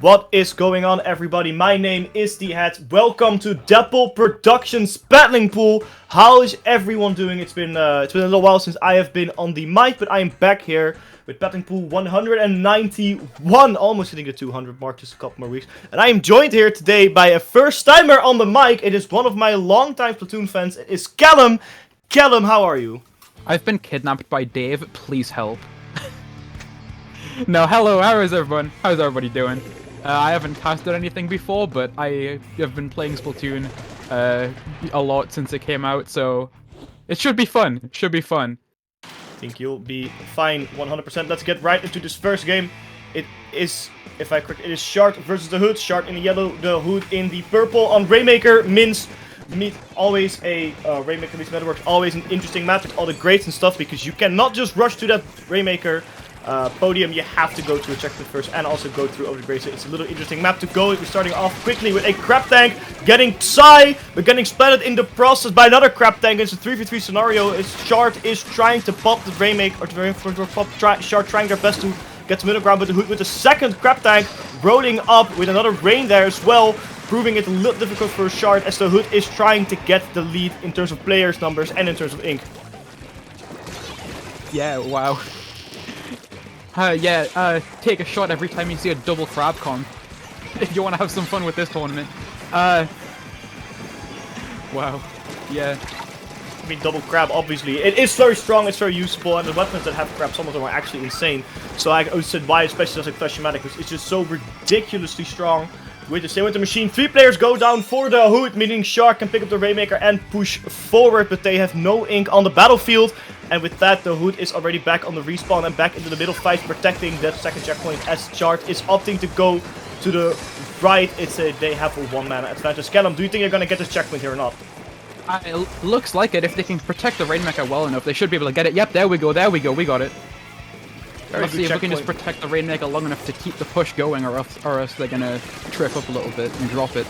What is going on, everybody? My name is The Hat. Welcome to Dapple Productions battling pool. How is everyone doing? It's been a little while since I have been on the mic, but I am back here with battling pool 191, almost hitting the 200 mark, just a couple more weeks. And I am joined here today by a first timer on the mic. It is one of my longtime Splatoon fans. It is Callum. Callum, how are you? I've been kidnapped by Dave. Please help. No, hello. How is everyone? How's everybody doing? I haven't casted anything before, but I have been playing Splatoon a lot since it came out, so it should be fun. It should be fun. I think you'll be fine 100%. Let's get right into this first game. It is, if I correct, it is Shard versus the Hood. Shard in the yellow, the Hood in the purple. On Rainmaker, Mince. Always a Rainmaker meets Metalworks, always an interesting map with all the grades and stuff, because you cannot just rush to that Rainmaker podium. You have to go to a checkpoint first and also go through over the grades. So it's a little interesting map to go. We're starting off quickly with a crab tank getting Psy, but getting splatted in the process by another crab tank. It's a 3v3 scenario. Shard is trying to pop the Rainmaker, or Shard trying their best to get to middle ground, but the Hood with the second crab tank rolling up with another rain there as well, proving it a little difficult for Shard as the Hood is trying to get the lead in terms of players numbers and in terms of ink. Yeah, wow. Take a shot every time you see a double crab con. If you want to have some fun with this tournament. Wow. Yeah. I mean, double crab, obviously. It is very strong, it's very useful, and the weapons that have crab, some of them are actually insane. So I said why, especially as a Flashmatic, because it's just so ridiculously strong. With the same with the machine, 3 players go down for the Hood, meaning Shark can pick up the Rainmaker and push forward, but they have no ink on the battlefield. And with that, the Hood is already back on the respawn and back into the middle fight, protecting that second checkpoint as Shard is opting to go to the right. They have a one-mana advantage. Callum, do you think they're going to get this checkpoint here or not? It looks like it. If they can protect the Rainmaker well enough, they should be able to get it. Yep, there we go, we got it. Let's see if we can just protect the Rainmaker long enough to keep the push going, or else they're gonna trip up a little bit and drop it.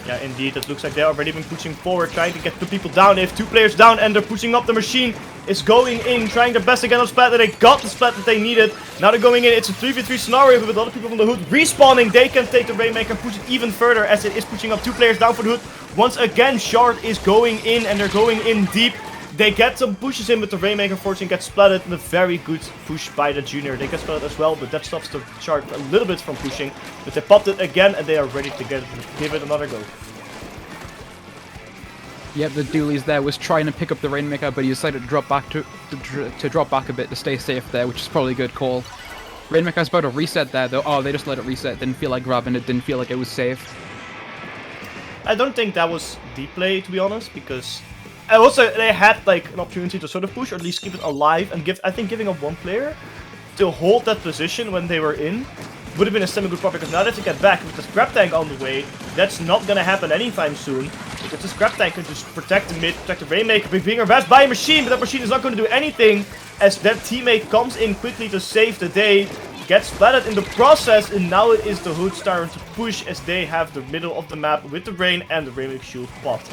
Yeah, indeed. It looks like they've already been pushing forward, trying to get 2 people down. They have 2 players down, and they're pushing up. The machine is going in, trying their best to get on splat. They got the splat that they needed. Now they're going in. It's a 3v3 scenario, but with other people from the Hood respawning, they can take the Rainmaker and push it even further, as it is pushing up 2 players down for the Hood. Once again, Shard is going in, and they're going in deep. They get some pushes in, but the Rainmaker unfortunately gets splatted, and a very good push by the Junior. They get splatted as well, but that stops the Shard a little bit from pushing. But they popped it again, and they are ready to give it another go. Yep, the Dooley's there was trying to pick up the Rainmaker, but he decided to drop back to drop back a bit to stay safe there, which is probably a good call. Rainmaker's about to reset there, though. Oh, they just let it reset. Didn't feel like grabbing it. Didn't feel like it was safe. I don't think that was deep play, to be honest, because also they had like an opportunity to sort of push, or at least keep it alive, and giving up 1 player to hold that position when they were in would have been a semi-good plot, because now that they get back with the scrap tank on the way, that's not gonna happen anytime soon. Because the scrap tank can just protect the mid, protect the Rainmaker, being harassed by a machine, but that machine is not going to do anything as their teammate comes in quickly to save the day, gets splattered in the process, and now it is the Hood starting to push as they have the middle of the map with the Rain and the Rainmaker shield popped.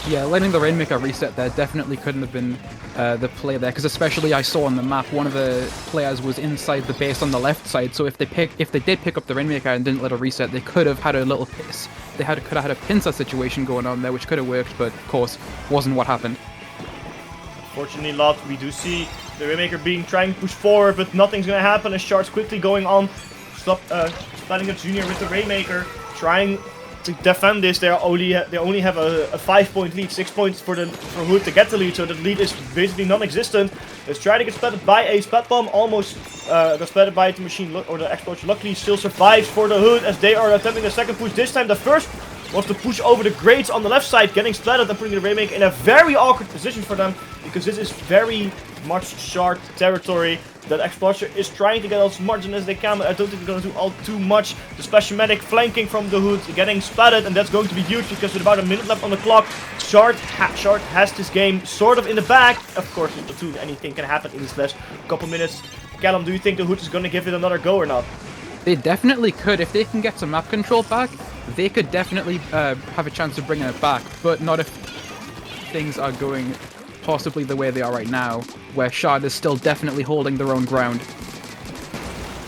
Yeah, letting the Rainmaker reset there definitely couldn't have been the play there, because especially I saw on the map one of the players was inside the base on the left side, so if they did pick up the Rainmaker and didn't let it reset, they could have had a little piss. Could have had a pincer situation going on there, which could have worked, but of course wasn't what happened. Fortunately not. We do see the Rainmaker trying to push forward, but nothing's gonna happen as Shard's quickly going on, splatting a Junior with the Rainmaker, trying to defend this. They only have a 5-point lead, 6 points for Hood to get the lead, so the lead is basically non-existent. Let's try to get splatted by a splat bomb, almost got splatted by the machine or the explosion. Luckily still survives for the Hood as they are attempting the second push. This time the first was to push over the grades on the left side, getting splattered and putting the Rainmaker in a very awkward position for them, because this is very much Shard territory. That Explorer is trying to get as much as they can, but I don't think they're going to do all too much. The Splashmatic flanking from the Hood, getting splatted, and that's going to be huge, because with about a minute left on the clock, Shard has this game sort of in the bag. Of course, with Splatoon, anything can happen in these last couple minutes. Callum, do you think the Hood is going to give it another go or not? They definitely could. If they can get some map control back, they could definitely have a chance of bringing it back, but not if things are going possibly the way they are right now, where Shard is still definitely holding their own ground.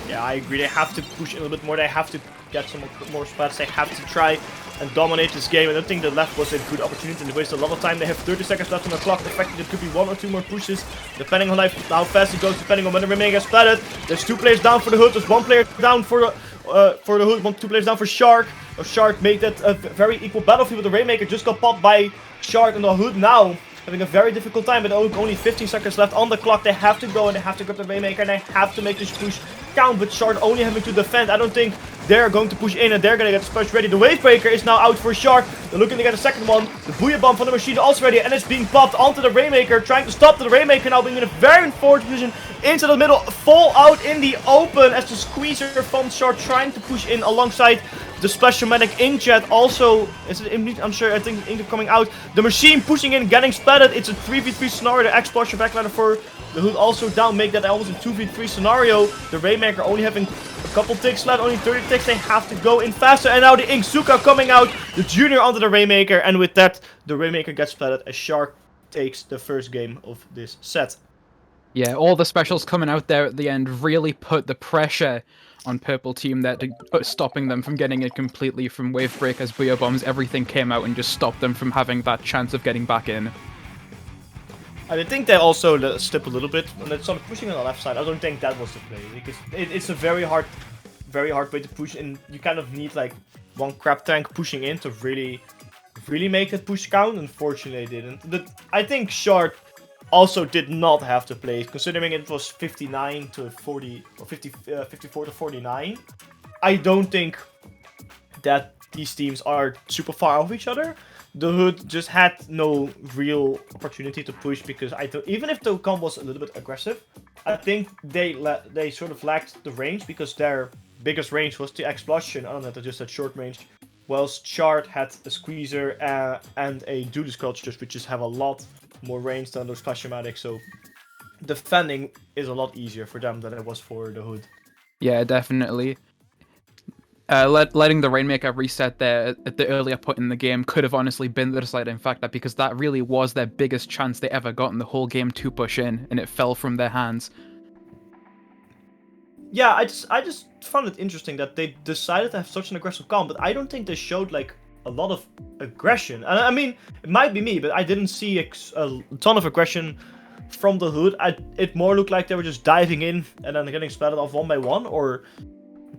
Yeah, I agree. They have to push in a little bit more. They have to get some more spots. They have to try and dominate this game. I don't think the left was a good opportunity. They wasted a lot of time. They have 30 seconds left on the clock. The fact that there could be 1 or 2 more pushes, depending on how fast it goes, depending on when the remaining gets splatted. There's 2 players down for the Hood. There's 1 player down for the Hood. 2 players down for Shark. Shark made that a very equal battlefield. The Rainmaker just got popped by Shark, and the Hood now having a very difficult time, but only 15 seconds left on the clock. They have to go and they have to grab the Rainmaker and they have to make this push count, but Shark only having to defend. I don't think they're going to push in and they're going to get the splash ready. The Wavebreaker is now out for Shark. They're looking to get a second one. The Booyah Bomb from the machine also ready, and it's being popped onto the Rainmaker, trying to stop the Rainmaker now being in a very forward position into the middle. Fall out in the open as the Squeezer from Shark trying to push in alongside the Splash-O-Matic in chat. Also, is it Indeed? I'm sure. I think Indeed coming out. The machine pushing in, getting splattered. It's a 3v3 scenario. The Explosion backladder for the Hood also down. Make that almost a 2v3 scenario. The Rainmaker only having a couple ticks left. Only 30 ticks. They have to go in faster. And now the Inkzuka coming out. The Junior onto the Rainmaker. And with that, the Rainmaker gets splattered as Shark takes the first game of this set. Yeah, all the specials coming out there at the end really put the pressure on Purple Team there, stopping them from getting it completely from Wave Breakers, Booyah Bombs. Everything came out and just stopped them from having that chance of getting back in. I think they also slipped a little bit when they started pushing on the left side. I don't think that was the play, because it's a very hard way to push, and you kind of need like 1 crab tank pushing in to really make that push count. Unfortunately, they didn't. But I think Shark also did not have to play, considering it was 59 to 40 or 54 to 49. I don't think that these teams are super far off each other. The Hood just had no real opportunity to push, because even if the comp was a little bit aggressive, I think they sort of lacked the range, because their biggest range was the Explosion. I don't know, they just had short range. Whilst Shard had a Squeezer and a Duty Sculptures, which just have a lot more range than those Splash-O-Matic, so defending is a lot easier for them than it was for the Hood. Yeah, definitely. Letting the Rainmaker reset there at the earlier point in the game could have honestly been the deciding factor, because that really was their biggest chance they ever got in the whole game to push in, and it fell from their hands. Yeah, I just found it interesting that they decided to have such an aggressive comp, but I don't think they showed like a lot of aggression. And I mean, it might be me, but I didn't see a ton of aggression from the Hood. It more looked like they were just diving in and then getting splattered off 1 by 1, or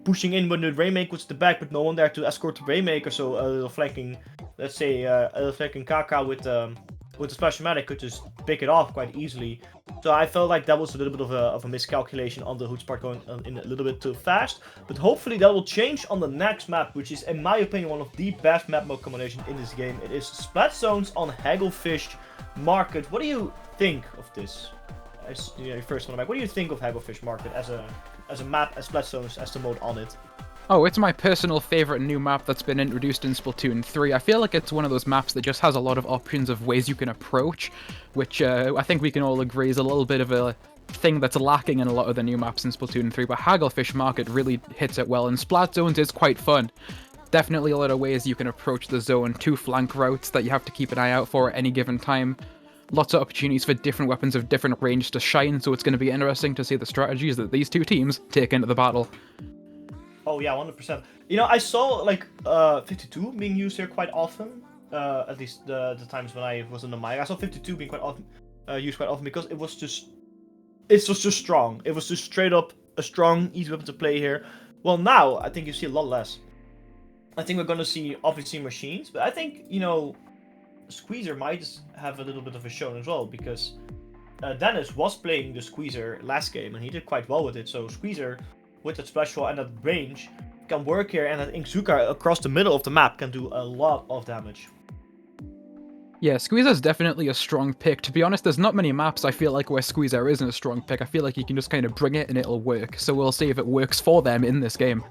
pushing in when the Rainmaker was at the back, but no one there to escort the Rainmaker. So a little flanking, let's say a little flanking Kaka with the Splash-O-Matic could just pick it off quite easily. So I felt like that was a little bit of a miscalculation on the Hood's part, going in a little bit too fast. But hopefully that will change on the next map, which is, in my opinion, one of the best map mode combinations in this game. It is Splat Zones on Hagglefish Market. What do you think of this? As your first one, what do you think of Hagglefish Market as a map, as Splat Zones, as the mode on it? Oh, it's my personal favorite new map that's been introduced in Splatoon 3. I feel like it's one of those maps that just has a lot of options of ways you can approach, which I think we can all agree is a little bit of a thing that's lacking in a lot of the new maps in Splatoon 3, but Hagglefish Market really hits it well, and Splat Zones is quite fun. Definitely a lot of ways you can approach the zone, 2 flank routes that you have to keep an eye out for at any given time. Lots of opportunities for different weapons of different range to shine, so it's going to be interesting to see the strategies that these 2 teams take into the battle. Oh yeah, 100%. You know, I saw like 52 being used here quite often. At least the times when I was in the mic, I saw 52 being quite often used quite often, because it was just strong. It was just straight up a strong, easy weapon to play here. Well, now I think you see a lot less. I think we're gonna see obviously machines, but I think, you know, Squeezer might have a little bit of a show as well, because Dennis was playing the Squeezer last game and he did quite well with it. So Squeezer, with that special and that range, can work here, and that Inkzuka across the middle of the map can do a lot of damage. Yeah, Squeezer's definitely a strong pick. To be honest, there's not many maps I feel like where Squeezer isn't a strong pick. I feel like you can just kind of bring it and it'll work. So we'll see if it works for them in this game.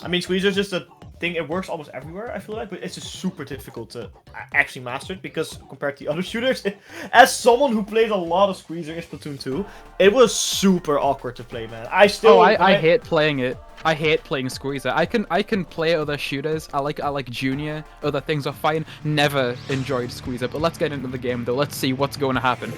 I mean, Squeezer's just a thing, it works almost everywhere, I feel like, but it's just super difficult to actually master it, because compared to the other shooters, as someone who played a lot of Squeezer in Splatoon 2, it was super awkward to play, man. I hate playing it. I hate playing Squeezer. I can play other shooters. I like Junior. Other things are fine. Never enjoyed Squeezer. But let's get into the game though. Let's see what's going to happen.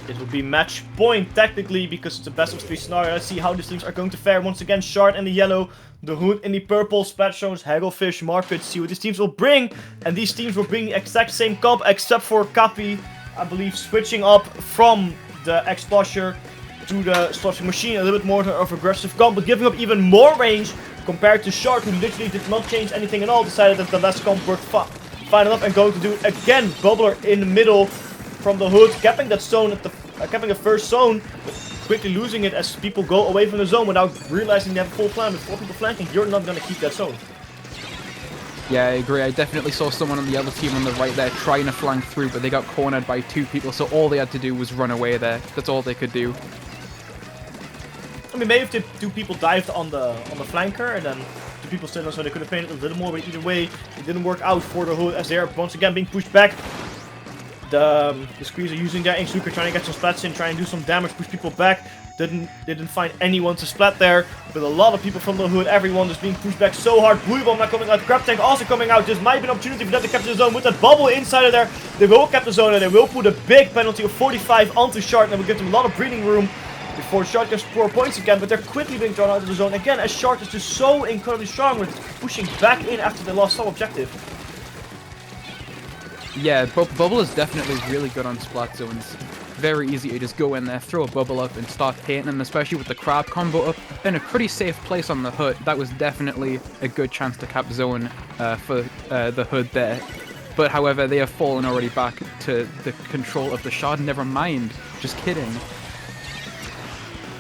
It will be match point technically because it's a best of 3 scenario. Let's see how these teams are going to fare. Once again, Shard in the yellow, the Hood in the purple, Splatoon, Hagglefish, Market. See what these teams will bring. And these teams will bring the exact same comp except for Cappy, I believe, switching up from the Explosher to the Sloshing Machine. A little bit more of aggressive comp, but giving up even more range compared to Shard, who literally did not change anything at all. Decided that the last comp worked fine enough and going to do it again. Bubbler in the middle from the Hood, capping that zone at the capping the first zone, but quickly losing it as people go away from the zone without realizing they have a full plan. With 4 people flanking, you're not gonna keep that zone. Yeah, I agree. I definitely saw someone on the other team on the right there trying to flank through, but they got cornered by 2 people, so all they had to do was run away there. That's all they could do. I mean, maybe if the 2 people dived on the flanker and then 2 people stood on, so they could have painted a little more, but either way, it didn't work out for the Hood as they're once again being pushed back. The Squeezer using their Inksuker, trying to get some splats in, trying to do some damage, push people back. Didn't find anyone to splat there, with a lot of people from the Hood. Everyone just being pushed back so hard. Blue Bomb not coming out, Crab Tank also coming out. This might be an opportunity for them to capture the zone with that bubble inside of there. They will capture the zone and they will put a big penalty of 45 onto Shard, and will give them a lot of breathing room before Shard can score points again. But they're quickly being drawn out of the zone again, as Shard is just so incredibly strong with pushing back in after they lost some objective. Yeah, Bubble is definitely really good on splat zones. Very easy to just go in there, throw a bubble up and start painting, and especially with the crab combo up in a pretty safe place on the Hood. That was definitely a good chance to cap zone for the Hood there. But however, they have fallen already back to the control of the Shard. Never mind, just kidding.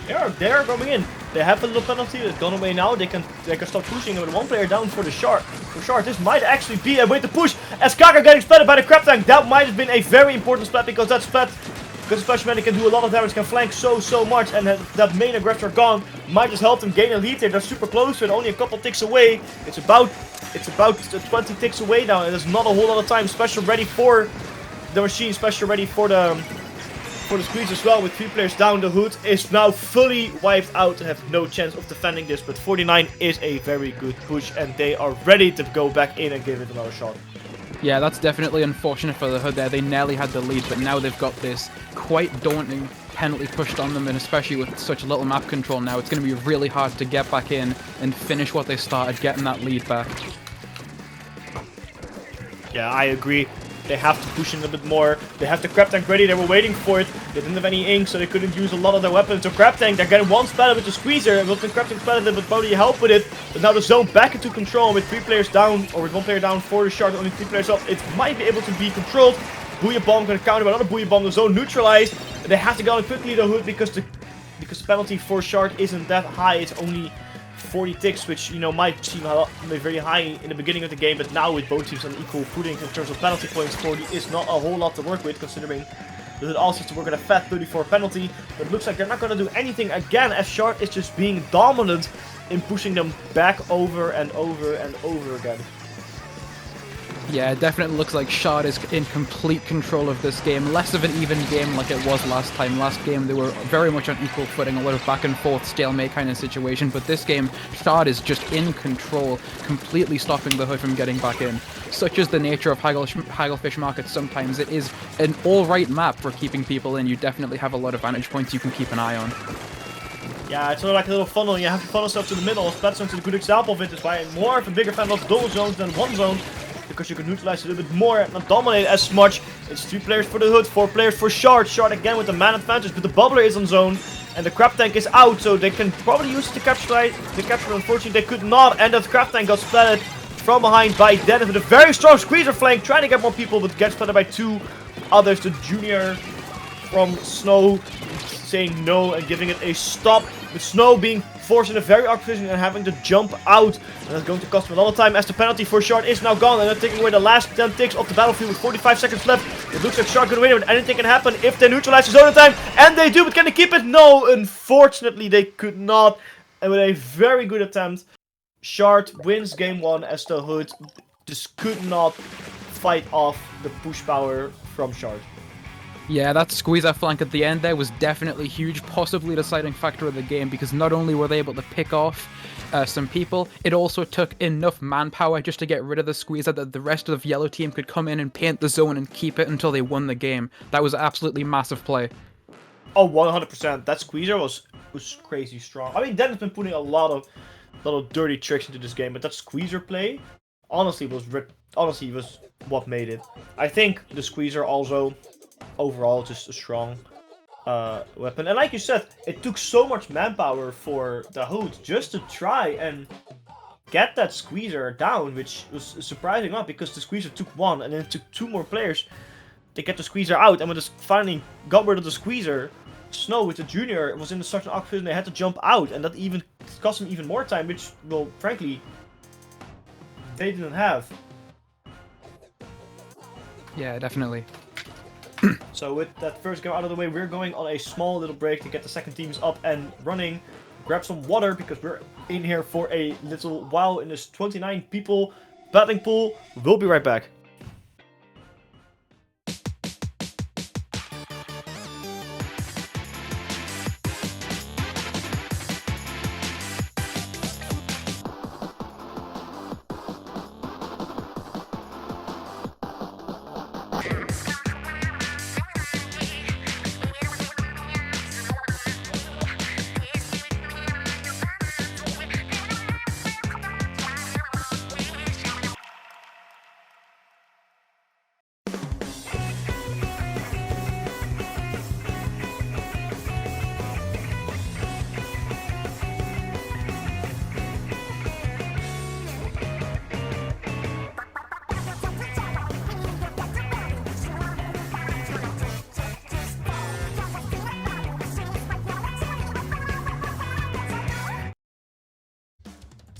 They're going in. They have a little penalty. It's gone away now. They can start pushing with 1 player down for the Shard. For Shard, this might actually be a way to push. As Kaka getting splatted by the Crab Tank, that might have been a very important splat, because that splat, because Splash Man can do a lot of damage, can flank so much, and that main aggressor gone might just help them gain a lead there. They're super close to it, only a couple ticks away. It's about 20 ticks away now, and there's not a whole lot of time. Special ready for the machine, special ready for the squeeze as well. With 3 players down, the Hood is now fully wiped out and have no chance of defending this. But 49 is a very good push, and they are ready to go back in and give it another shot. Yeah, that's definitely unfortunate for the Hood there. They nearly had the lead, but now they've got this quite daunting penalty pushed on them, and especially with such little map control now, it's going to be really hard to get back in and finish what they started, getting that lead back. Yeah, I agree. They have to push in a little bit more. They have the Crab Tank ready. They were waiting for it. They didn't have any ink, so they couldn't use a lot of their weapons. So Crab Tank, they're getting 1 splatted with the Squeezer. And with the Crab Tank splatted, but probably help with it. But now the zone back into control with 3 players down, or with 1 player down for the Shard, only 3 players up. It might be able to be controlled. Booyah Bomb going to counter with another Booyah Bomb. The zone neutralized. And they have to go on quickly the Hood, because the penalty for Shard isn't that high. It's only 40 ticks, which, you know, might seem very high in the beginning of the game, but now with both teams on equal footing in terms of penalty points, 40 is not a whole lot to work with, considering that it also has to work at a fat 34 penalty. But it looks like they're not going to do anything again, as Shard is just being dominant in pushing them back over and over and over again. Yeah, it definitely looks like Shard is in complete control of this game. Less of an even game like it was last time. Last game they were very much on equal footing, a lot of back and forth stalemate kind of situation. But this game, Shard is just in control, completely stopping the Hood from getting back in. Such is the nature of Hagglefish Market sometimes. It is an alright map for keeping people in. You definitely have a lot of vantage points you can keep an eye on. Yeah, it's sort of like a little funnel. You have to funnel stuff to the middle. Splatoon is a good example of it. That's why I'm more of a bigger fan of double zones than 1 zone, because you can neutralize a little bit more and not dominate as much. It's 3 players for the Hood, 4 players for Shard. Shard again with the man advantage, but the Bubbler is on zone, and the Crab Tank is out, so they can probably use it to capture it. Unfortunately, they could not, and that Crab Tank got splatted from behind by Dennis with a very strong Squeezer flank, trying to get more people, but gets splatted by 2 others. The Junior from Snow saying no and giving it a stop, with Snow being forced in a very awkward position and having to jump out, and that's going to cost him a lot of time, as the penalty for Shard is now gone, and they're taking away the last 10 ticks off the battlefield with 45 seconds left. It looks like Shard could win it, but anything can happen if they neutralize the zone in time, and they do, but can they keep it? No, unfortunately they could not, and with a very good attempt, Shard wins game 1, as the Hood just could not fight off the push power from Shard. Yeah, that squeeze out flank at the end there was definitely huge, possibly a deciding factor of the game, because not only were they able to pick off some people, it also took enough manpower just to get rid of the squeeze out that the rest of the yellow team could come in and paint the zone and keep it until they won the game. That was absolutely massive play. Oh, 100%. That squeezer was crazy strong. I mean, Dennis been putting a lot of dirty tricks into this game, but that squeezer play, honestly, was what made it. I think the squeezer also, overall, just a strong weapon. And like you said, it took so much manpower for the Hood just to try and get that squeezer down, which was surprising not because the squeezer took one, and then it took 2 more players to get the squeezer out. And when they finally got rid of the squeezer, Snow with the junior was in such an awkward position they had to jump out, and that even cost them even more time, which, well, frankly, they didn't have. Yeah, definitely. So with that first game out of the way, we're going on a small little break to get the second teams up and running. Grab some water because we're in here for a little while in this 29 people battling pool. We'll be right back.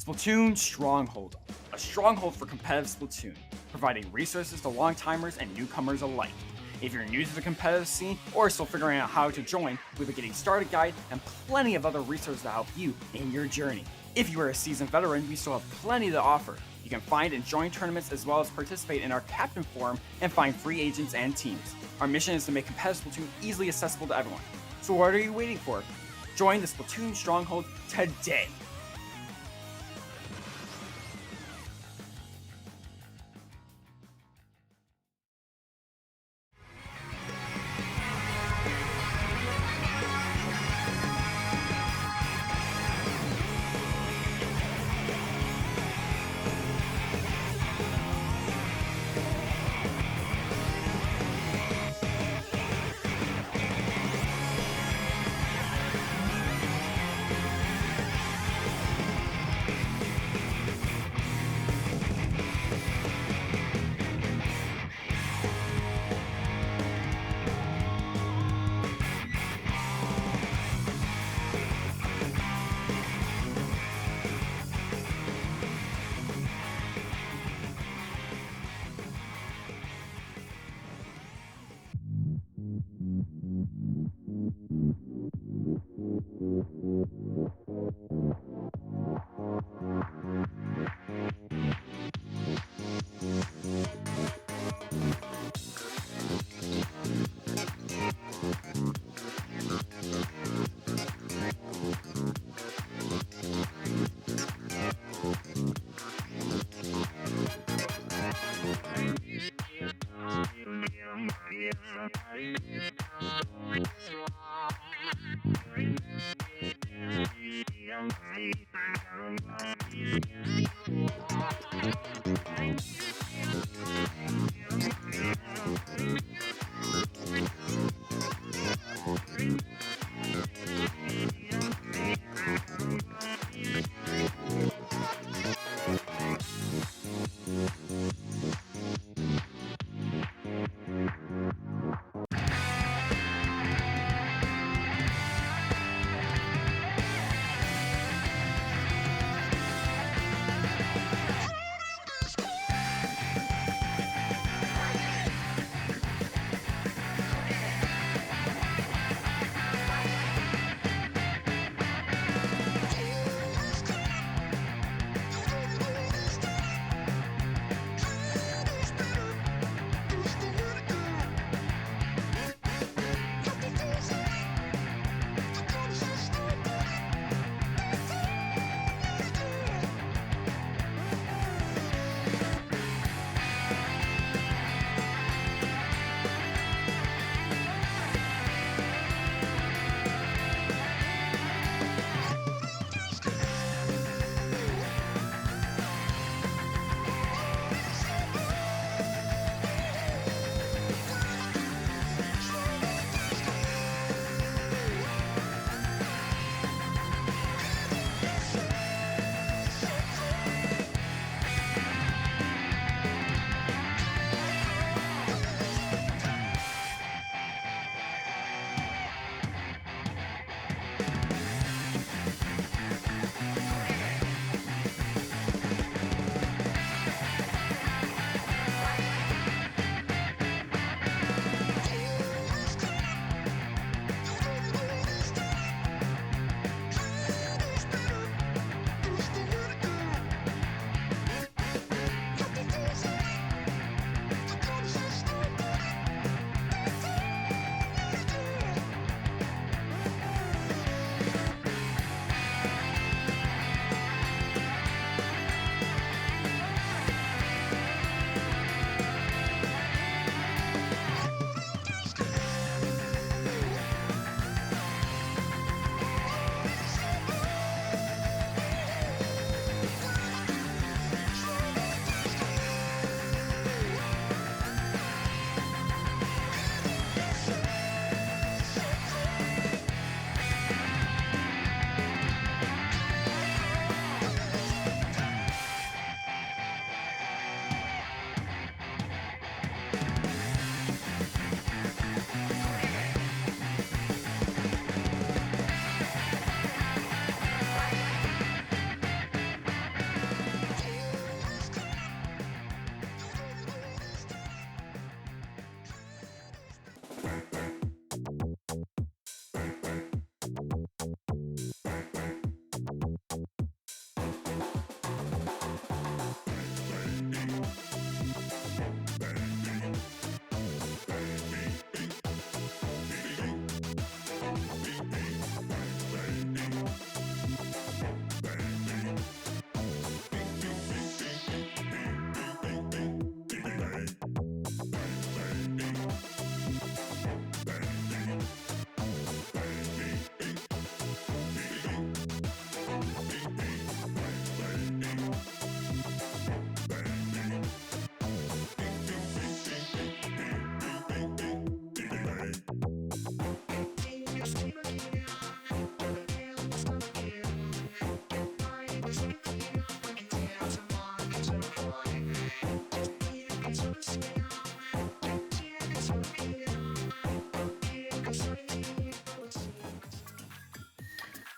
Splatoon Stronghold, a stronghold for competitive Splatoon, providing resources to long-timers and newcomers alike. If you're new to the competitive scene or still figuring out how to join, we have a getting started guide and plenty of other resources to help you in your journey. If you are a seasoned veteran, we still have plenty to offer. You can find and join tournaments as well as participate in our Captain Forum and find free agents and teams. Our mission is to make competitive Splatoon easily accessible to everyone. So what are you waiting for? Join the Splatoon Stronghold today!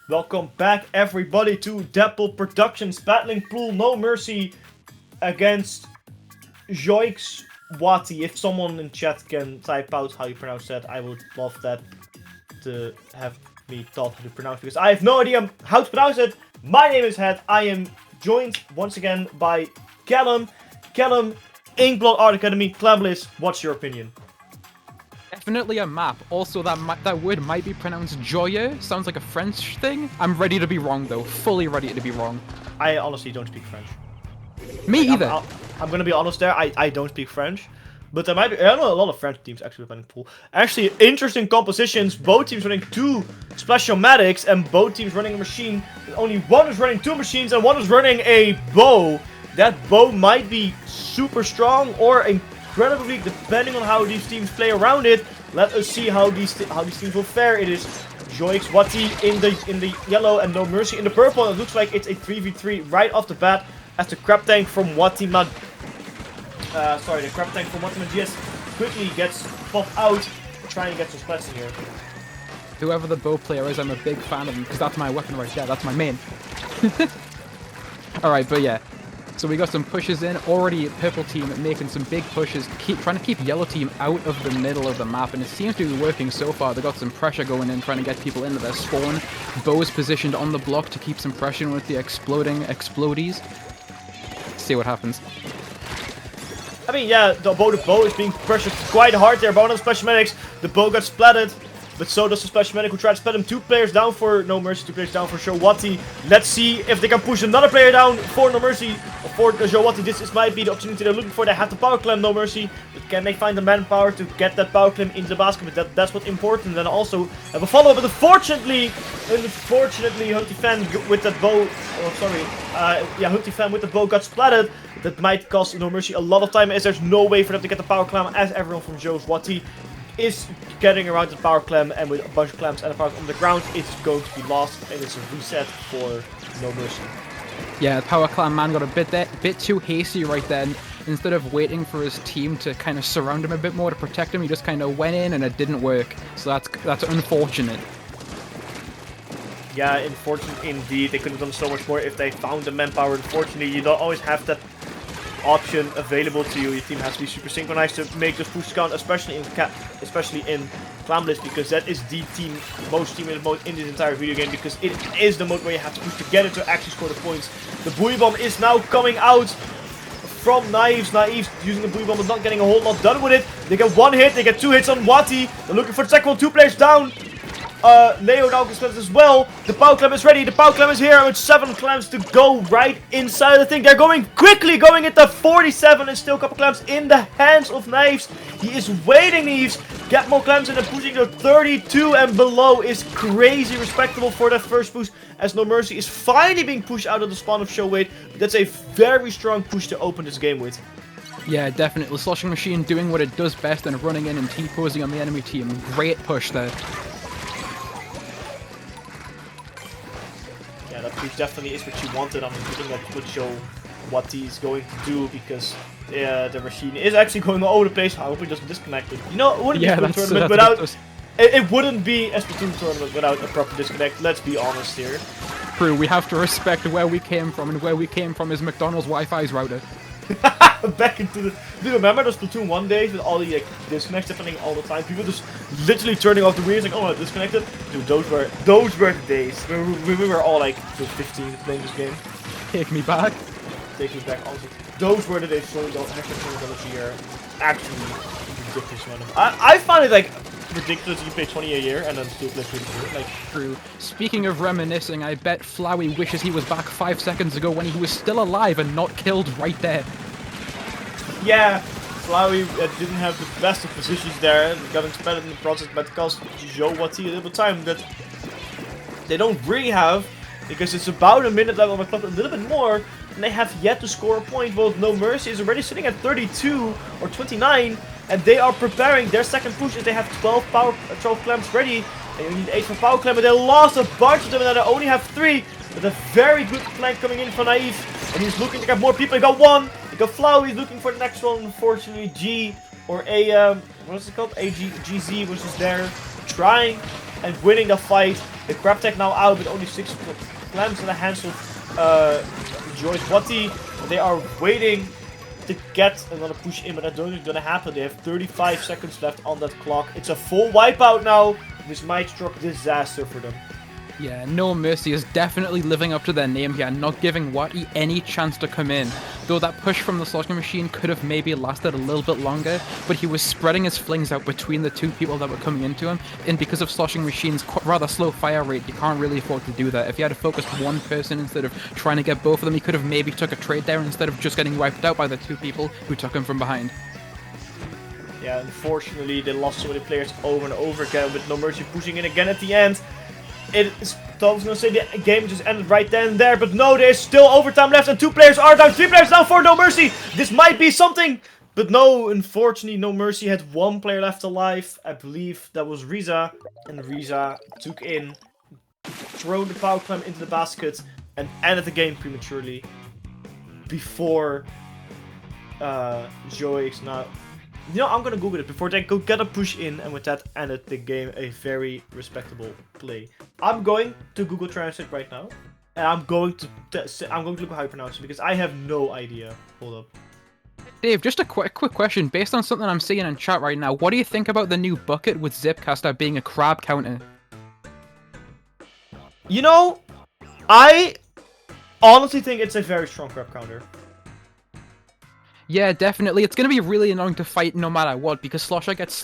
Welcome back, everybody, to Dapple Productions battling pool No Mercy against Joyeux Wati. If someone in chat can type out how you pronounce that, I would love that to have me taught how to pronounce, because I have no idea how to pronounce it. My name is Head. I am joined once again by Callum. Callum, Inkblood Art Academy, Clambliss, what's your opinion? Definitely a map. Also, that word might be pronounced Joyeux. Sounds like a French thing. I'm ready to be wrong, though. Fully ready to be wrong. I honestly don't speak French. Me either. I'm gonna be honest there. I don't speak French. But there might be, I know a lot of French teams actually playing pool. Actually, interesting compositions. Both teams running 2 Splash-O-Matics and both teams running a machine. Only one is running 2 machines and one is running a bow. That bow might be super strong or incredibly weak depending on how these teams play around it. Let us see how these teams will fare. It is Joyeux Wati in the yellow and No Mercy in the purple. It looks like it's a 3v3 right off the bat as the crab tank from Wati the crab tank from Wati Magias quickly gets popped out, trying to get some splats in here. Whoever the bow player is, I'm a big fan of him, because that's my weapon right there. That's my main. Alright, but yeah. So we got some pushes in. Already purple team making some big pushes, trying to keep yellow team out of the middle of the map, and it seems to be working so far. They got some pressure going in, trying to get people into their spawn. Bow is positioned on the block to keep some pressure with the exploding explodies. See what happens. I mean, yeah, the bow is being pressured quite hard there. Bow on Splash-O-Matics. The bow got splatted, but so does the Splash-O-Matic, who tried to splat him. 2 players down for No Mercy, 2 players down for Joyeux Wati. Let's see if they can push another player down for No Mercy, or for Joyeux Wati. This might be the opportunity they're looking for. They have the power climb, No Mercy, but can they find the manpower to get that power climb into the basket? But that's what's important. And also have a follow-up, but unfortunately, Hunty Fan with that bow, Hunty Fan with the bow got splatted. That might cost No Mercy a lot of time, as there's no way for them to get the power climb, as everyone from Joyeux Wati is getting around the power climb, and with a bunch of clamps and a power on the ground, it's going to be lost, and it's a reset for No Mercy. Yeah, the power climb man got a bit too hasty right then. Instead of waiting for his team to kind of surround him a bit more to protect him, he just kind of went in and it didn't work. So that's unfortunate. Yeah, unfortunate indeed. They could have done so much more if they found the manpower. Unfortunately, you don't always have that option available to you. Your team has to be super synchronized to make this push count, especially in Clambliss, because that is the most team mode in this entire video game, because it is the mode where you have to push together to actually score the points. The buoy bomb is now coming out from Knives. Knives using the buoy bomb but not getting a whole lot done with it. They get 1 hit, they get 2 hits on Wati. They're looking for the second one. 2 players down. Leo now gets as well. The power clamp is ready. The power clamp is here with 7 clamps to go right inside the thing. They're going quickly, going into 47, and still a couple clamps in the hands of Knives. He is waiting, Knives. Get more clamps in and pushing to 32 and below is crazy respectable for that first push, as No Mercy is finally being pushed out of the spawn of Joyeux. That's a very strong push to open this game with. Yeah, definitely. Sloshing Machine doing what it does best and running in and T-posing on the enemy team. Great push there. Yeah, that push definitely is what you wanted. I think that would show what he's going to do, because the machine is actually going all over the place. I hope he doesn't disconnect it. You know, it wouldn't be a tournament without... It wouldn't be a Splatoon tournament without a proper disconnect. Let's be honest here. True, we have to respect where we came from, and where we came from is McDonald's Wi-Fi's router. Back into the... Do you remember those Splatoon 1 days with all the disconnects happening all the time? People just literally turning off the wheels like, oh, disconnected. Dude, those were the days. We were all like 15 playing this game. Take me back. Take me back, honestly. Those were the days. $20 a year. Actually, ridiculous amount of... I find it like ridiculous you pay 20 a year and then still play Splatoon. Like, true. Speaking of reminiscing, I bet Flowey wishes he was back 5 seconds ago when he was still alive and not killed right there. Yeah, Flowey didn't have the best of positions there, got expanded in the process, but it cost Joyeux Wati a little bit of time that they don't really have, because it's about a minute left on the clock, a little bit more, and they have yet to score a point. Well, No Mercy is already sitting at 32 or 29, and they are preparing their second push as they have 12 clamps ready. They only need 8 for power clamp, but they lost a bunch of them, and now they only have 3. With a very good flank coming in from Naive, and he's looking to get more people. He got 1, Gaflow is looking for the next one. Unfortunately, G or A, what's it called? GZ was just there trying and winning the fight. The Crab Tech now out with only 6 clams in the hands of Joyeux Wati. They are waiting to get another push in, but I don't think it's gonna happen. They have 35 seconds left on that clock. It's a full wipeout now. This might struck disaster for them. Yeah, No Mercy is definitely living up to their name here, not giving Wati any chance to come in. Though that push from the sloshing machine could have maybe lasted a little bit longer, but he was spreading his flings out between the 2 people that were coming into him, and because of sloshing machine's rather slow fire rate, you can't really afford to do that. If you had to focus one person instead of trying to get both of them, he could have maybe took a trade there instead of just getting wiped out by the 2 people who took him from behind. Yeah, unfortunately, they lost so many players over and over again, with No Mercy pushing in again at the end. I was gonna say the game just ended right then and there, but no, there's still overtime left and 2 players are down, 3 players down for No Mercy. This might be something, but no, unfortunately, No Mercy had 1 player left alive. I believe that was Riza, and Riza took in, thrown the power climb into the basket, and ended the game prematurely before Joyeux now. You know, I'm gonna Google it before they go get a push in, and with that ended the game a very respectable play. I'm going to Google Translate right now, and I'm going to look how you pronounce it because I have no idea. Hold up. Dave, just a quick question. Based on something I'm seeing in chat right now, what do you think about the new bucket with Zipcaster being a crab counter? You know, I honestly think it's a very strong crab counter. Yeah, definitely. It's going to be really annoying to fight no matter what, because Slosher gets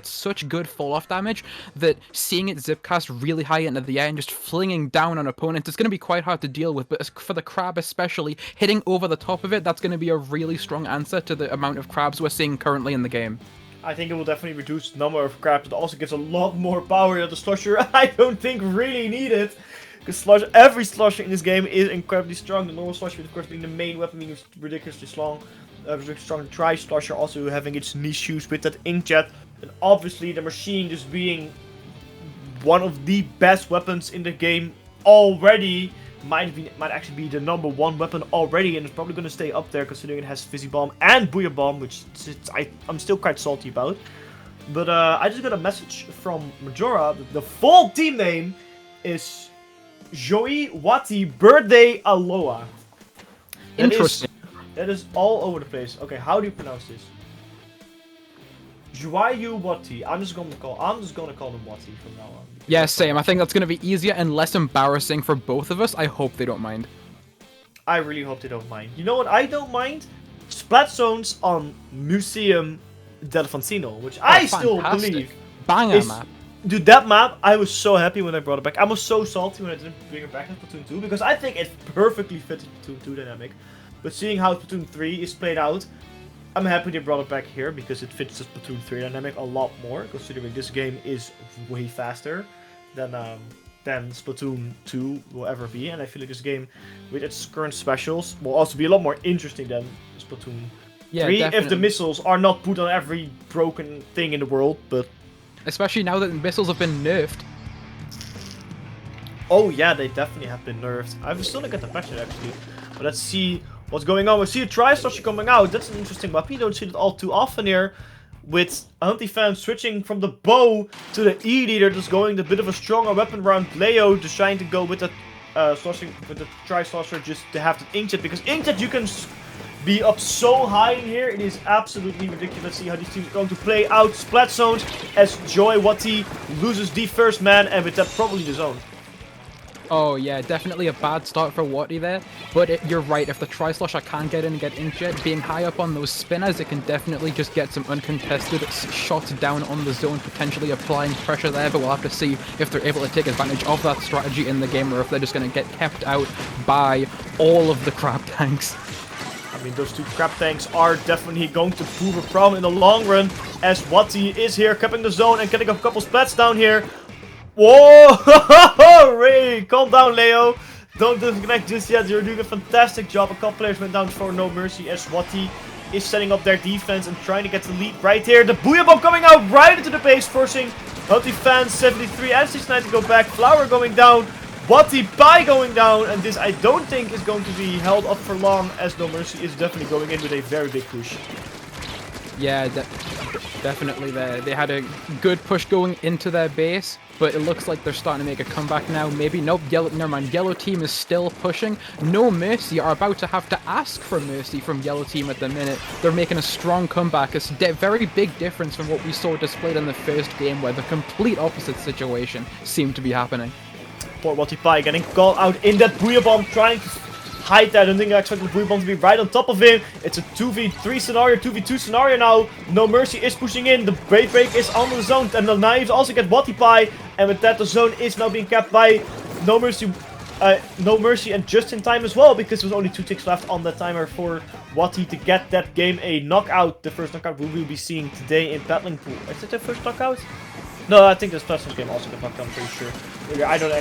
such good fall-off damage that seeing it zipcast really high into the air and just flinging down on opponents, it's going to be quite hard to deal with. But for the crab especially, hitting over the top of it, that's going to be a really strong answer to the amount of crabs we're seeing currently in the game. I think it will definitely reduce the number of crabs. It also gives a lot more power that the Slosher I don't think really needed. Because every Slosher in this game is incredibly strong. The normal Slosher, of course, being the main weapon, being ridiculously strong. Strong Tri-Slosher also having its niche use with that inkjet. And obviously the machine just being one of the best weapons in the game already. Might actually be the #1 weapon already, and it's probably going to stay up there considering it has Fizzy Bomb and Booyah Bomb, which I'm still quite salty about. But I just got a message from Majora. The full team name is Joyeux Wati Birthday Aloha. Interesting. That is all over the place. Okay, how do you pronounce this? Joyeux Wati. I'm just gonna call them Wati from now on. Yeah, same. I think that's gonna be easier and less embarrassing for both of us. I hope they don't mind. I really hope they don't mind. You know what I don't mind? Splat zones on Museum del Fancino, which I still believe banger map. Dude, that map, I was so happy when I brought it back. I was so salty when I didn't bring it back in Splatoon 2, because I think it perfectly fits Splatoon 2 dynamic. But seeing how Splatoon 3 is played out, I'm happy they brought it back here, because it fits the Splatoon 3 dynamic a lot more, considering this game is way faster than Splatoon 2 will ever be. And I feel like this game, with its current specials, will also be a lot more interesting than Splatoon 3, definitely. if the missiles are not put on every broken thing in the world, but... Especially now that the missiles have been nerfed. Oh yeah, they definitely have been nerfed. I've still not got the patch yet, actually. But let's see what's going on. We see a Tri-Slosher coming out. That's an interesting weapon. You don't see it all too often here. With Hunty Fan switching from the bow to the E-Leader, just going a bit of a stronger weapon around Leo, just trying to go with the Tri-Slosher just to have the inkjet. Because inkjet you can be up so high in here, it is absolutely ridiculous. Let's see how these teams are going to play out splat zones as Joyeux Wati loses the first man, and with that probably the zone. Oh yeah, definitely a bad start for Wati there, but you're right, if the Tri-Slosher can get in and get inkjet, being high up on those spinners, it can definitely just get some uncontested shots down on the zone, potentially applying pressure there, but we'll have to see if they're able to take advantage of that strategy in the game, or if they're just going to get kept out by all of the crab tanks. I mean, those two crab tanks are definitely going to prove a problem in the long run, as Wati is here, capping the zone and getting a couple splats down here. Whoa! Ray, calm down, Leo. Don't disconnect just yet. You're doing a fantastic job. A couple players went down for No Mercy as Wati is setting up their defense and trying to get the lead right here. The Booyah Bomb coming out right into the base, forcing Hunty Fan 73 and 69 to go back. Flower going down. Wati Pai going down, and this I don't think is going to be held up for long, as No Mercy is definitely going in with a very big push. Yeah, definitely they had a good push going into their base, but it looks like they're starting to make a comeback now. Maybe, nope, never mind. Yellow team is still pushing. No Mercy are about to have to ask for mercy from Yellow team at the minute. They're making a strong comeback. It's a very big difference from what we saw displayed in the first game, where the complete opposite situation seemed to be happening. Poor Wati Pai getting called out in that Booyah Bomb, trying to hide that. I don't think I expected the Booyah Bomb to be right on top of him. It's a 2v3 scenario, 2v2 scenario now. No Mercy is pushing in. The Brave Break is on the zone, and the knives also get Wati Pai. And with that, the zone is now being kept by No Mercy. No Mercy, and just in time as well, because there's only 2 ticks left on the timer for Wati to get that game a knockout. The first knockout we will be seeing today in Battling Pool. Is it the first knockout? No, I think this Splatoon game also got knocked out, I'm pretty sure. I don't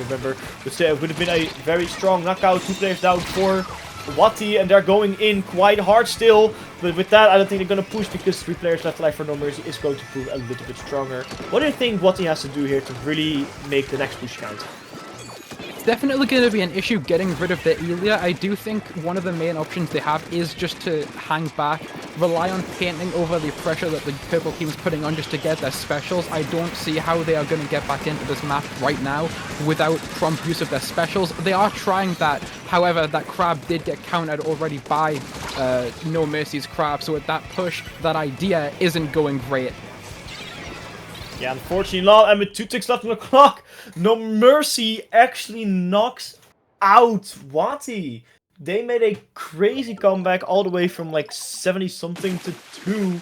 remember. But still, it would have been a very strong knockout. 2 players down for Wati, and they're going in quite hard still. But with that, I don't think they're going to push, because 3 players left alive for No Mercy is going to prove a little bit stronger. What do you think Wati has to do here to really make the next push count? Definitely going to be an issue getting rid of the Elia. I do think one of the main options they have is just to hang back, rely on painting over the pressure that the purple team's putting on just to get their specials. I don't see how they are going to get back into this map right now without prompt use of their specials. They are trying that, however, that crab did get countered already by No Mercy's crab, so with that push, that idea isn't going great. Yeah, unfortunately not, and with 2 ticks left on the clock, No Mercy actually knocks out Wati. They made a crazy comeback all the way from like 70-something to 2.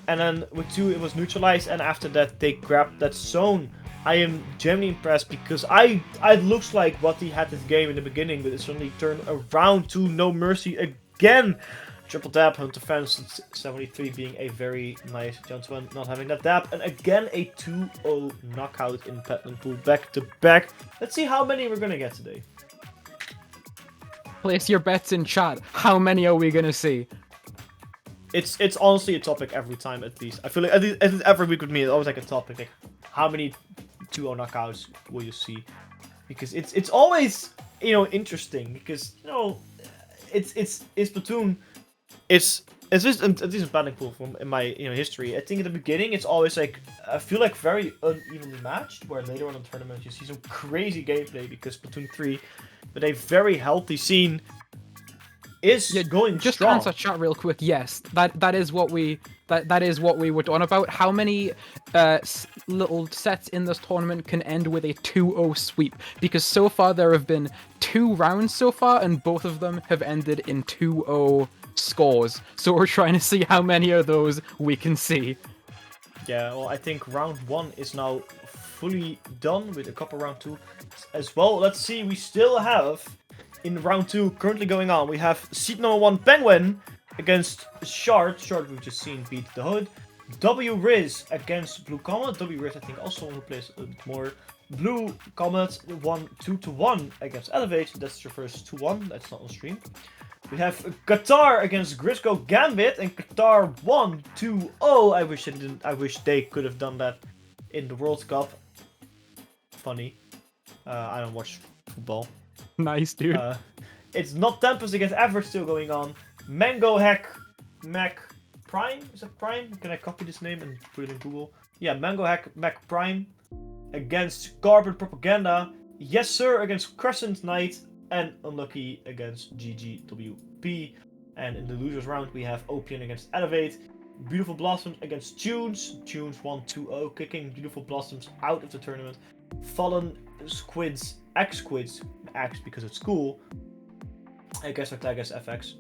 And then with 2 it was neutralized, and after that they grabbed that zone. I am genuinely impressed, because it looks like Wati had this game in the beginning, but it suddenly turned around to No Mercy again. Triple dab, Hunter Fans 73 being a very nice gentleman, not having that dab. And again, a 2-0 knockout in Battling Pool back to back. Let's see how many we're going to get today. Place your bets in chat. How many are we going to see? It's honestly a topic every time, at least. I feel like at least every week with me, it's always like a topic. Like, how many 2-0 knockouts will you see? Because it's always, you know, interesting. Because, you know, it's Splatoon. It's just, at least in Battling Pool from in my history. I think at the beginning it's always like, I feel like very unevenly matched, where later on in the tournament you see some crazy gameplay, because Splatoon 3, with a very healthy scene, is going just strong. Just answer chat real quick. Yes, that is what we were on about. How many little sets in this tournament can end with a 2-0 sweep? Because so far there have been 2 rounds so far, and both of them have ended in 2-0 scores. So we're trying to see how many of those we can see. Yeah, well, I think round 1 is now fully done, with a couple round 2 as well. Let's see, we still have in round 2 currently going on. We have seed number 1 Penguin against Shard. Shard we've just seen beat the Hood. W Riz against Blue Comet. W Riz, I think, also one who plays a little bit more. Blue Comet won 2-1 against Elevate. That's your first 2-1. That's not on stream. We have Qatar against Grisco Gambit, and Qatar won 2-0. I wish they could have done that in the World Cup. Funny. I don't watch football. Nice, dude. It's not Tempest against Average still going on. Mango Hek Mek Prime? Is that Prime? Can I copy this name and put it in Google? Yeah, Mango Hek Mek Prime against Carbon Propaganda. Yessir against Crescent Knight. And Unlucky against ggwp. And in the losers round we have Opium against Elevate. Beautiful Blossoms against Tunes. Tunes won 2-0, kicking Beautiful Blossoms out of the tournament. Fallen Squids, X-Squids, X because it's cool, against FX.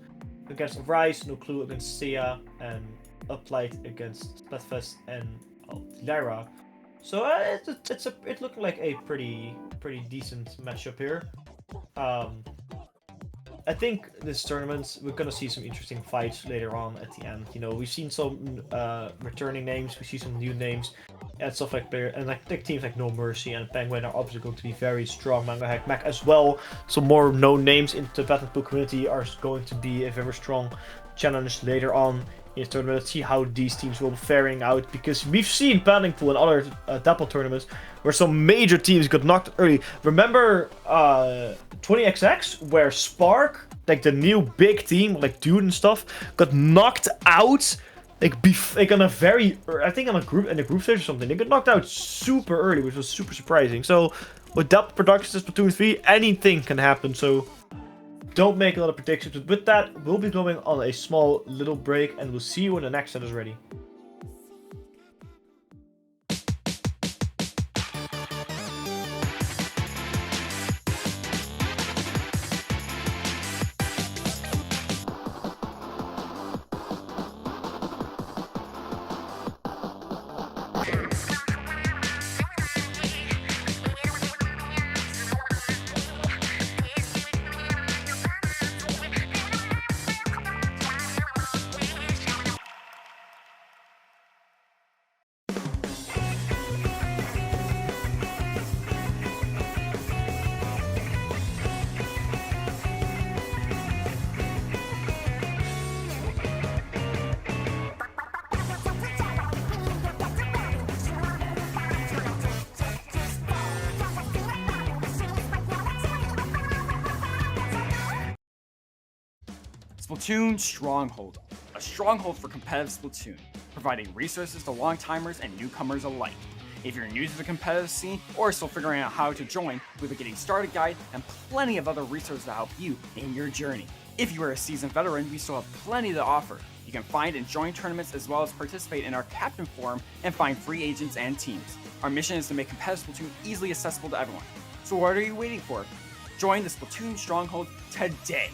Against Rise, No Clue against Sia, and Uplight against Splatfest and Lyra. So it's looking like a pretty decent matchup here. I think this tournament, we're gonna see some interesting fights later on at the end. You know, we've seen some returning names, we see some new names, and stuff like that. And like teams like No Mercy and Penguin are obviously going to be very strong. Mango Hek Mek as well. Some more known names in the Battling Pool community are going to be a very strong challenge later on in this tournament. Let's see how these teams will be faring out, because we've seen Paddingpool and other Dapple tournaments where some major teams got knocked early. Remember 20XX, where Spark, like the new big team, like Dude and stuff, got knocked out. Like on a very, I think in the group stage or something, they got knocked out super early, which was super surprising. So with Dapple Productions and Splatoon 3, anything can happen. So don't make a lot of predictions. But with that, we'll be going on a small little break, and we'll see you when the next set is ready. Splatoon Stronghold, a stronghold for competitive Splatoon, providing resources to long-timers and newcomers alike. If you're new to the competitive scene or still figuring out how to join, we have a getting started guide and plenty of other resources to help you in your journey. If you are a seasoned veteran, we still have plenty to offer. You can find and join tournaments as well as participate in our Captain Forum and find free agents and teams. Our mission is to make competitive Splatoon easily accessible to everyone. So what are you waiting for? Join the Splatoon Stronghold today!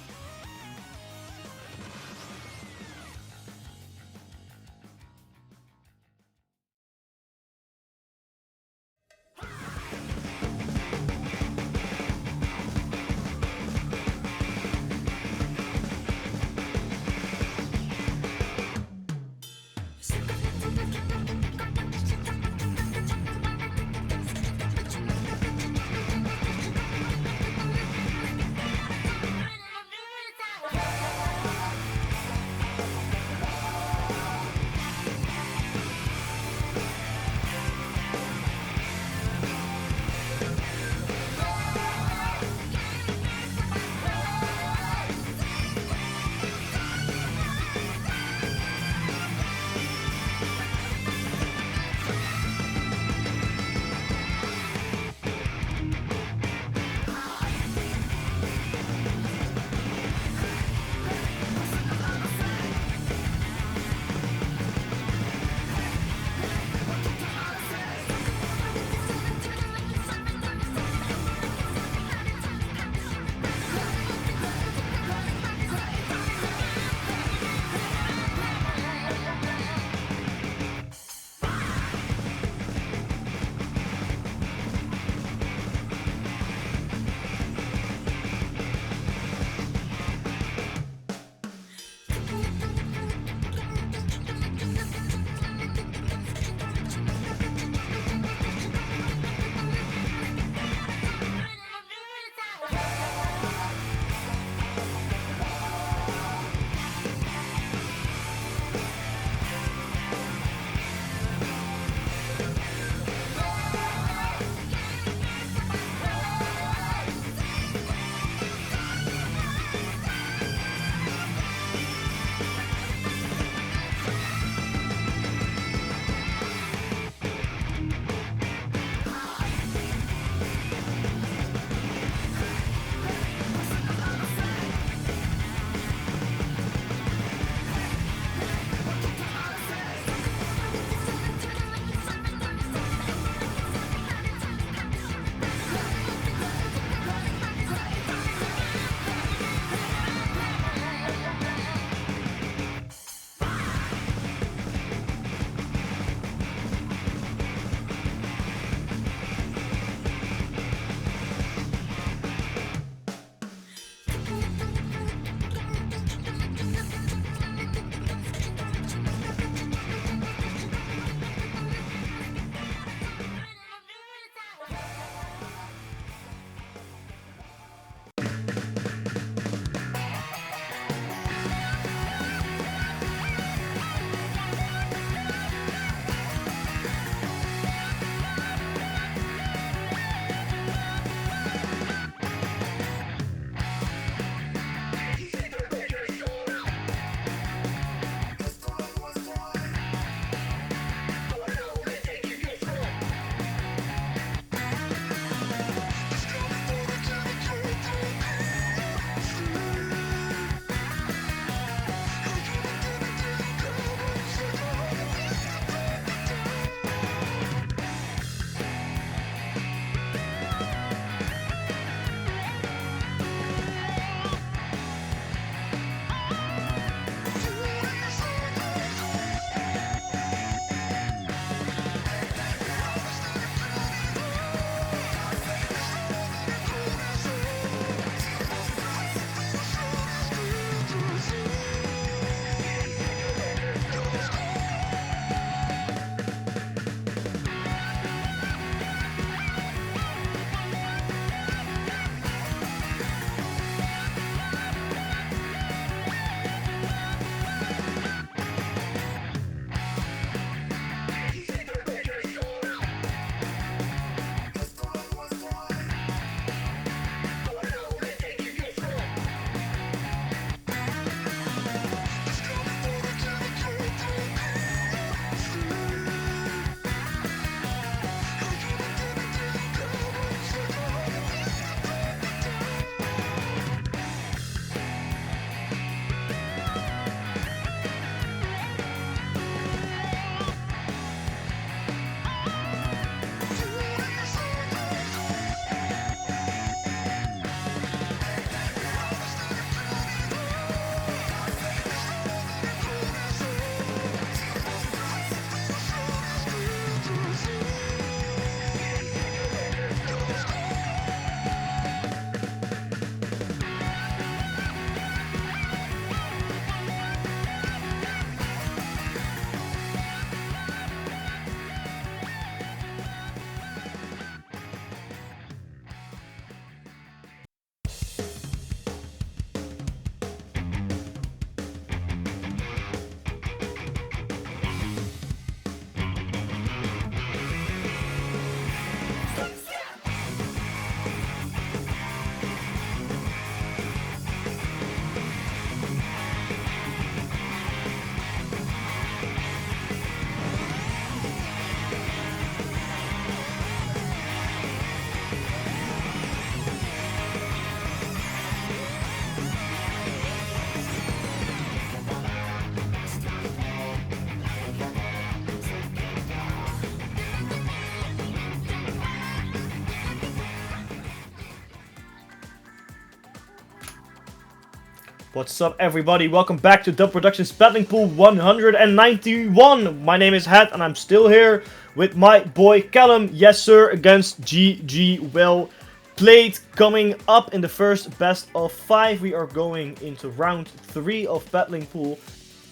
What's up, everybody? Welcome back to Dapple Productions Battling Pool 191. My name is Het, and I'm still here with my boy Callum. Yessir against GG. Well played. Coming up in the first best of 5, we are going into round 3 of Battling Pool.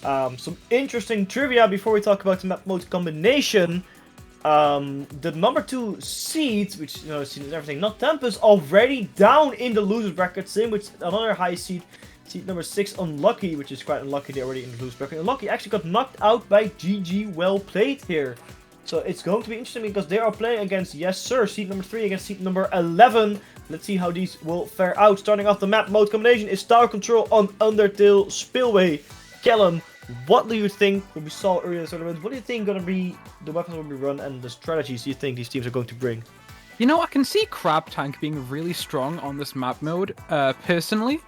Some interesting trivia before we talk about the map mode combination. The number 2 seed, which you know, seed is everything, not Tempest, already down in the losers bracket. Same with another high seed. Seed number 6, Unlucky, which is quite unlucky. They're already in the losers bracket. Unlucky actually got knocked out by GG. Well played here. So it's going to be interesting because they are playing against Yessir, seed number 3 against seed number 11. Let's see how these will fare out. Starting off, the map mode combination is Tower Control on Undertale Spillway. Callum, what do you think, what we saw earlier in the tournament, what do you think going to be the weapons will be run and the strategies you think these teams are going to bring? You know, I can see Crab Tank being really strong on this map mode, personally.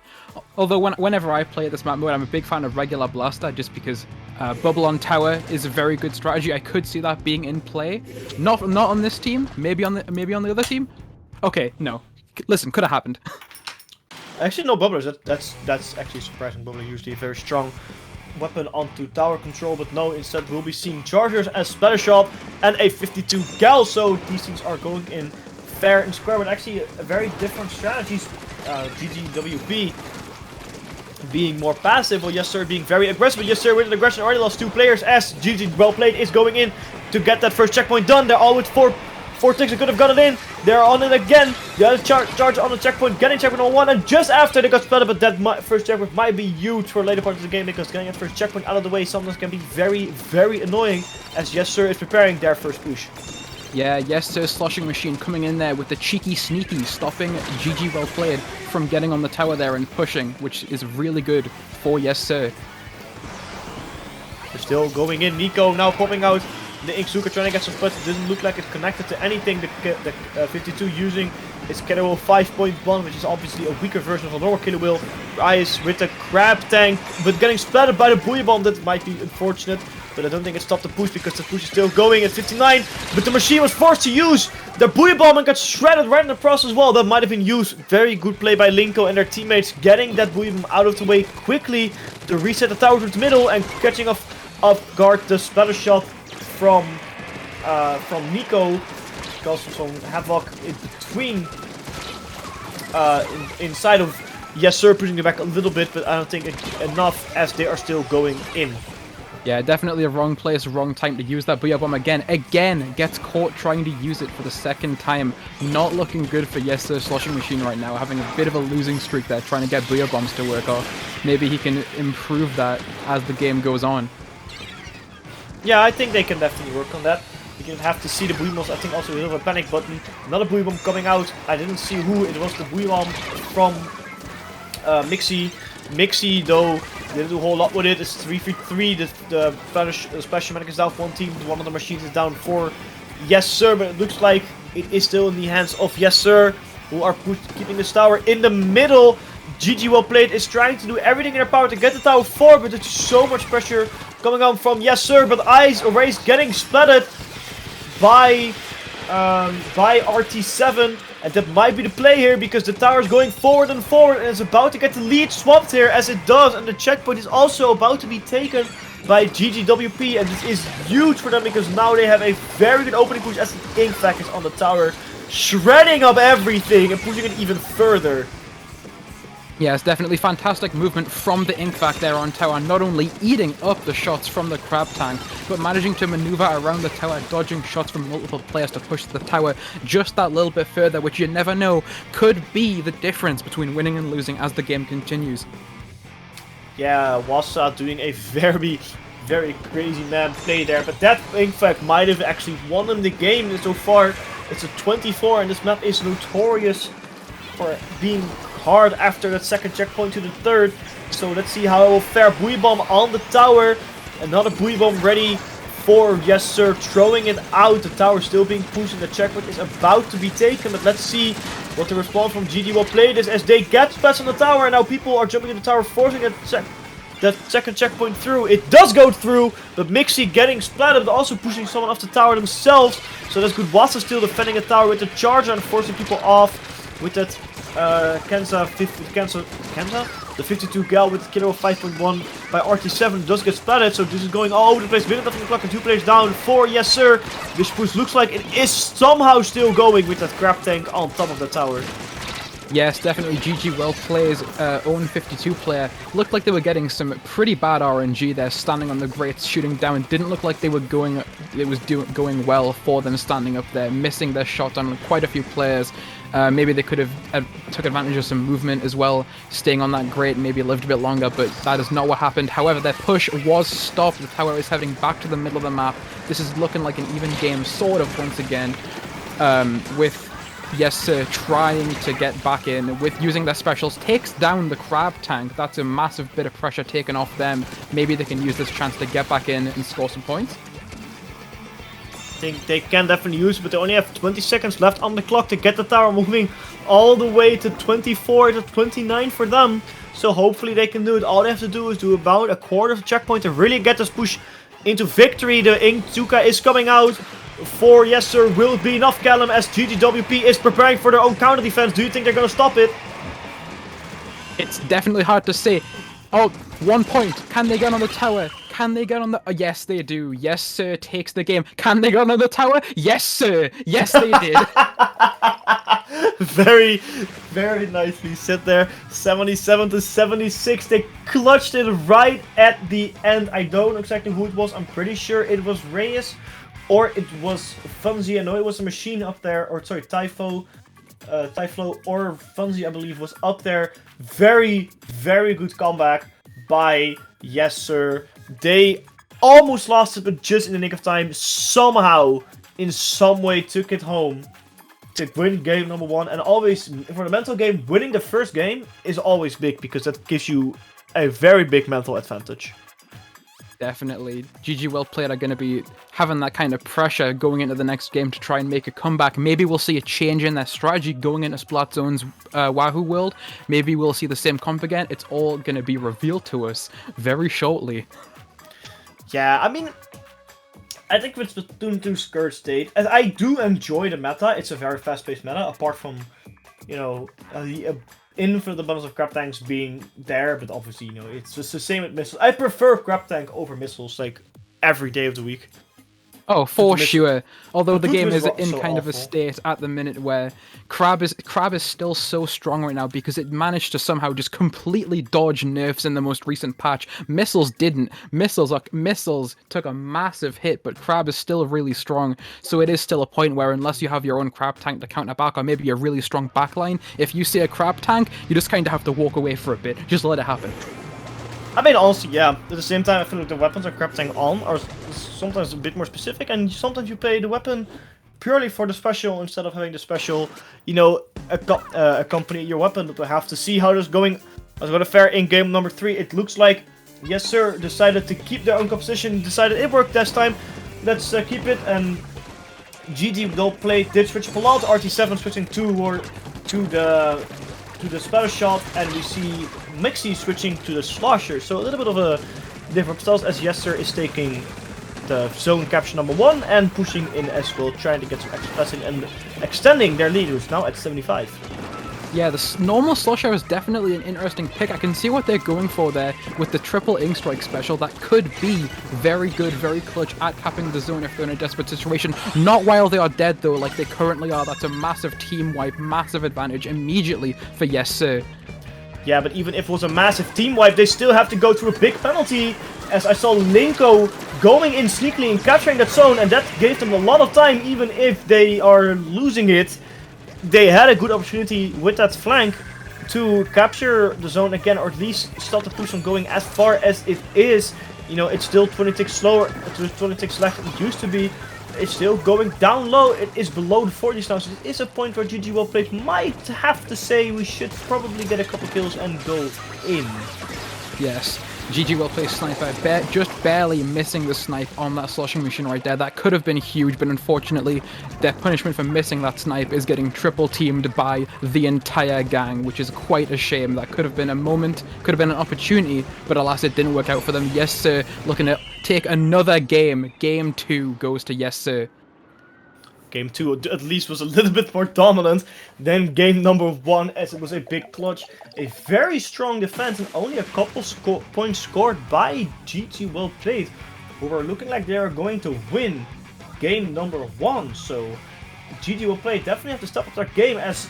Although whenever I play this map mode, I'm a big fan of Regular Blaster, just because Bubble on Tower is a very good strategy. I could see that being in play. Not on this team, maybe on the other team. Okay, no. Listen, could have happened. Actually, no Bubblers. That's actually surprising. Bubbler usually a very strong weapon onto tower control, but no, instead we'll be seeing chargers as Splatter Shot and a 52 gal. So these things are going in fair and square, but actually a very different strategies. ggwp being more passive, while Yessir being very aggressive. Yessir with an aggression already lost 2 players as GG well played is going in to get that first checkpoint done. They're all with 4 ticks that could have got it in. They're on it again. The other charge on the checkpoint, getting checkpoint on 1, and just after they got splattered, but that first checkpoint might be huge for later parts of the game because getting that first checkpoint out of the way sometimes can be very, very annoying as Yessir is preparing their first push. Yeah, Yessir Sloshing Machine coming in there with the cheeky sneaky, stopping GG well played from getting on the tower there and pushing, which is really good for Yessir. They're still going in. Nico now popping out the Inksuka, trying to get some putts. It doesn't look like it's connected to anything. The 52 using its Killer Wheel 5.1, which is obviously a weaker version of a normal Killer Wheel. Ice with the Crab Tank, but getting splattered by the Booyah Bomb. That might be unfortunate, but I don't think it stopped the push because the push is still going at 59. But the machine was forced to use the Booyah Bomb and got shredded right in the process as well. That might have been used. Very good play by Linko and their teammates, getting that Booyah Bomb out of the way quickly to reset the tower to the middle and catching off guard the Splatter Shot from Nico, causing some havoc in between, inside of Yessir, pushing it back a little bit, but I don't think enough as they are still going in. Yeah, definitely a wrong place, wrong time to use that Booyah Bomb again. Again, gets caught trying to use it for the second time. Not looking good for Yessir Sloshing Machine right now, having a bit of a losing streak there, trying to get Booyah Bombs to work off. Maybe he can improve that as the game goes on. Yeah, I think they can definitely work on that. You can have to see the Booyah Bombs. I think also a little bit panic button. Another Booyah Bomb coming out. I didn't see who. It was the Booyah Bomb from Mixie. Mixie, though, didn't do a whole lot with it. It's 3v3. The Splash Medic is down for 1 team. One of the machines is down for Yessir, but it looks like it is still in the hands of Yessir, who are keeping this tower in the middle. GG well played is trying to do everything in their power to get the tower forward, but there's so much pressure coming on from Yessir, but Ice already getting splattered by RT7, and that might be the play here because the tower is going forward and forward and it's about to get the lead swapped here as it does, and the checkpoint is also about to be taken by ggwp, and this is huge for them because now they have a very good opening push as the Ink Fac is on the tower, shredding up everything and pushing it even further. Yeah, it's definitely fantastic movement from the Ink Fac there on tower, not only eating up the shots from the Crab Tank, but managing to maneuver around the tower, dodging shots from multiple players to push the tower just that little bit further, which you never know could be the difference between winning and losing as the game continues. Yeah, Wassa doing a very, very crazy man play there, but that Ink Fac might have actually won them the game so far. It's a 24 and this map is notorious for being hard after that second checkpoint to the third. So let's see how it will fare. Booyah Bomb on the tower. Another Booyah Bomb ready for Yessir, throwing it out. The tower still being pushed and the checkpoint is about to be taken. But let's see what the response from GG will play this as they get splats on the tower. And now people are jumping in the tower, forcing that second checkpoint through. It does go through, but Mixie getting splattered, but also pushing someone off the tower themselves. So that's good. Wassa still defending the tower with the charger and forcing people off with that Kenza, the 52 gal with killer of 5.1 by RT7 does get splatted, so this is going all over the place. Minute after the clock and 2 players down for Yessir. This push looks like it is somehow still going with that crab tank on top of the tower. Yes, definitely GG well plays own 52 player. Looked like they were getting some pretty bad RNG there, standing on the grates, shooting down. Didn't look like they were going well for them standing up there, missing their shot on quite a few players. Maybe they could have took advantage of some movement as well, staying on that grate, maybe lived a bit longer, but that is not what happened. However, their push was stopped. The tower is heading back to the middle of the map. This is looking like an even game, sort of, once again, with Yessir trying to get back in with using their specials, takes down the crab tank. That's a massive bit of pressure taken off them. Maybe they can use this chance to get back in and score some points. I think they can definitely use it, but they only have 20 seconds left on the clock to get the tower moving all the way to 24 to 29 for them. So hopefully they can do it. All they have to do is do about a quarter of the checkpoint to really get this push into victory. The Inkzuka is coming out for Yessir. Will it be enough, Callum, as ggwp is preparing for their own counter defense? Do you think they're going to stop it? It's definitely hard to say. Oh, 1 point. Can they get on the tower? Can they get on the... yes, they do. Yessir takes the game. Can they get on the tower? Yes, sir. Yes, they did. Very, very nicely said there. 77 to 76. They clutched it right at the end. I don't know exactly who it was. I'm pretty sure it was Reyes or it was Funzy. I know it was a machine up there. Or sorry, Typho or Funzy, I believe, was up there. Very, very good comeback by Yessir. They almost lost it, but just in the nick of time, somehow, in some way, took it home to win game number 1. And always, for the mental game, winning the first game is always big, because that gives you a very big mental advantage. Definitely. GG well played are going to be having that kind of pressure going into the next game to try and make a comeback. Maybe we'll see a change in their strategy going into Splatzone's Wahoo world. Maybe we'll see the same comp again. It's all going to be revealed to us very shortly. Yeah, I mean, I think with Splatoon 2 Skirt State, as I do enjoy the meta, it's a very fast-paced meta, apart from, you know, the infinite abundance of crab tanks being there, but obviously, you know, it's just the same with missiles. I prefer crab tank over missiles, like, every day of the week. Oh, for sure. Although the game is in so kind of a state at the minute where Crab is still so strong right now because it managed to somehow just completely dodge nerfs in the most recent patch. Missiles didn't. Missiles took a massive hit, but Crab is still really strong. So it is still a point where unless you have your own Crab tank to counter back or maybe a really strong backline, if you see a Crab tank, you just kind of have to walk away for a bit. Just let it happen. I mean, also, yeah, at the same time, I feel like the weapons are crab tank on are sometimes a bit more specific, and sometimes you play the weapon purely for the special instead of having the special, you know, accompany your weapon. But we have to see how this is going to fare in game number 3. It looks like Yessir decided to keep their own composition, decided it worked this time. Let's keep it, and GG well played, did switch a lot. RT7 switching to the splatter shot, and we see Mixie switching to the slosher. So a little bit of a different styles as Yessir is taking the zone capture number 1 and pushing in as well, trying to get some extra passing and extending their lead, who's now at 75. Yeah, the normal slosher is definitely an interesting pick. I can see what they're going for there with the triple ink strike special. That could be very good, very clutch at capping the zone if they're in a desperate situation. Not while they are dead though, like they currently are. That's a massive team wipe, massive advantage immediately for Yessir. Yeah, but even if it was a massive team wipe, they still have to go through a big penalty. As I saw Linko going in sneakily and capturing that zone, and that gave them a lot of time, even if they are losing it. They had a good opportunity with that flank to capture the zone again, or at least stop the push from going as far as it is. You know, it's still 20 ticks slower, 20 ticks left than it used to be. It's still going down low. It is below the 40s now, so it is a point where GG well played might have to say we should probably get a couple kills and go in. Yes. GG well played sniper, just barely missing the snipe on that sloshing machine right there. That could have been huge, but unfortunately their punishment for missing that snipe is getting triple teamed by the entire gang, which is quite a shame. That could have been a moment, could have been an opportunity, but alas it didn't work out for them. Yessir looking to take another game. Game 2 goes to Yessir. game 2 at least was a little bit more dominant than game number 1, as it was a big clutch, a very strong defense, and only a couple points scored by GG Well Played, who were looking like they are going to win game number 1. So GG Well Played definitely have to step up their game, as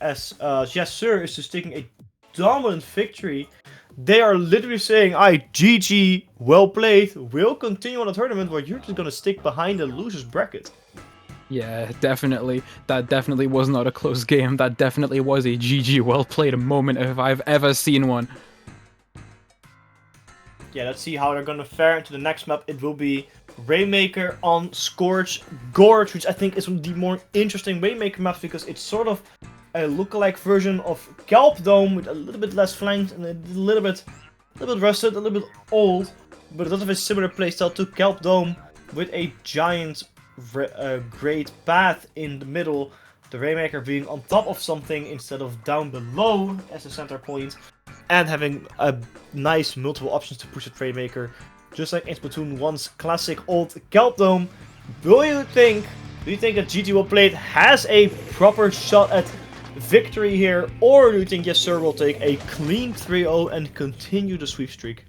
Yessir is just taking a dominant victory. They are literally saying, GG Well Played, will continue on the tournament, where you're just gonna stick behind the loser's bracket. Yeah, definitely. That definitely was not a close game. That definitely was a GG Well Played moment if I've ever seen one. Yeah, let's see how they're gonna fare into the next map. It will be Rainmaker on Scorch Gorge, which I think is one of the more interesting Rainmaker maps, because it's sort of a lookalike version of Kelp Dome with a little bit less flanked and a little bit rusted, a little bit old, but it does have a similar playstyle to Kelp Dome with a giant great path in the middle, the Rainmaker being on top of something instead of down below as a center point, and having a nice multiple options to push the Rainmaker, just like in Splatoon 1's classic old Kelp Dome. Do you think that GG Well Played has a proper shot at victory here, or do you think Yessir will take a clean 3-0 and continue the sweep streak?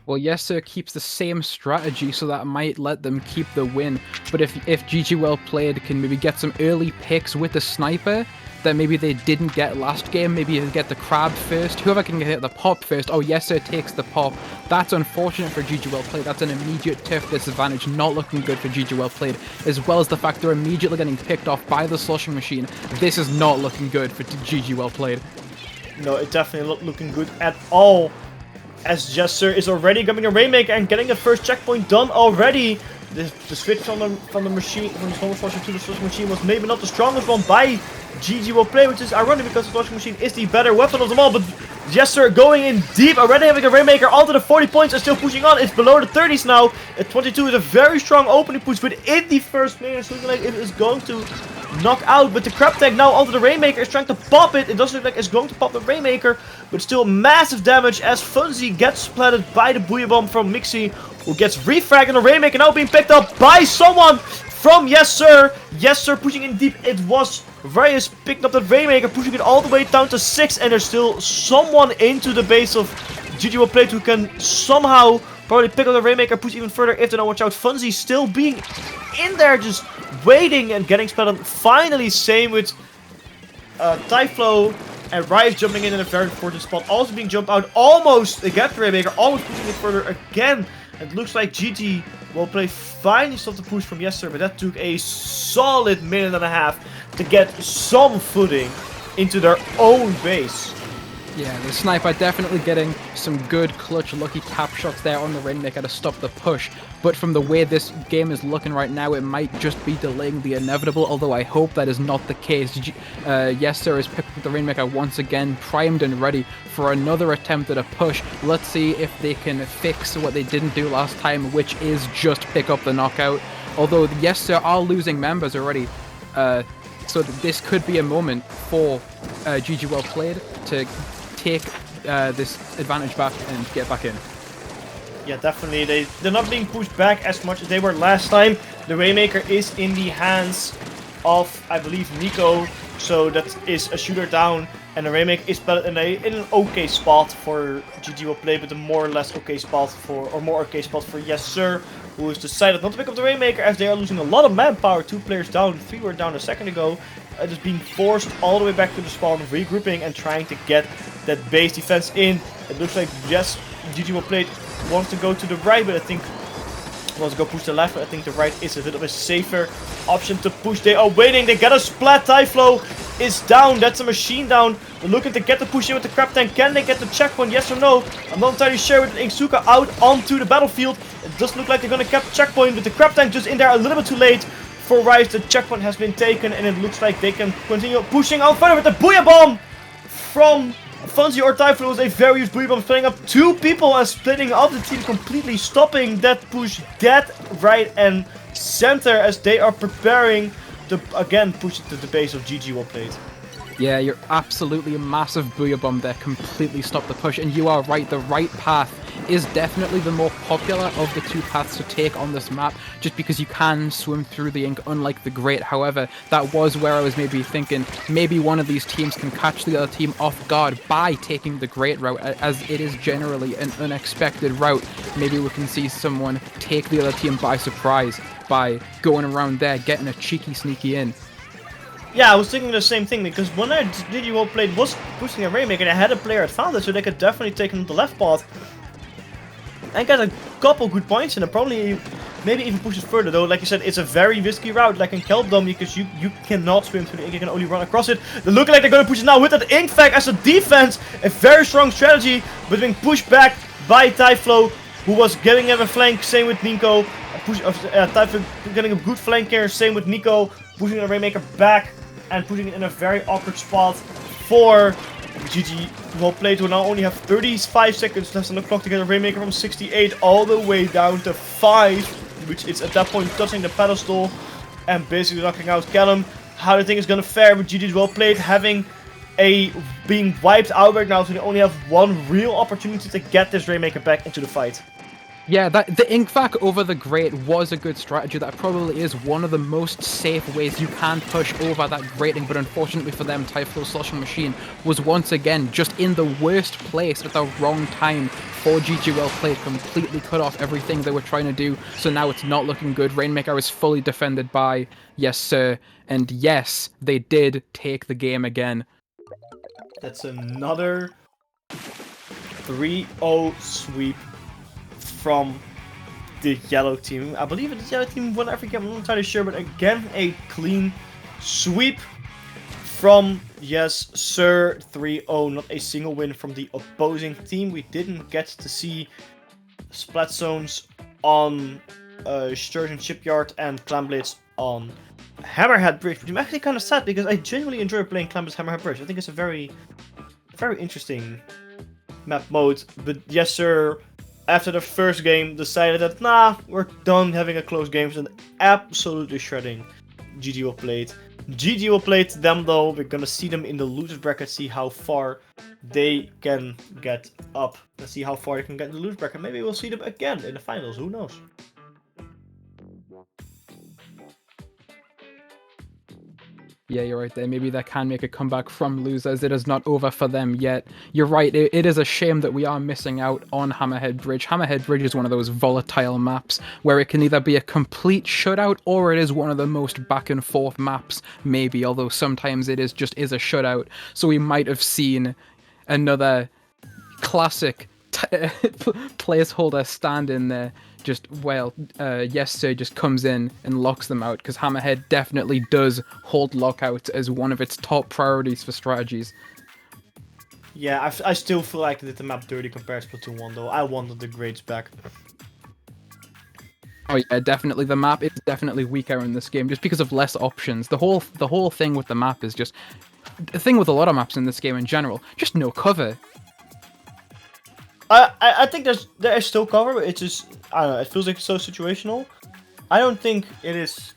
Well, Yessir keeps the same strategy, so that might let them keep the win. But if GG Well Played can maybe get some early picks with the sniper that maybe they didn't get last game, maybe you get the crab first, whoever can get the pop first. Oh, Yessir takes the pop. That's unfortunate for GG Well Played. That's an immediate turf disadvantage, not looking good for GG Well Played, as well as the fact they're immediately getting picked off by the sloshing machine. This is not looking good for GG Well Played. No, it's definitely not looking good at all, as Yessir is already grabbing a Rainmaker and getting the first checkpoint done already. The switch from the machine, from the Slasher to the sloshing machine, was maybe not the strongest one by GG Well Played, which is ironic because the sloshing machine is the better weapon of them all. But Yessir going in deep, already having a Rainmaker onto the 40 points and still pushing on. It's below the 30s now. At 22 is a very strong opening push within the first minute. It's looking like it is going to knock out, but the crab tank now onto the Rainmaker is trying to pop it. It doesn't look like it's going to pop the Rainmaker, but still massive damage as Funzy gets splatted by the Booyah Bomb from Mixie, who gets refragged, and the Rainmaker now being picked up by someone from Yessir. Yessir pushing in deep. It was Riot picking up that Rainmaker, pushing it all the way down to 6, and there's still someone into the base of GG Well Played who can somehow probably pick up the Rainmaker, push even further if they don't watch out. Funzy still being in there, just waiting and getting splattered. Finally, same with Typhlo, and Riot jumping in a very important spot, also being jumped out almost again. The Rainmaker almost pushing it further again. It looks like GG Well Played finally stopped the push from Yessir, but that took a solid minute and a half to get some footing into their own base. Yeah, the sniper definitely getting some good clutch lucky tap shots there on the Rainmaker to stop the push. But from the way this game is looking right now, it might just be delaying the inevitable, although I hope that is not the case. Yessir has picked up the Rainmaker once again, primed and ready for another attempt at a push. Let's see if they can fix what they didn't do last time, which is just pick up the knockout. Although Yessir are losing members already, so this could be a moment for GG Well Played to take this advantage back and get back in. Yeah, definitely. They're not being pushed back as much as they were last time. The Rainmaker is in the hands of, I believe, Nico, so that is a shooter down, and the Rainmaker is in an okay spot for GG Well Played, but a more or less okay spot for, Yessir, who has decided not to pick up the Rainmaker as they are losing a lot of manpower. 2 players down, 3 were down a second ago. Just being forced all the way back to the spawn, regrouping and trying to get that base defense in. It looks like GG Well Played wants to go to the right, but I think wants to go push the left, but I think the right is a little bit safer option to push. They are waiting, they got a splat. Typhlo is down, that's a machine down. They're looking to get the push in with the crab tank. Can they get the checkpoint, yes or no? I'm not entirely sure. With Inksuka out onto the battlefield, it does look like they're gonna get the checkpoint, but the crab tank just in there a little bit too late. For Rice, the checkpoint has been taken, and it looks like they can continue pushing out further with the Booyah Bomb from Funzy or Typhlo. Is a very used Booyah Bomb, splitting up 2 people and splitting up the team completely, stopping that push dead right and center as they are preparing to again push it to the base of GG Well Played. Yeah, you're absolutely a massive Booyah Bomb there, completely stopped the push, and you are right, the right path is definitely the more popular of the two paths to take on this map, just because you can swim through the ink unlike the Great. However, that was where I was maybe thinking maybe one of these teams can catch the other team off guard by taking the Great route, as it is generally an unexpected route. Maybe we can see someone take the other team by surprise by going around there, getting a cheeky sneaky in. Yeah, I was thinking the same thing, because when I ggwp played was pushing a Rainmaker, they had a player advantage, so they could definitely take him to the left path and get a couple good points in it. Probably, maybe even push it further, though. Like you said, it's a very risky route, like in Kelpdom, because you cannot swim through the ink, you can only run across it. They look like they're going to push it now with that ink fact as a defense. A very strong strategy, but being pushed back by Typhlo, who was getting him a flank, same with Nico. Typhlo getting a good flank here, same with Nico, pushing the Rainmaker back and putting it in a very awkward spot for GG. Well played, who now only have 35 seconds left on the clock to get a Rainmaker from 68 all the way down to 5, which is at that point touching the pedestal and basically knocking out Callum. How do you think it's gonna fare with GG's well played being wiped out right now, so they only have one real opportunity to get this Rainmaker back into the fight? Yeah, the ink vac over the Great was a good strategy. That probably is one of the most safe ways you can push over that grating, but unfortunately for them, Typhlo's Sloshing Machine was once again just in the worst place at the wrong time for GG well played, completely cut off everything they were trying to do, so now it's not looking good. Rainmaker is fully defended by Yessir, and yes, they did take the game again. That's another 3-0 sweep from the yellow team. I believe the yellow team won every game, I'm not entirely sure, but again, a clean sweep from Yessir. 3-0, not a single win from the opposing team. We didn't get to see Splat Zones on Sturgeon Shipyard and Clamblitz on Hammerhead Bridge, which I'm actually kind of sad, because I genuinely enjoy playing Clamblitz Hammerhead Bridge. I think it's a very interesting map mode, but Yessir, after the first game, decided that, nah, we're done having a close game, and absolutely shredding GG well played. GG well played them, though. We're gonna see them in the losers bracket, see how far they can get up. Let's see how far they can get in the losers bracket. Maybe we'll see them again in the finals, who knows? Yeah, you're right there. Maybe they can make a comeback from losers. It is not over for them yet. You're right, it is a shame that we are missing out on Hammerhead Bridge. Hammerhead Bridge is one of those volatile maps where it can either be a complete shutout or it is one of the most back and forth maps, maybe, although sometimes it is a shutout. So we might have seen another classic placeholder stand in there. Yessir just comes in and locks them out, because Hammerhead definitely does hold lockout as one of its top priorities for strategies. Yeah, I still feel like they did the map dirty compared to Splatoon 1, though. I wanted the grades back. Oh yeah, definitely. The map is definitely weaker in this game, just because of less options. The whole thing with the map is just... The thing with a lot of maps in this game in general, just no cover. I think there is still cover, but it's just, I don't know, it feels like it's so situational. I don't think it is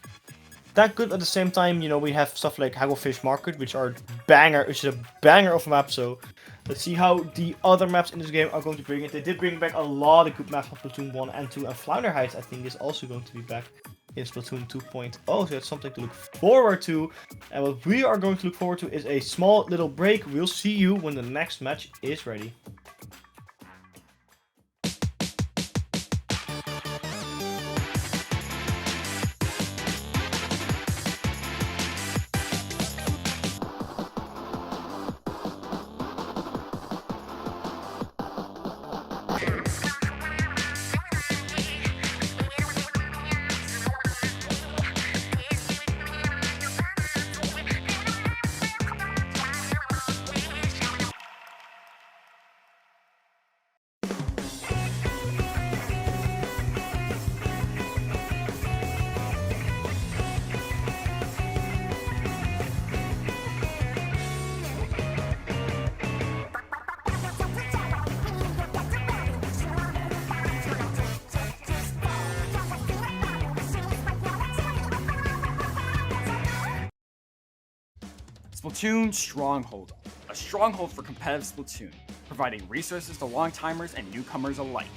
that good. At the same time, you know, we have stuff like Hagglefish Market, which is a banger of a map, so let's see how the other maps in this game are going to bring it. They did bring back a lot of good maps from Splatoon 1 and 2, and Flounder Heights, I think, is also going to be back in Splatoon 2.0, so that's something to look forward to. And what we are going to look forward to is a small little break. We'll see you when the next match is ready. Splatoon Stronghold, a stronghold for competitive Splatoon, providing resources to long-timers and newcomers alike.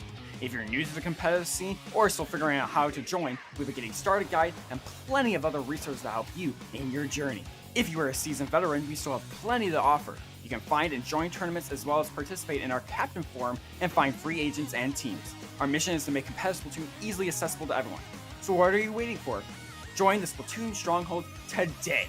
If you're new to the competitive scene or still figuring out how to join, we have a getting started guide and plenty of other resources to help you in your journey. If you are a seasoned veteran, we still have plenty to offer. You can find and join tournaments as well as participate in our captain forum and find free agents and teams. Our mission is to make competitive Splatoon easily accessible to everyone. So what are you waiting for? Join the Splatoon Stronghold today!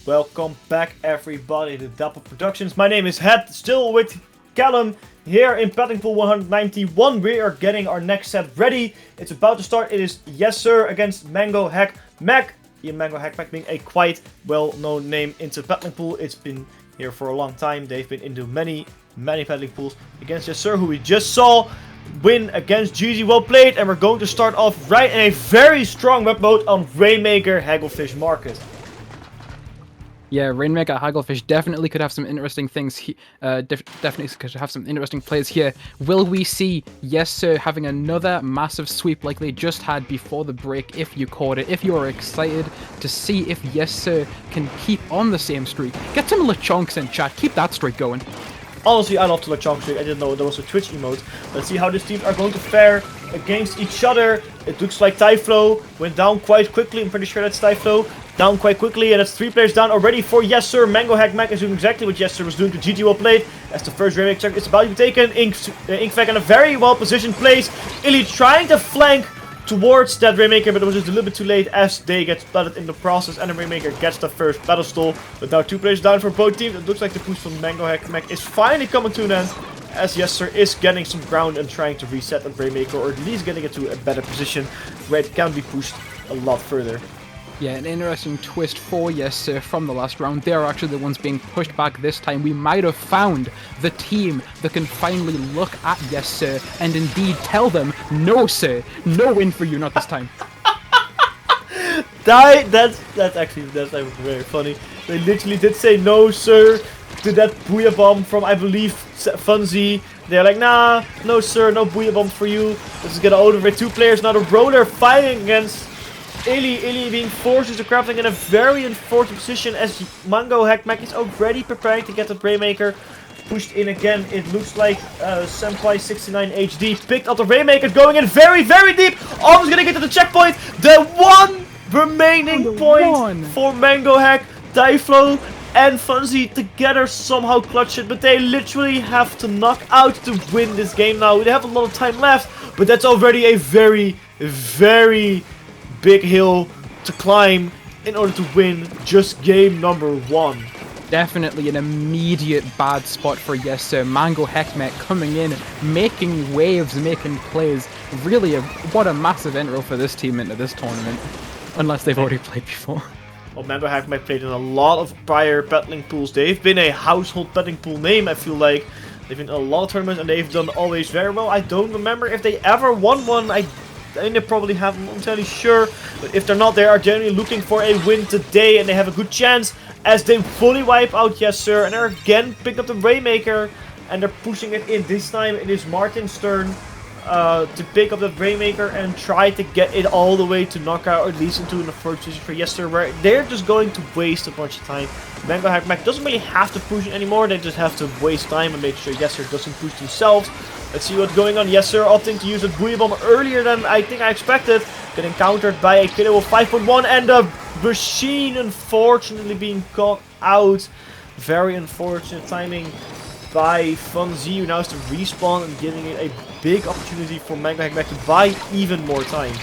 Welcome back everybody to Dapple Productions. My name is Het, still with Callum here in Betting Pool 191. We are getting our next set ready. It's about to start. It is Yessir against Mango Hek Mek. Mango Hek Mek being a quite well-known name into Betting Pool. It's been here for a long time. They've been into many Betting Pools against Yessir, who we just saw win against GG. Well played, and we're going to start off right in a very strong web mode on Rainmaker Hagglefish Market. Yeah, Rainmaker Hagglefish definitely could have some interesting things. Definitely could have some interesting plays here. Will we see Yessir having another massive sweep like they just had before the break? If you caught it, if you are excited to see if Yessir can keep on the same streak, get some LeChonks in chat. Keep that streak going. Honestly, I love the LeChonk streak. I didn't know there was a Twitch emote. Let's see how these teams are going to fare against each other. It looks like Typhlo went down quite quickly. I'm pretty sure that's Typhlo. Down quite quickly, and it's 3 players down already for Yessir. Mango Hek Mek is doing exactly what Yessir was doing to GG. Well played. As the first Rainmaker check is about to be taken. Inkvek in a very well positioned place. Illy trying to flank towards that Rainmaker, but it was just a little bit too late as they get splatted in the process, and the Rainmaker gets the first battle stall. But now 2 players down for both teams. It looks like the push from Mango Hek Mek is finally coming to an end, as Yessir is getting some ground and trying to reset that Rainmaker, or at least getting it to a better position where it can be pushed a lot further. Yeah, an interesting twist for Yessir from the last round. They're actually the ones being pushed back this time. We might have found the team that can finally look at Yessir and indeed tell them, no sir, no win for you, not this time. That's very funny. They literally did say no sir to that Booyah Bomb from, I believe, Funzy. They're like, nah, no sir, no Booyah Bomb for you. Let's just get out of it. 2 players now. The Roller fighting against Illy being forced into crafting in a very unfortunate position, as Mango Hek Mek is already preparing to get the Rainmaker pushed in again. It looks like Senpai 69 HD picked up the Rainmaker, going in very deep, almost gonna get to the checkpoint. The one remaining point for Mango Hek, Typhlo and Funzy together somehow clutch it, but they literally have to knock out to win this game now. They have a lot of time left, but that's already a very big hill to climb in order to win just game number 1. Definitely an immediate bad spot for Yessir. Mango Hek Mek coming in, making waves, making plays. Really, what a massive intro for this team into this tournament. Unless they've already played before. Well, Mango Hek Mek played in a lot of prior betting pools. They've been a household betting pool name, I feel like. They've been in a lot of tournaments and they've done always very well. I don't remember if they ever won one. I think they probably have, I'm not entirely sure, but if they're not, they are generally looking for a win today, and they have a good chance as they fully wipe out Yessir, and they're again picking up the Rainmaker, and they're pushing it in. This time it is Martin's turn to pick up the Rainmaker and try to get it all the way to knockout, or at least into the first position for Yessir, where they're just going to waste a bunch of time. Mango Hek Mek doesn't really have to push it anymore, they just have to waste time and make sure Yessir doesn't push themselves. Let's see what's going on. Yessir opting to use a Booyah Bomb earlier than I think I expected. Getting countered by a KO of 5.1, and the machine unfortunately being caught out. Very unfortunate timing by Funzy, who now has to respawn and giving it a big opportunity for Mango Hek Mek to buy even more time.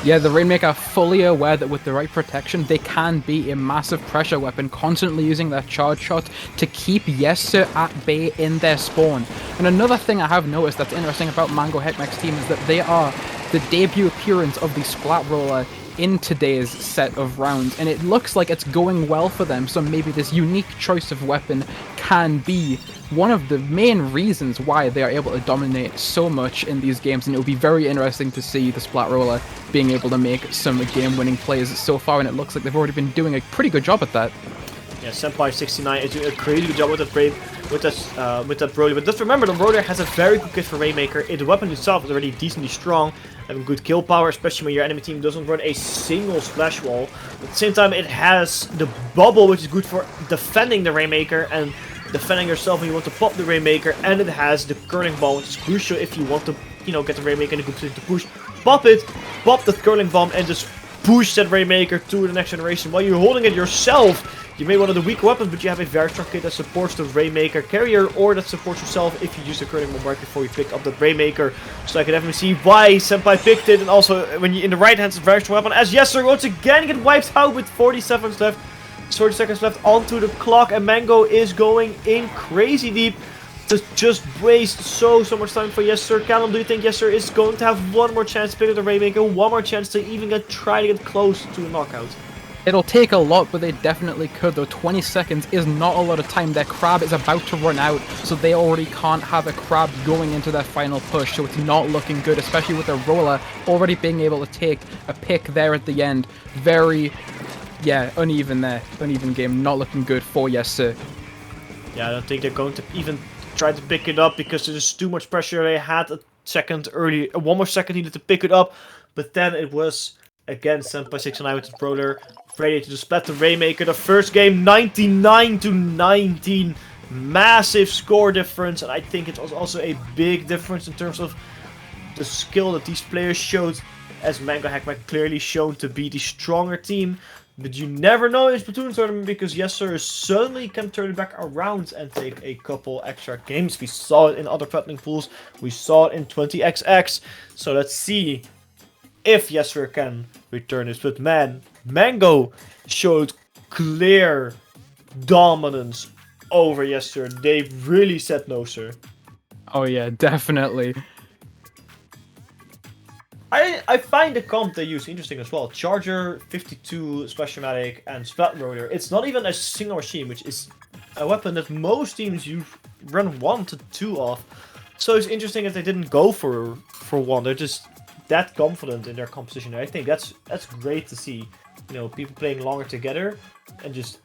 Yeah, the Rainmaker are fully aware that with the right protection, they can be a massive pressure weapon, constantly using their charge shot to keep Yessir at bay in their spawn. And another thing I have noticed that's interesting about Mango Hek Mek's team is that they are the debut appearance of the Splat Roller in today's set of rounds, and it looks like it's going well for them, so maybe this unique choice of weapon can be one of the main reasons why they are able to dominate so much in these games, and it will be very interesting to see the Splat Roller being able to make some game-winning plays so far, and it looks like they've already been doing a pretty good job at that. Yeah, Senpai 69 is doing a crazy good job with that Brody, but just remember, the Roller has a very good kit for Rainmaker. The weapon itself is already decently strong, having good kill power, especially when your enemy team doesn't run a single splash wall. At the same time, it has the bubble, which is good for defending the Rainmaker and defending yourself when you want to pop the Rainmaker, and it has the curling bomb, which is crucial if you want to, get the Rainmaker in a good position to push. Pop it, pop the curling bomb, and just push that Rainmaker to the next generation. While you're holding it yourself, you may one of the weaker weapons, but you have a very strong kit that supports the Rainmaker carrier, or that supports yourself if you use the curling bomb right before you pick up the Rainmaker. So I can definitely see why Senpai picked it, and also when you in the right hand, it's a very strong weapon. As Yessir once again get wiped out with 40 seconds left. 30 seconds left onto the clock, and Mango is going in crazy deep to just waste so much time for Yessir. Callum, do you think Yessir is going to have one more chance to pick up the Rainmaker, one more chance to even try to get close to a knockout? It'll take a lot, but they definitely could, though. 20 seconds is not a lot of time. Their crab is about to run out, so they already can't have a crab going into their final push, so it's not looking good, especially with the roller already being able to take a pick there at the end. Very, yeah, uneven there. Uneven game, not looking good for Yessir. Yeah, I don't think they're going to even try to pick it up because there's too much pressure. They had a second early, one more second needed to pick it up, but then it was again sent by 609 with the roller. Ready to splat the Rainmaker. The first game 99-19. Massive score difference, and I think it was also a big difference in terms of the skill that these players showed, as Mango Hek Mek clearly shown to be the stronger team. But you never know in Splatoon tournament, because Yessir suddenly can turn it back around and take a couple extra games. We saw it in other battling pools. We saw it in 20XX. So let's see if Yessir can return this. But man, Mango showed clear dominance over Yessir. They really said no, sir. Oh yeah, definitely. I find the comp they use interesting as well. Charger, 52, Specialmatic, and Splat Roller. It's not even a single machine, which is a weapon that most teams use, run 1 to 2 off. So it's interesting that they didn't go for one. They're just that confident in their composition. I think that's great to see. You know, people playing longer together and just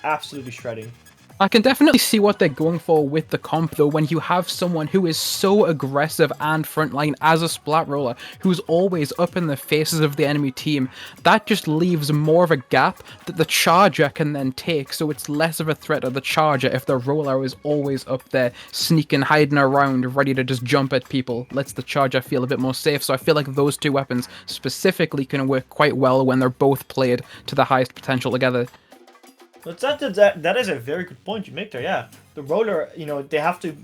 absolutely shredding. I can definitely see what they're going for with the comp, though, when you have someone who is so aggressive and frontline as a Splat Roller, who's always up in the faces of the enemy team. That just leaves more of a gap that the Charger can then take, so it's less of a threat of the Charger if the Roller is always up there, sneaking, hiding around, ready to just jump at people. Lets the Charger feel a bit more safe, so I feel like those two weapons specifically can work quite well when they're both played to the highest potential together. But that is a very good point you make there. Yeah, the roller, you know, they have to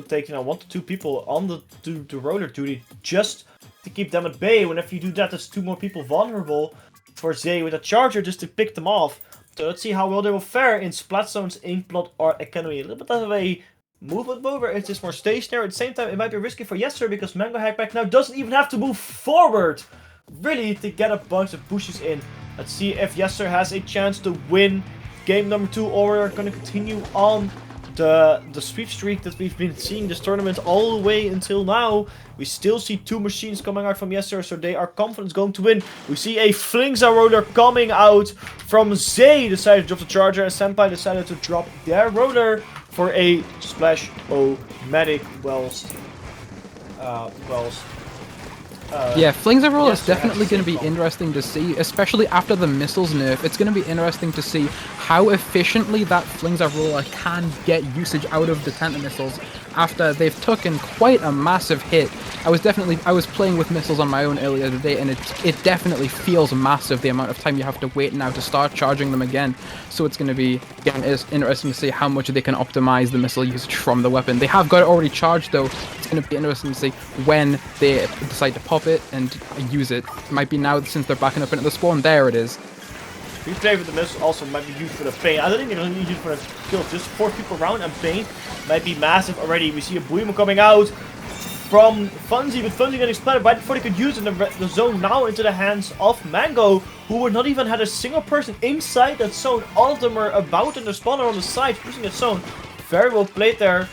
take, you know, 1 to 2 people on the roller duty just to keep them at bay. When if you do that, there's 2 more people vulnerable for Zay with a Charger just to pick them off. So let's see how well they will fare in Splat Zone's Inkblot Art Academy. A little bit of a movement mover. It's just more stationary. At the same time, it might be risky for Yessir because Mango Hek Mek now doesn't even have to move forward, really, to get a bunch of pushes in. Let's see if Yessir has a chance to win game number 2, or we're going to continue on the sweep streak that we've been seeing this tournament all the way until now. We still see 2 machines coming out from Yessir, so they are confident going to win. We see a Flingza roller coming out from Zay. Decided to drop the Charger, and Senpai decided to drop their roller for a Splash-O-Matic Wells. Yeah, Flingza Roll is Yessir definitely has going to be some interesting to see, especially after the missiles nerf. It's going to be interesting to see how efficiently that Flingza Roller can get usage out of the Tenta missiles after they've taken quite a massive hit. I was playing with missiles on my own earlier today, and it definitely feels massive, the amount of time you have to wait now to start charging them again. So it's going to be, again, it's interesting to see how much they can optimize the missile usage from the weapon. They have got it already charged, though. It's going to be interesting to see when they decide to pop it and use it. It might be now, since they're backing up into the spawn. There it is. We play with the missile also might be used for the paint. I don't think they're going to use it for the kill. Just 4 people around and paint might be massive already. We see a Buimo coming out from Funzy, but Funzy getting splattered right before they could use it in the zone, now into the hands of Mango, who would not even had a single person inside that zone. All of them are about in the spawner on the side, pushing that zone. Very well played there,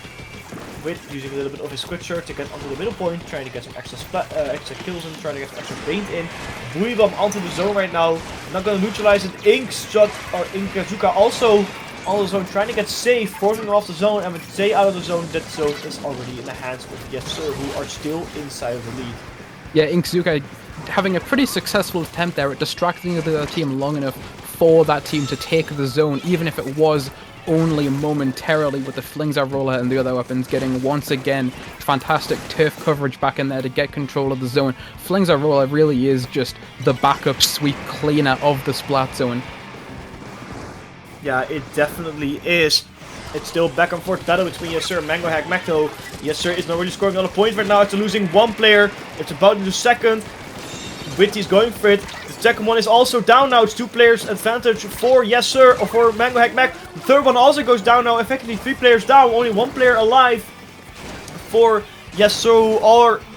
with using a little bit of his quick shirt to get onto the middle point, trying to get some extra kills and trying to get some extra paint in. Buibam onto the zone right now, not going to neutralize it. Ink shot, or Inkazuka also on the zone, trying to get safe, forcing him off the zone, and with Zay out of the zone, that zone is already in the hands of Yessir, who are still inside of the lead. Yeah, Inkzuka having a pretty successful attempt there at distracting the other team long enough for that team to take the zone, even if it was only momentarily, with the Flingza Roller and the other weapons getting, once again, fantastic turf coverage back in there to get control of the zone. Flingza Roller really is just the backup sweep cleaner of the Splat Zone. Yeah, it definitely is. It's still back and forth battle between Yessir and Mango Hek Mek, though. Yessir is not really scoring a lot of points right now after losing 1 player. It's about to do second. Witty's going for it. The second one is also down now. It's 2 players advantage for Yessir or for Mango Hek Mek. The third one also goes down now. Effectively 3 players down, only 1 player alive for Yessir.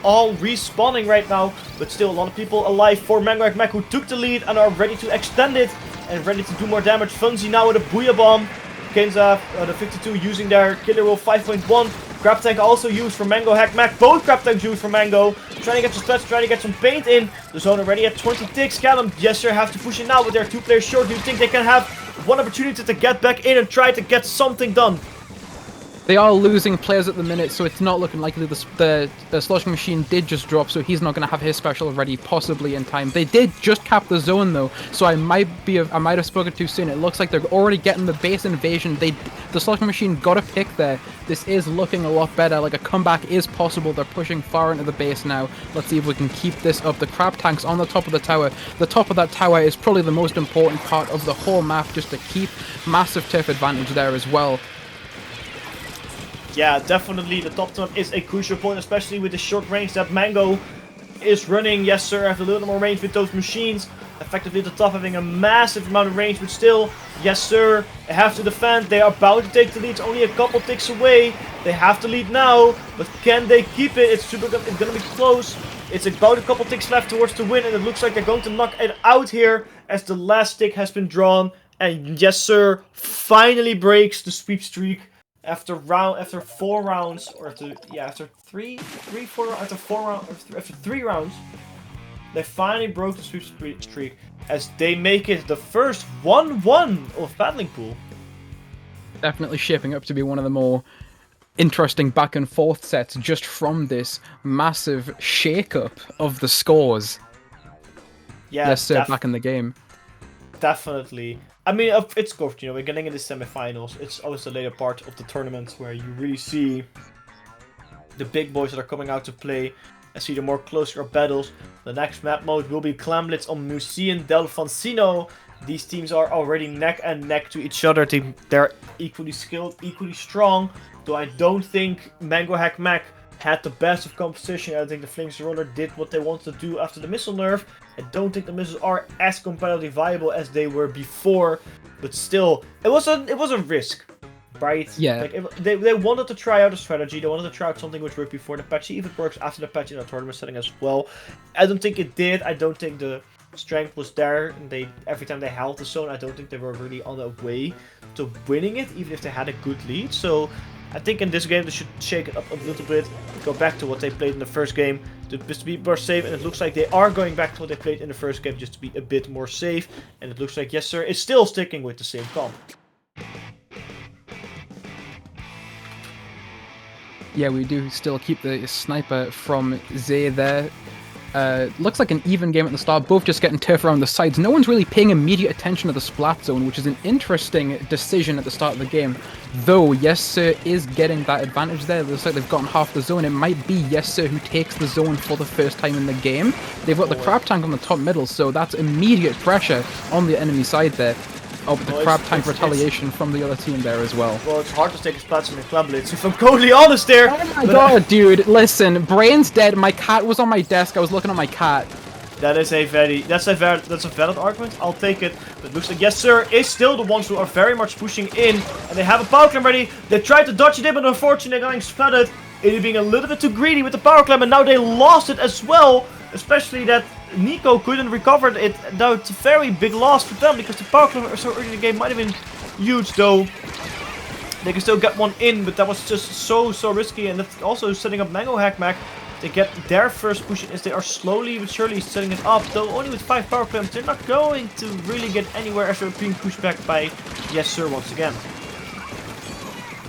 All respawning right now, but still a lot of people alive for Mango Hek Mek, who took the lead and are ready to extend it and ready to do more damage. Funzy now with a Booyah Bomb. Kenza, the 52 using their Killer Will 5.1. Grab Tank also used for Mango Hek Mek. Both Grab Tanks used for Mango. Trying to get some splats, trying to get some paint in. The zone already at 20 ticks. Callum, Yessir have to push it now, but they're 2 players short. Do you think they can have one opportunity to get back in and try to get something done? They are losing players at the minute, so it's not looking likely. The Sloshing Machine did just drop, so he's not going to have his special ready possibly in time. They did just cap the zone though, so I might have spoken too soon. It looks like they're already getting the base invasion. The Sloshing Machine got a pick there. This is looking a lot better. Like, a comeback is possible. They're pushing far into the base now. Let's see if we can keep this up. The Crab Tank's on the top of the tower. The top of that tower is probably the most important part of the whole map, just to keep massive turf advantage there as well. Yeah, definitely the top turn is a crucial point, especially with the short range that Mango is running. Yessir have a little more range with those machines. Effectively the top having a massive amount of range, but still, Yessir have to defend. They are about to take the lead. It's only a couple ticks away. They have to lead now, but can they keep it? It's gonna be close. It's about a couple ticks left towards the win, and it looks like they're going to knock it out here as the last tick has been drawn, and Yessir finally breaks the sweep streak. After 4 rounds, or after 3 rounds, they finally broke the sweep streak as they make it the first 1-1 of Battling Pool. Definitely shaping up to be one of the more interesting back and forth sets just from this massive shake-up of the scores. Yeah, Yes, sir, back in the game. Definitely. I mean, it's good, you know, we're getting into semifinals. It's always the later part of the tournament where you really see the big boys that are coming out to play and see the more closer battles. The next map mode will be Clamblitz on Museum del Foncino. These teams are already neck and neck to each other. They're equally skilled, equally strong, though I don't think Mango Hek Mek had the best of competition. I think the Flames Roller did what they wanted to do after the missile nerf. I don't think the missiles are as competitively viable as they were before, but still, it was a risk, right? Yeah. Like, they wanted to try out a strategy. They wanted to try out something which worked before the patch. If it works after the patch in the tournament setting as well, I don't think it did. I don't think the strength was there. And every time they held the zone, I don't think they were really on their way to winning it, even if they had a good lead. So I think in this game they should shake it up a little bit, go back to what they played in the first game, just to be more safe, and it looks like they are going back to what they played in the first game, just to be a bit more safe, and it looks like Yessir is still sticking with the same comp. Yeah, we do still keep the sniper from Zay there. Looks like an even game at the start, both just getting turf around the sides. No one's really paying immediate attention to the splat zone, which is an interesting decision at the start of the game. Though, Yessir is getting that advantage there. It looks like they've gotten half the zone. It might be Yessir who takes the zone for the first time in the game. They've got the Crab Tank on the top middle, so that's immediate pressure on the enemy side there. Oh, but the Crab Tank retaliation from the other team there as well. Well, it's hard to take a splat in Clamblitz, if I'm totally honest there. Oh my god, dude, listen, Brain's dead. My cat was on my desk. I was looking at my cat. That's a valid argument. I'll take it. But it looks like Yessir is still the ones who are very much pushing in, and they have a power climb ready. They tried to dodge it, but unfortunately they're getting splatted. It being a little bit too greedy with the power climb, and now they lost it as well. Especially that Nico couldn't recover it. Now it's a very big loss for them because the power climb so early in the game might have been huge, though. They can still get one in, but that was just so risky, and that's also setting up Mango Hek Mek to get their first push in as they are slowly but surely setting it up. Though only with 5 power clamps, they're not going to really get anywhere as they're being pushed back by Yessir once again.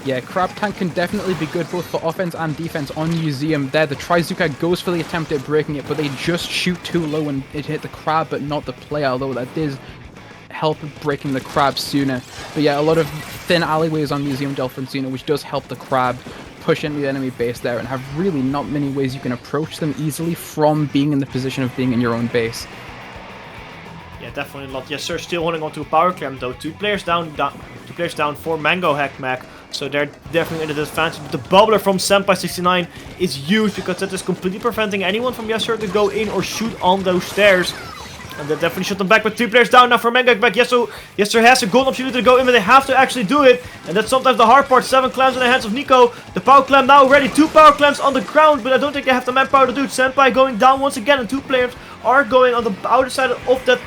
Yeah, Crab Tank can definitely be good both for offense and defense on Museum there. The Trizuka goes for the attempt at breaking it, but they just shoot too low and it hit the crab but not the player, although that did help breaking the crab sooner. But yeah, a lot of thin alleyways on Museum del Foncino, which does help the crab push into the enemy base there and have really not many ways you can approach them easily from being in the position of being in your own base. Yeah, definitely not. Yessir still holding on to a power clamp though. Two players down for Mango Hek Mek. So they're definitely in a disadvantage. But the bubbler from Senpai69 is huge because that is completely preventing anyone from Yessir to go in or shoot on those stairs. And that definitely shot them back, but 3 players down now for Mango Hek Mek. Yessir has a golden opportunity to go in, but they have to actually do it. And that's sometimes the hard part. 7 clams in the hands of Nico. The power clam now ready. 2 power clams on the ground, but I don't think they have the manpower to do it. Senpai going down once again, and 2 players are going on the outer side of that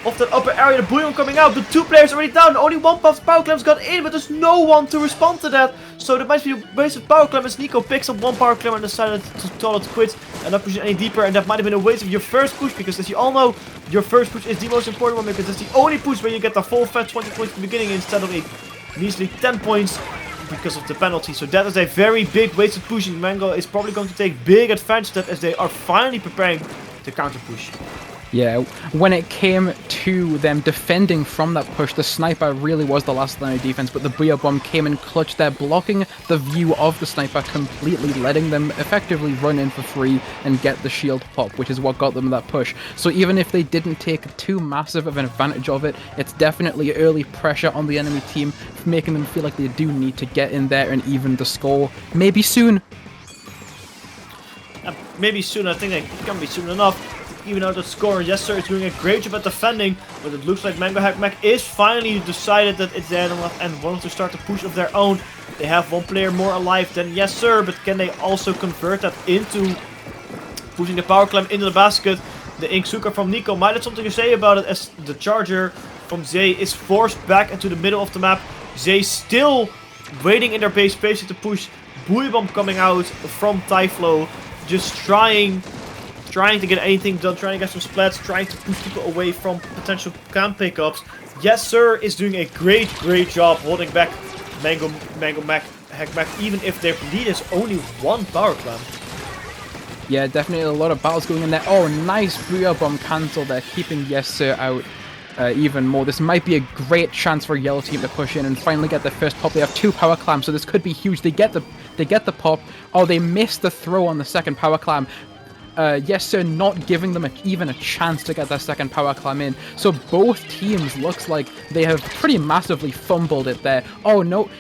upper area. The Bouillon coming out, but 2 players already down. Only 1 power clams got in, but there's no one to respond to that. So there might be a waste of power clam as Nico picks up 1 power clam and decided to tell it to quit and not push it any deeper. And that might have been a waste of your first push, because as you all know, your first push is the most important one, because it's the only push where you get the full fat 20 points at the beginning instead of a measly 10 points because of the penalty. So that is a very big wasted push, and Mango is probably going to take big advantage of that as they are finally preparing to counter push. Yeah, when it came to them defending from that push, the sniper really was the last line of defense, but the Booyah Bomb came in clutch there, blocking the view of the sniper completely, letting them effectively run in for free and get the shield pop, which is what got them that push. So even if they didn't take too massive of an advantage of it, it's definitely early pressure on the enemy team, making them feel like they do need to get in there and even the score. Maybe soon. Maybe soon, I think it can be soon enough. Even out the score, Yessir is doing a great job at defending, but it looks like Mango Hek Mek is finally decided that it's their enough and wants to start the push of their own. They have 1 player more alive than Yessir, but can they also convert that into pushing the power clam into the basket? The Inksuka from Nico might have something to say about it, as the charger from Zay is forced back into the middle of the map. Zay still waiting in their base space to push. Bouillon Bomb coming out from Typhlo, just trying to get anything done, trying to get some splats, trying to push people away from potential camp pickups. Yessir is doing a great job holding back Mango Hek Mek, even if their lead is only 1 power clam. Yeah, definitely a lot of battles going in there. Oh, nice Booyah Bomb cancel there, keeping Yessir out even more. This might be a great chance for Yellow Team to push in and finally get their first pop. They have 2 power clams, so this could be huge. They get the pop. Oh, they missed the throw on the second power clam. Yessir not giving them even a chance to get their second power clam in. So both teams looks like they have pretty massively fumbled it there. Oh no,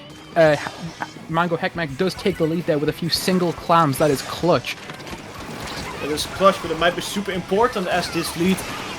Mango Hek Mek does take the lead there with a few single clams. That is clutch. It is clutch, but it might be super important as this lead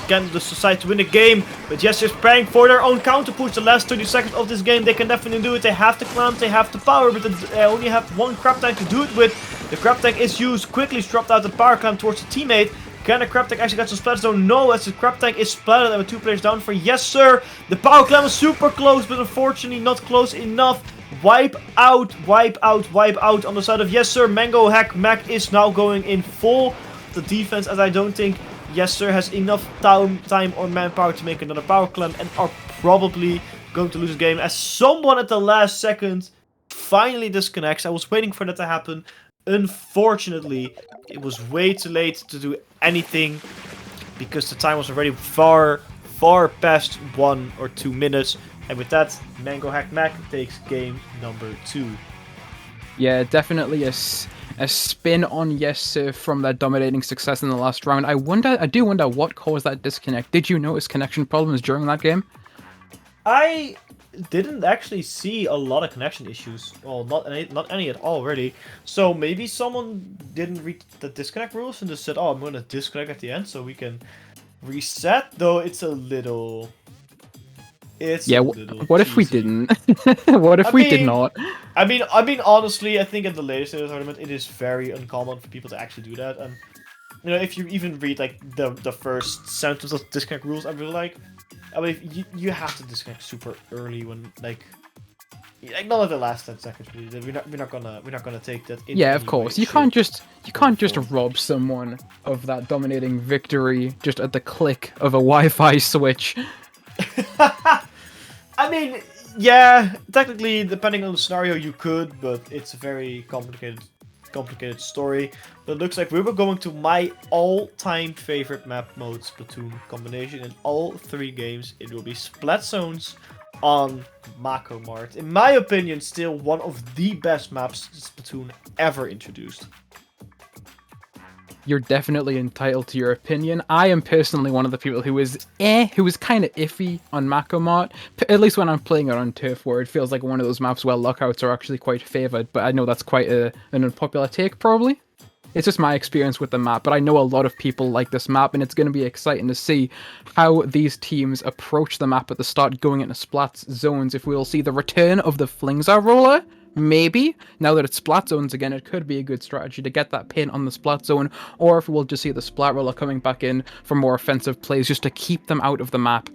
can decide to win the game. But Yessir is preparing for their own counter push. The last 30 seconds of this game, they can definitely do it. They have the clams, they have the power, but they only have 1 crab tank to do it with. The crab tank is used, quickly dropped out the power clam towards the teammate. Can the crab tank actually get some splats though? No, as the crab tank is splattered and with 2 players down for Yessir. The power clam is super close, but unfortunately not close enough. Wipe out on the side of Yessir. Mango Hek Mek is now going in full the defense, as I don't think Yessir has enough time or manpower to make another power clam, and are probably going to lose the game as someone at the last second finally disconnects. I was waiting for that to happen. Unfortunately, it was way too late to do anything because the time was already far past 1 or 2 minutes. And with that, Mango Hek Mek takes game number 2. Yeah, definitely a spin on Yessir from their dominating success in the last round. I do wonder what caused that disconnect. Did you notice connection problems during that game? I didn't actually see a lot of connection issues. Well, not any at all, really. So maybe someone didn't read the disconnect rules and just said, "Oh, I'm going to disconnect at the end so we can reset." Though it's a little. What if we didn't? What if we did not? I mean, honestly, I think in the latest tournament, it is very uncommon for people to actually do that. And you know, if you even read like the first sentence of disconnect rules, I mean, you have to disconnect super early when like not at the last 10 seconds. We're not gonna take that. Yeah, of course. You can't just rob someone of that dominating victory just at the click of a Wi-Fi switch. I mean, yeah, technically, depending on the scenario, you could, but it's a very complicated story. But it looks like we were going to my all-time favorite map mode, Splatoon combination. In all 3 games, it will be Splat Zones on Mako Mart. In my opinion, still one of the best maps Splatoon ever introduced. You're definitely entitled to your opinion. I am personally one of the people who is kind of iffy on Makomat, at least when I'm playing it on turf, where it feels like one of those maps where lockouts are actually quite favored. But I know that's quite an unpopular take, probably. It's just my experience with the map, but I know a lot of people like this map, and it's going to be exciting to see how these teams approach the map at the start, going into splat zones. If we'll see the return of the Flingza roller, maybe. Now that it's splat zones again, it could be a good strategy to get that pin on the splat zone, or if we'll just see the splat roller coming back in for more offensive plays, just to keep them out of the map.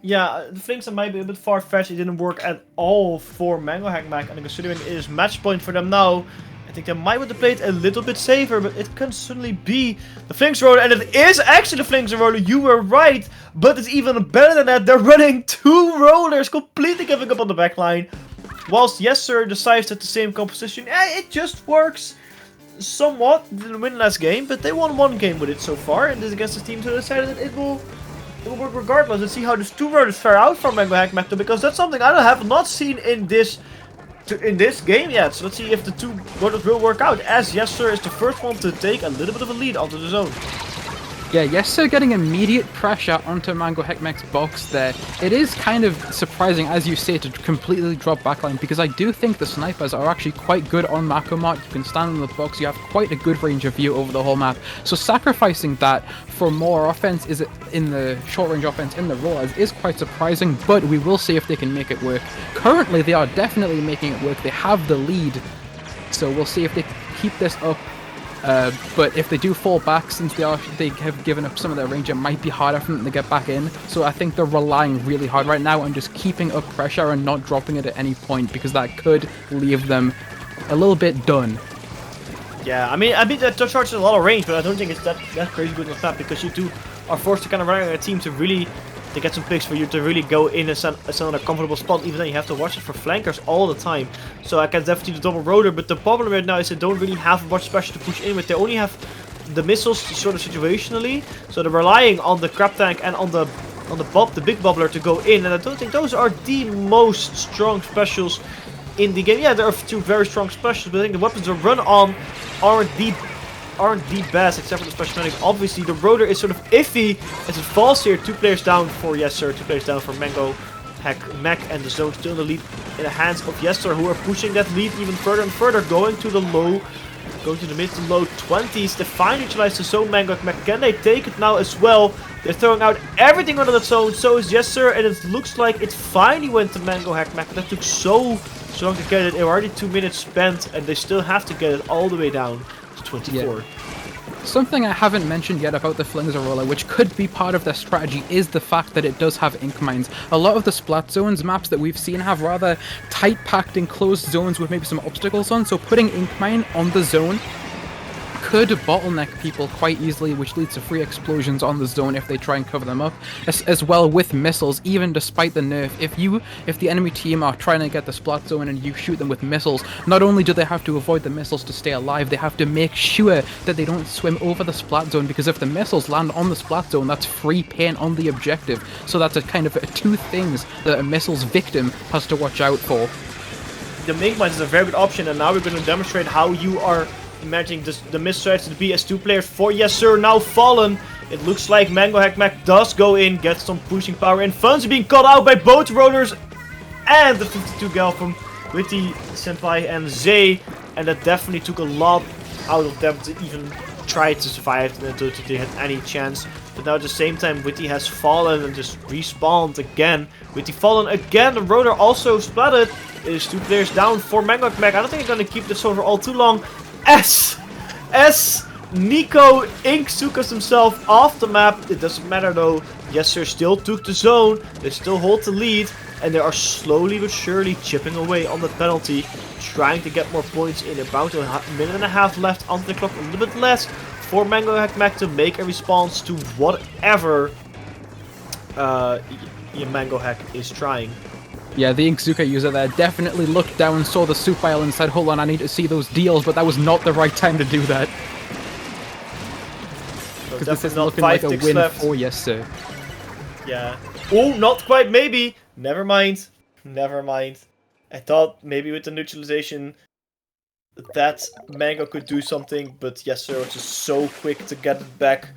Yeah, the Flingza might be a bit far-fetched. It didn't work at all for Mango Hek Mek, and considering it is match point for them now, I think they might want to play it a little bit safer, but it can certainly be the Flingza roller, and it is actually the Flingza roller. You were right, but it's even better than that. They're running 2 rollers, completely giving up on the backline. Whilst Yessir decides that the same composition, it just works somewhat. They didn't win last game, but they won 1 game with it so far, and this is against the team, so they decided that it will work regardless. Let's see how these 2 rollers fare out for Mango Hek Mek, because that's something I have not seen in this game yet. So let's see if the 2 rollers will work out, as Yessir is the first one to take a little bit of a lead onto the zone. Yeah, Yessir getting immediate pressure onto Mango Hek Mek's box there. It is kind of surprising, as you say, to completely drop backline, because I do think the snipers are actually quite good on Makomat. You can stand in the box, you have quite a good range of view over the whole map. So sacrificing that for more offense is in the short range offense in the rollers is quite surprising, but we will see if they can make it work. Currently, they are definitely making it work. They have the lead, so we'll see if they keep this up. But if they do fall back, since they have given up some of their range, it might be harder for them to get back in. So I think they're relying really hard right now on just keeping up pressure and not dropping it at any point, because that could leave them a little bit done. Yeah, I mean that charges a lot of range, but I don't think it's that crazy good on the map, because you two are forced to kind of run a team to really get some picks for you to really go in and stand on a comfortable spot, even though you have to watch it for flankers all the time. So I can definitely do the double rotor, but the problem right now is they don't really have much special to push in with. They only have the missiles sort of situationally, so they're relying on the crab tank and on the big bubbler to go in, and I don't think those are the most strong specials in the game. Yeah, there are 2 very strong specials, but I think the weapons they run on aren't the best, except for the special medic. Obviously, the rotor is sort of iffy as it falls here. 2 players down for Yessir, 2 players down for Mango Hek Mek, and the zone still in the lead in the hands of Yessir, who are pushing that lead even further and further, going to the mid to low 20s. They finally utilize the zone. Mango Hek Mek, can they take it now as well? They're throwing out everything under that zone, so is Yessir, and it looks like it finally went to Mango Hek Mek. That took so long to get it. They were already 2 minutes spent, and they still have to get it all the way down. 24. Yeah. Something I haven't mentioned yet about the Flingza roller, which could be part of their strategy, is the fact that it does have ink mines. A lot of the splat zones maps that we've seen have rather tight packed enclosed zones with maybe some obstacles on, so putting ink mine on the zone could bottleneck people quite easily, which leads to free explosions on the zone if they try and cover them up, as well with missiles. Even despite the nerf, if the enemy team are trying to get the splat zone and you shoot them with missiles, not only do they have to avoid the missiles to stay alive, they have to make sure that they don't swim over the splat zone, because if the missiles land on the splat zone, that's free paint on the objective. So that's a kind of 2 things that a missiles victim has to watch out for. The Mink Mines is a very good option, and now we're going to demonstrate how you are imagining the missed strategy to be as 2 players for Yessir now fallen. It looks like Mango Hek Mek does go in, gets some pushing power, and Fun's being caught out by both rollers and the 52 gal from Wati, Senpai, and Zay, and that definitely took a lot out of them to even try to survive and to they had any chance. But now at the same time, Wati has fallen and just respawned again. Wati fallen again, the rotor also splatted. It is 2 players down for Mango Hek Mek. I don't think they're going to keep this over all too long. As Nico Inksukas himself off the map. It doesn't matter though. Yessir still took the zone. They still hold the lead. And they are slowly but surely chipping away on the penalty. Trying to get more points in. About a minute and a half left on the clock. A little bit less for Mango Hek Mek to make a response to whatever Mango Hek is trying. Yeah, the Inkzuka user there definitely looked down, saw the soup aisle and said, hold on, I need to see those deals, but that was not the right time to do that. Because this is looking like a win left for Yessir. Yeah. Oh, not quite, maybe. Never mind. Never mind. I thought maybe with the neutralization that Mango could do something, but Yessir was just so quick to get it back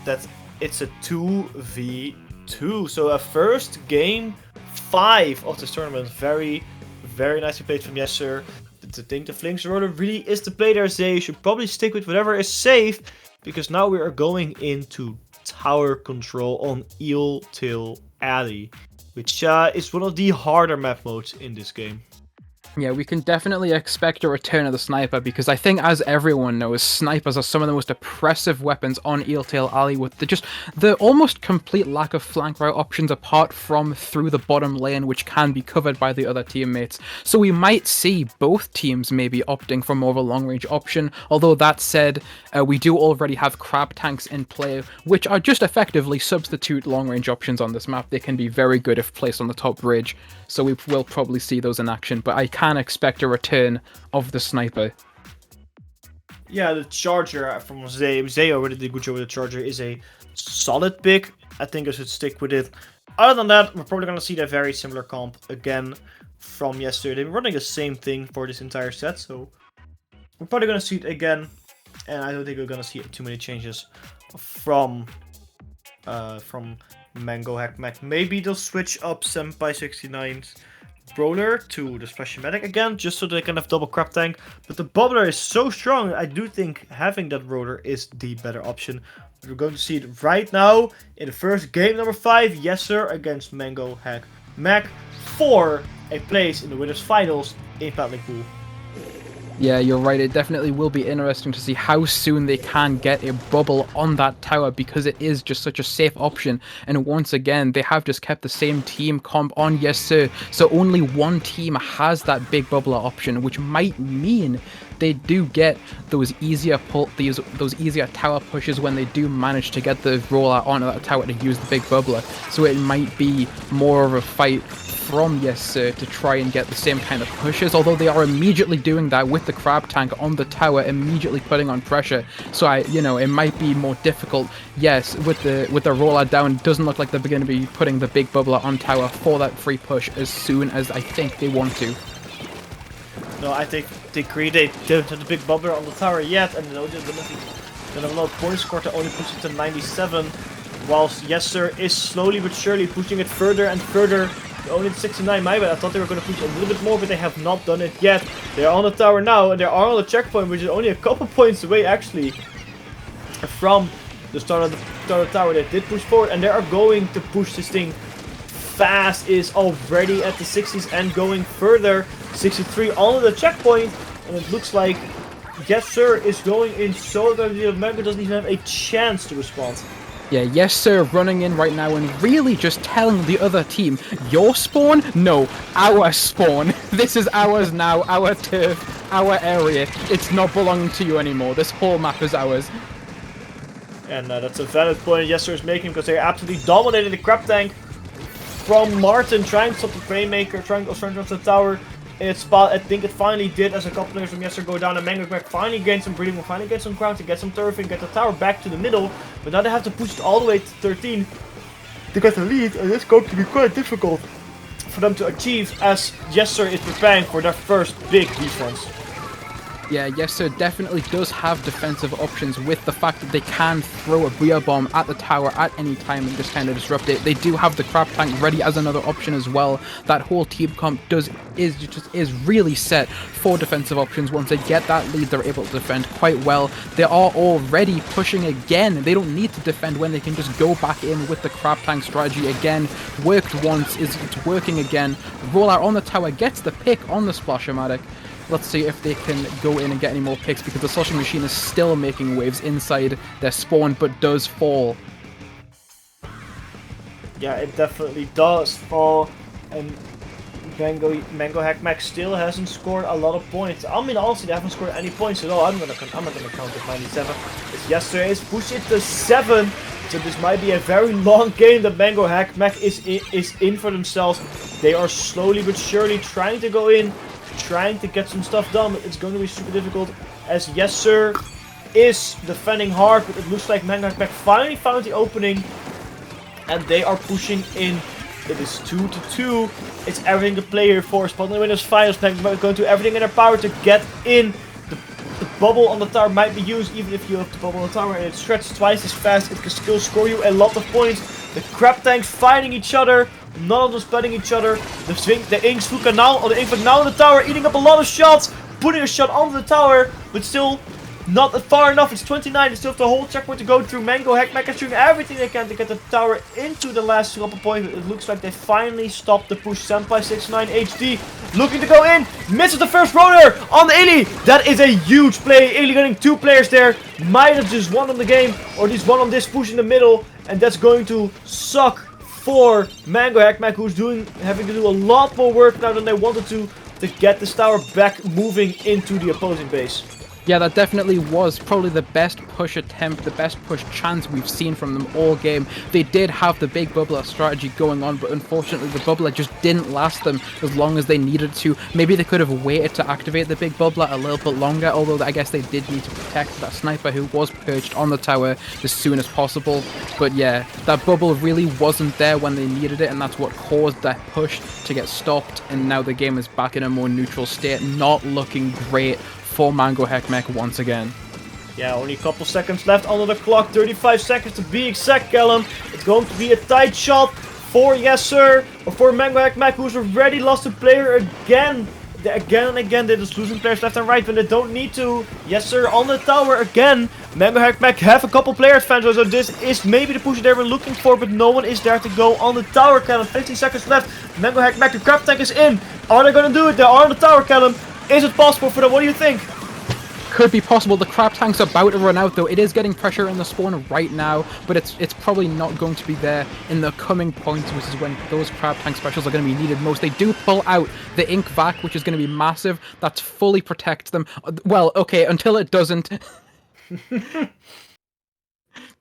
that it's a 2v2. So a first game 5 of this tournament. Very, very nicely played from Yessir. I think the Flinks roller really is the play there. They should probably stick with whatever is safe, because now we are going into tower control on Eel Tail Alley, which is one of the harder map modes in this game. Yeah, we can definitely expect a return of the sniper, because I think, as everyone knows, snipers are some of the most oppressive weapons on Eel Tail Alley, with the almost complete lack of flank route options apart from through the bottom lane, which can be covered by the other teammates. So we might see both teams maybe opting for more of a long-range option, although that said, we do already have crab tanks in play, which are just effectively substitute long-range options on this map. They can be very good if placed on the top bridge, so we will probably see those in action, but I can expect a return of the sniper. Yeah, the Charger from Zay already did a good job with the Charger, is a solid pick. I think I should stick with it. Other than that, we're probably going to see that very similar comp again from yesterday. They're running the same thing for this entire set, so we're probably going to see it again. And I don't think we're going to see too many changes from Mango Hek Mek. Maybe they'll switch up Senpai 69's Brawler to the Splashmatic again, just so they can have double crab tank. But the Bubbler is so strong, I do think having that Brawler is the better option. We're going to see it right now in the first game number 5, Yessir against Mango Hek Mek, for a place in the winners finals in Paddling Pool. Yeah, you're right. It definitely will be interesting to see how soon they can get a bubble on that tower, because it is just such a safe option. And once again, they have just kept the same team comp on Yessir, so only one team has that big bubbler option, which might mean they do get those easier tower pushes when they do manage to get the rollout onto that tower to use the big bubbler. So it might be more of a fight from Yessir to try and get the same kind of pushes, although they are immediately doing that with the crab tank on the tower, immediately putting on pressure. So it might be more difficult. Yes, with the rollout down, it doesn't look like they're going to be putting the big bubbler on tower for that free push as soon as I think they want to. No, I think they don't have the big bubbler on the tower yet, and they're going to have a lot of points scored to only push it to 97, whilst Yessir is slowly but surely pushing it further and further. Only 69, my bad. I thought they were going to push a little bit more, but they have not done it yet. They are on the tower now, and they are on the checkpoint, which is only a couple points away, actually, from the start of the tower. They did push forward, and they are going to push this thing fast. Is already at the 60s and going further. 63 on the checkpoint, and it looks like Yessir is going in so that the Mango doesn't even have a chance to respond. Yeah, Yessir running in right now and really just telling the other team, your spawn? No, our spawn. This is ours now, our turf, our area. It's not belonging to you anymore. This whole map is ours. And that's a valid point Yessir is making, because they absolutely dominated the crab tank from Martin, trying to stop the Rainmaker, trying to run to the tower in its spot. I think it finally did, as a couple players from Yessir go down, and Mango Hek Mek finally gain some breathing, will finally get some ground to get some turfing, get the tower back to the middle. But now they have to push it all the way to 13 to get the lead, and it's going to be quite difficult for them to achieve, as Yessir is preparing for their first big defense. Yeah, Yessir definitely does have defensive options with the fact that they can throw a Bria Bomb at the tower at any time and just kind of disrupt it. They do have the crab tank ready as another option as well. That whole team comp is really set for defensive options. Once they get that lead, they're able to defend quite well. They are already pushing again. They don't need to defend when they can just go back in with the crab tank strategy again. Worked once, it's working again. Rollout on the tower gets the pick on the Splashmatic. Let's see if they can go in and get any more picks, because the sloshing machine is still making waves inside their spawn, but does fall. Yeah, it definitely does fall, and Mango Hek Mek still hasn't scored a lot of points. I mean, honestly, they haven't scored any points at all. I'm not gonna count it 97. Yessir is push it to 7, so this might be a very long game that Mango Hek Mek is in for themselves. They are slowly but surely trying to go in, trying to get some stuff done, but it's going to be super difficult, as Yessir is defending hard, but it looks like Mango Hek Mek finally found the opening, and they are pushing in. It is 2-2. It's everything to play here for Spot in the winners finals. Mango Hek Mek going to everything in their power to get in the bubble on the tower might be used. Even if you have the bubble on the tower and it stretches twice as fast, it can still score you a lot of points. The crab tanks fighting each other. None of them spotting each other. The Inksvloek now on the tower, eating up a lot of shots. Putting a shot onto the tower, but still not far enough. It's 29. They still have the whole checkpoint to go through. Mango Hek Mek is doing everything they can to get the tower into the last drop point. It looks like they finally stopped the push. Senpai69 HD looking to go in. Misses the first rotor on the Illy. That is a huge play. Illy getting 2 players there. Might have just won on the game, or at least one on this push in the middle. And that's going to suck for Mango Hek Mek, who's having to do a lot more work now than they wanted to get this tower back moving into the opposing base. Yeah, that definitely was probably the best push attempt, the best push chance we've seen from them all game. They did have the big bubbler strategy going on, but unfortunately the bubbler just didn't last them as long as they needed to. Maybe they could have waited to activate the big bubbler a little bit longer, although I guess they did need to protect that sniper who was perched on the tower as soon as possible. But yeah, that bubble really wasn't there when they needed it, and that's what caused that push to get stopped, and now the game is back in a more neutral state, not looking great for Mango Hek Mek once again. Yeah, only a couple seconds left on the clock. 35 seconds to be exact, Callum. It's going to be a tight shot for Yessir, or for Mango Hek Mek, who's already lost a player again. Again and again, they're just losing players left and right when they don't need to. Yessir on the tower again. Mango Hek Mek have a couple player advantage, so this is maybe the push they were looking for, but no one is there to go on the tower, Callum. 15 seconds left. Mango Hek Mek, the crab tank is in. Are they going to do it? They are on the tower, Callum. Is it possible for them? What do you think? Could be possible. The crab tank's about to run out, though. It is getting pressure in the spawn right now, but it's probably not going to be there in the coming points, which is when those crab tank specials are going to be needed most. They do pull out the ink vac, which is going to be massive. That fully protects them. Well, okay, until it doesn't.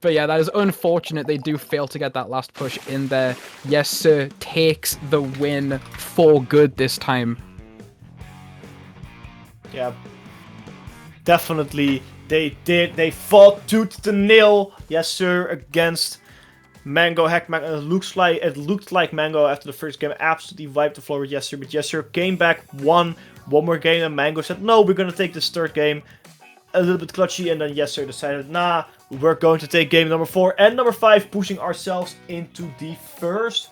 But yeah, that is unfortunate. They do fail to get that last push in there. Yessir takes the win for good this time. Yeah, definitely they did. They fought tooth to nail. Yessir against Mango Hek Mek. It looked like Mango after the first game absolutely wiped the floor with Yessir, but Yessir came back, won one more game, and Mango said, "No, we're gonna take this third game." A little bit clutchy, and then Yessir decided, "Nah, we're going to take game number 4 and number 5, pushing ourselves into the first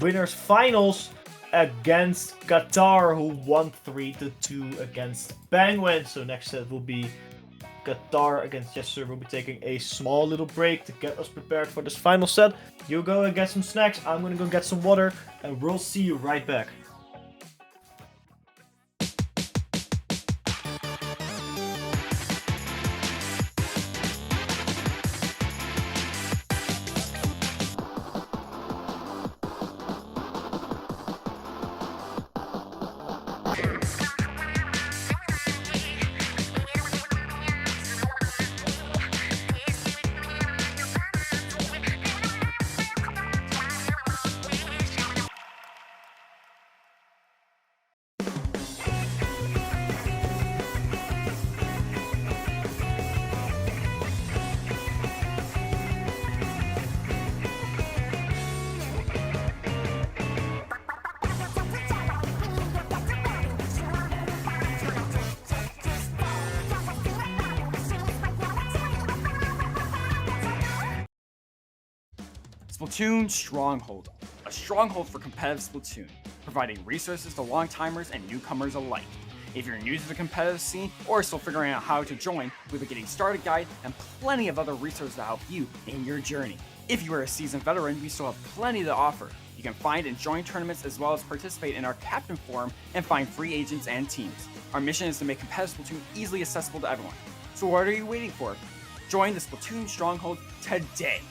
winners finals against Qatar, who won 3-2 against Penguin." So next set will be Qatar against Yessir. We'll be taking a small little break to get us prepared for this final set. You go and get some snacks, I'm gonna go get some water, and we'll see you right back. Splatoon Stronghold, a stronghold for competitive Splatoon, providing resources to long-timers and newcomers alike. If you're new to the competitive scene or still figuring out how to join, we have a getting started guide and plenty of other resources to help you in your journey. If you are a seasoned veteran, we still have plenty to offer. You can find and join tournaments as well as participate in our Captain Forum and find free agents and teams. Our mission is to make competitive Splatoon easily accessible to everyone. So what are you waiting for? Join the Splatoon Stronghold today!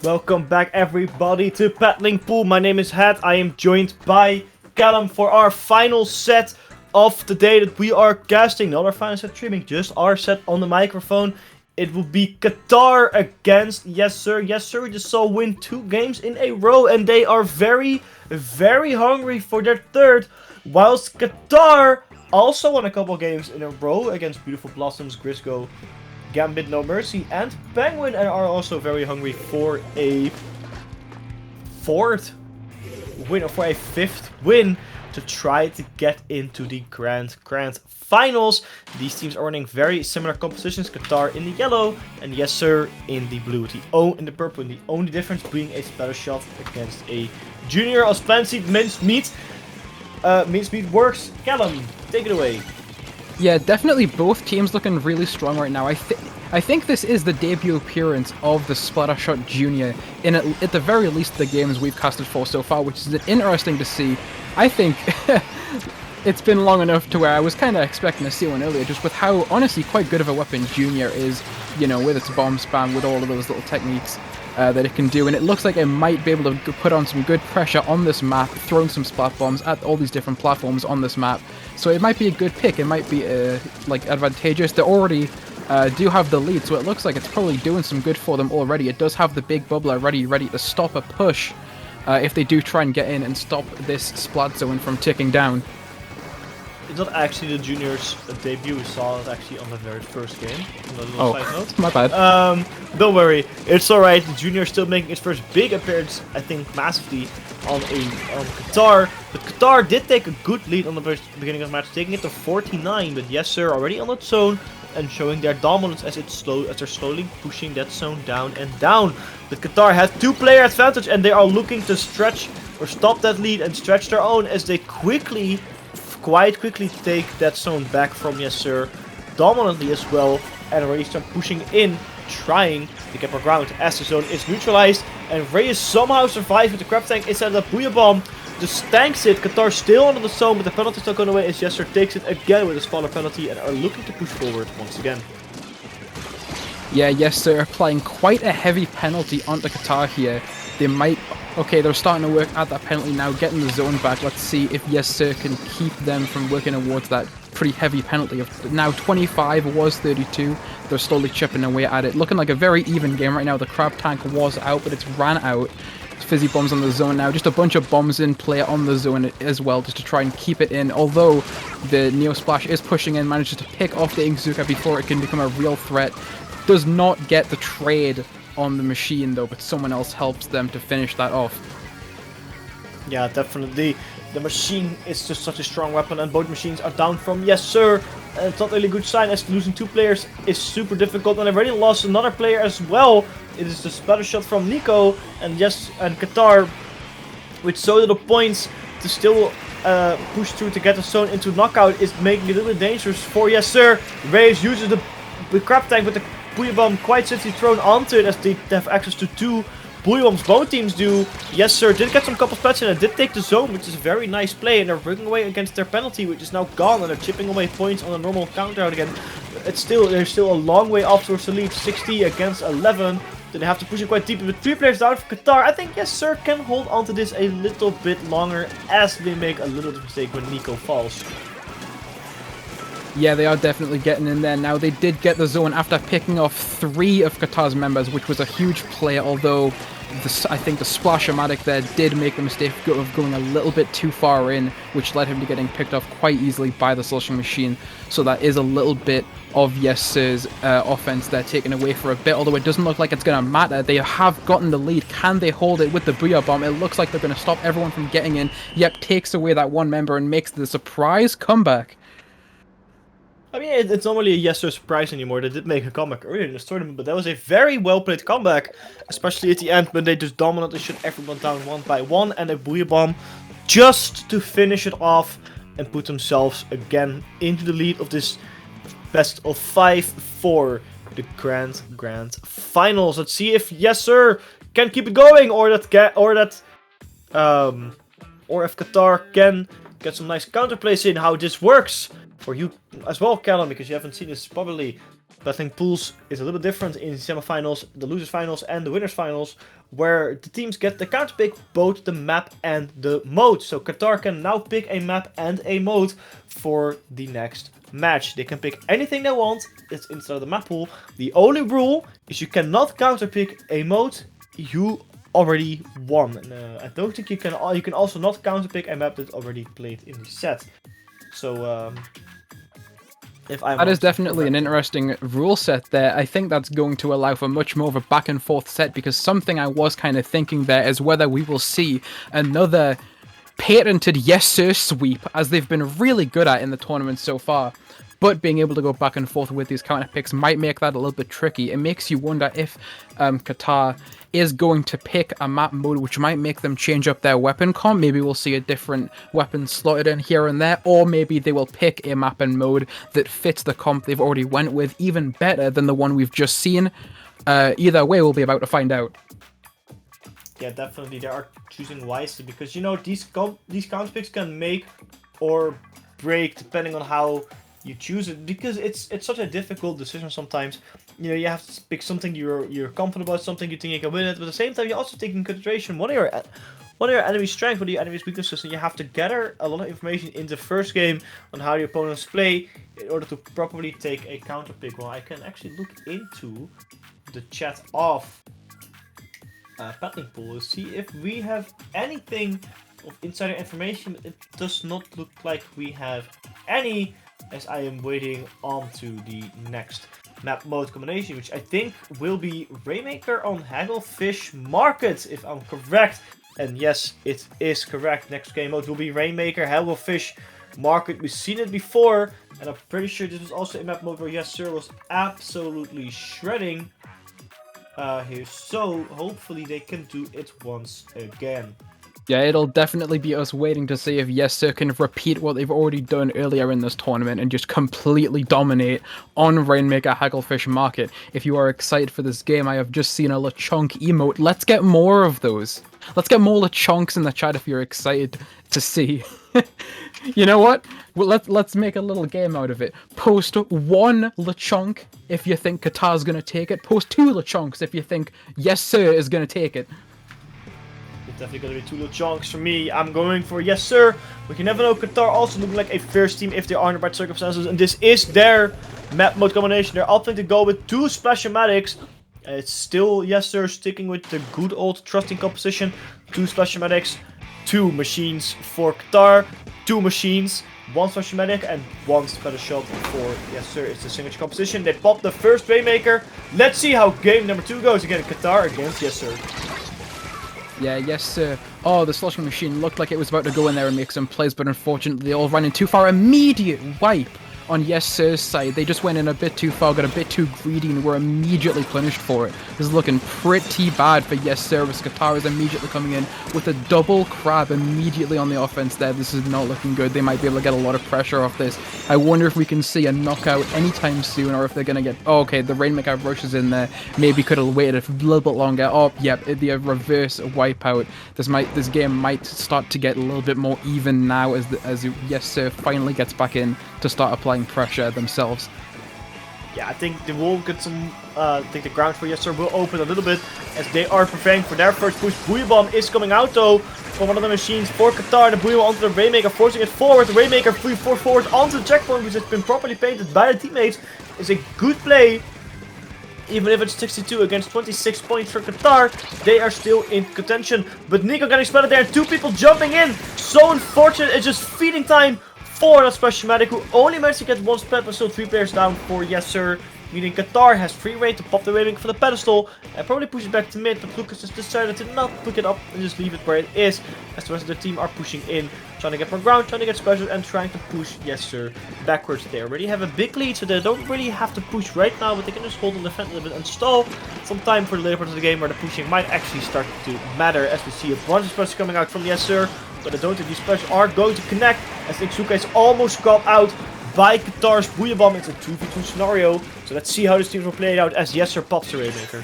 Welcome back everybody to Paddling Pool. My name is Hat. I am joined by Callum for our final set of the day that we are casting. Not our final set streaming, just our set on the microphone. It will be Qatar against Yessir. Yessir we just saw win 2 games in a row and they are very hungry for their third. Whilst Qatar also won a couple games in a row against Beautiful Blossoms, Grisgo, Gambit No Mercy and Penguin, and are also very hungry for a 4th win, or for a 5th win to try to get into the grand finals. These teams are running very similar compositions. Qatar in the yellow and Yessir in the blue. In the purple, and the only difference being a splatter shot against a junior of Splatoon mincemeat. Mincemeat works. Callum, take it away. Yeah, definitely both teams looking really strong right now. I think this is the debut appearance of the Splattershot Junior in at the very least the games we've casted for so far, which is interesting to see. I think it's been long enough to where I was kind of expecting to see one earlier, just with how honestly quite good of a weapon Junior is, you know, with its bomb spam, with all of those little techniques that it can do, and it looks like it might be able to put on some good pressure on this map, throwing some splat bombs at all these different platforms on this map. So it might be a good pick. It might be like advantageous. They already do have the lead, so it looks like it's probably doing some good for them already. It does have the big bubbler ready to stop a push if they do try and get in and stop this splat zone from ticking down. It's not actually the juniors' debut. We saw it actually on the very first game. Oh, side note. My bad. Don't worry, it's alright. The junior is still making its first big appearance, I think, massively on Qatar. But Qatar did take a good lead on the beginning of the match, taking it to 49. But Yessir already on that zone and showing their dominance as they're slowly pushing that zone down and down. But Qatar has 2-player advantage and they are looking to stretch or stop that lead and stretch their own as they quite quickly take that zone back from Yessir dominantly as well, and already start pushing in, trying to get more ground as the zone is neutralized. And Reyes somehow survives with the crab tank instead of the booyah bomb. Just tanks it. Qatar still under the zone, but the penalty is not going away as Yessir takes it again with a smaller penalty and are looking to push forward once again. Yeah, Yessir applying quite a heavy penalty onto Qatar here. They might... Okay, they're starting to work at that penalty now, getting the zone back. Let's see if Yessir can keep them from working towards that pretty heavy penalty. Now 25 was 32. They're slowly chipping away at it. Looking like a very even game right now. The crab tank was out, but it's ran out. Fizzy bombs on the zone now. Just a bunch of bombs in play on the zone as well, just to try and keep it in. Although the Neo Splash is pushing in, manages to pick off the Inkzuka before it can become a real threat. Does not get the trade on the machine though, but someone else helps them to finish that off. Yeah, definitely. The machine is just such a strong weapon, and both machines are down from Yessir. And it's not really a good sign, as losing 2 players is super difficult, and they've already lost another player as well. It is the splatter shot from Nico, and Qatar, with so little points to still push through to get the zone into knockout, is making it a little bit dangerous for Yessir. Reyes uses the crab tank with the booyah bomb quite safely thrown onto it, as they have access to 2 booyah bombs. Both teams do. Yessir did get some couple splats in and did take the zone, which is a very nice play, and they're working away against their penalty, which is now gone, and they're chipping away points on a normal counter out again. They're still a long way off towards the lead, 60 against 11. Then they have to push it quite deep, with 3 players down for Qatar. I think Yessir can hold on to this a little bit longer, as they make a little mistake when Nico falls. Yeah, they are definitely getting in there now. They did get the zone after picking off 3 of Qatar's members, which was a huge play, although I think the Splash-O-Matic there did make the mistake of going a little bit too far in, which led him to getting picked off quite easily by the Slushing Machine. So that is a little bit of Yessir's offense there taken away for a bit, although it doesn't look like it's going to matter. They have gotten the lead. Can they hold it with the Booyah Bomb? It looks like they're going to stop everyone from getting in. Yep, takes away that one member and makes the surprise comeback. I mean, it's not really a Yessir surprise anymore. They did make a comeback earlier in this tournament, but that was a very well-played comeback, especially at the end when they just dominantly shut everyone down one by one, and a Booyah Bomb just to finish it off and put themselves again into the lead of this best of 5 for the grand finals. Let's see if Yessir can keep it going, or if Qatar can get some nice counterplays in. How this works for you as well, Callum, because you haven't seen this probably But I think pools is a little bit different in semifinals, the losers finals and the winners finals, where the teams get the counter pick both the map and the mode. So Qatar can now pick a map and a mode for the next match. They can pick anything they want. It's inside the map pool. The only rule is you cannot counter pick a mode you already won. And, I don't think you can. You can also not counter pick a map that's already played in the set. So that is definitely an interesting rule set there. I think that's going to allow for much more of a back and forth set, because something I was kind of thinking there is whether we will see another patented Yessir sweep, as they've been really good at in the tournament so far. But being able to go back and forth with these counter picks might make that a little bit tricky. It makes you wonder if Qatar is going to pick a map mode which might make them change up their weapon comp. Maybe we'll see a different weapon slotted in here and there, or maybe they will pick a map and mode that fits the comp they've already went with even better than the one we've just seen. Either way, we'll be about to find out. Yeah, definitely they are choosing wisely, because you know these counter picks can make or break depending on how you choose it, because it's such a difficult decision sometimes. You know, you have to pick something you're confident about, something you think you can win it, but at the same time you also take in consideration what are your enemy's strengths, what are your enemy's weaknesses, and you have to gather a lot of information in the first game on how your opponents play in order to properly take a counter pick. Well, I can actually look into the chat of Paddling Pool to see if we have anything of insider information. It does not look like we have any, as I am waiting on to the next map mode combination, which I think will be Rainmaker on Hagglefish Market, if I'm correct. And yes, it is correct. Next game mode will be Rainmaker Hagglefish Market. We've seen it before, and I'm pretty sure this was also a map mode where Yessir was absolutely shredding here. So hopefully they can do it once again. Yeah, it'll definitely be us waiting to see if Yessir can repeat what they've already done earlier in this tournament and just completely dominate on Rainmaker Hagglefish Market. If you are excited for this game, I have just seen a LeChonk emote. Let's get more of those. Let's get more LeChonks in the chat if you're excited to see. You know what? Well, let's make a little game out of it. Post one LeChonk if you think Qatar's going to take it. Post two LeChonks if you think Yessir is going to take it. It's definitely going to be two little chunks for me. I'm going for Yessir. We can never know. Qatar also looking like a first team if they are in the right circumstances. And this is their map mode combination. They're opting to go with two Splash-O-Matics. It's still Yessir sticking with the good old trusting composition. Two Splash-O-Matics, two machines for Qatar. Two machines, one Splash-O-Matic and one Special Shot for Yessir. It's the signature composition. They pop the first Rainmaker. Let's see how game number 2 goes. Again, Qatar against Yessir. Yeah, Yessir. Oh, the sloshing machine looked like it was about to go in there and make some plays, but unfortunately they all ran in too far. Immediate wipe on Yessir's side. They just went in a bit too far, got a bit too greedy, and were immediately punished for it. This is looking pretty bad for Yessir, with Qatar is immediately coming in with a double crab immediately on the offense there. This is not looking good. They might be able to get a lot of pressure off this. I wonder if we can see a knockout anytime soon, or if they're going to get... Oh, okay, the Rainmaker rushes in there. Maybe could have waited a little bit longer. Oh, yep, the reverse wipeout. This game might start to get a little bit more even now as Yessir finally gets back in to start applying pressure themselves. Yeah, I think they will get some. I think the ground for Yessir will open a little bit as they are preparing for their first push. Booyah Bomb is coming out though from one of the machines for Qatar. The Booyah Bomb onto the Rainmaker, forcing it forward. The Rainmaker forward onto the checkpoint, which has been properly painted by the teammates. Is a good play. Even if it's 62 against 26 points for Qatar, they are still in contention. But Nico getting spotted there, two people jumping in. So unfortunate, it's just feeding time for that Splash-O-Matic, who only managed to get one splat, but still 3 players down for Yessir. Meaning Qatar has free reign to pop the Rainmaker for the pedestal and probably push it back to mid, but Lucas has decided to not pick it up and just leave it where it is, as the rest of the team are pushing in, trying to get more ground, trying to get special, and trying to push Yessir backwards. They already have a big lead, so they don't really have to push right now, but they can just hold and defend a little bit and stall some time for the later part of the game where the pushing might actually start to matter, as we see a bunch of specials coming out from Yessir. But I don't think these specials are going to connect, as Ixuka is almost caught out by Qatar's Booyah Bomb. It's a 2v2 scenario, so let's see how this team will play it out as Yessir pops the Rainmaker.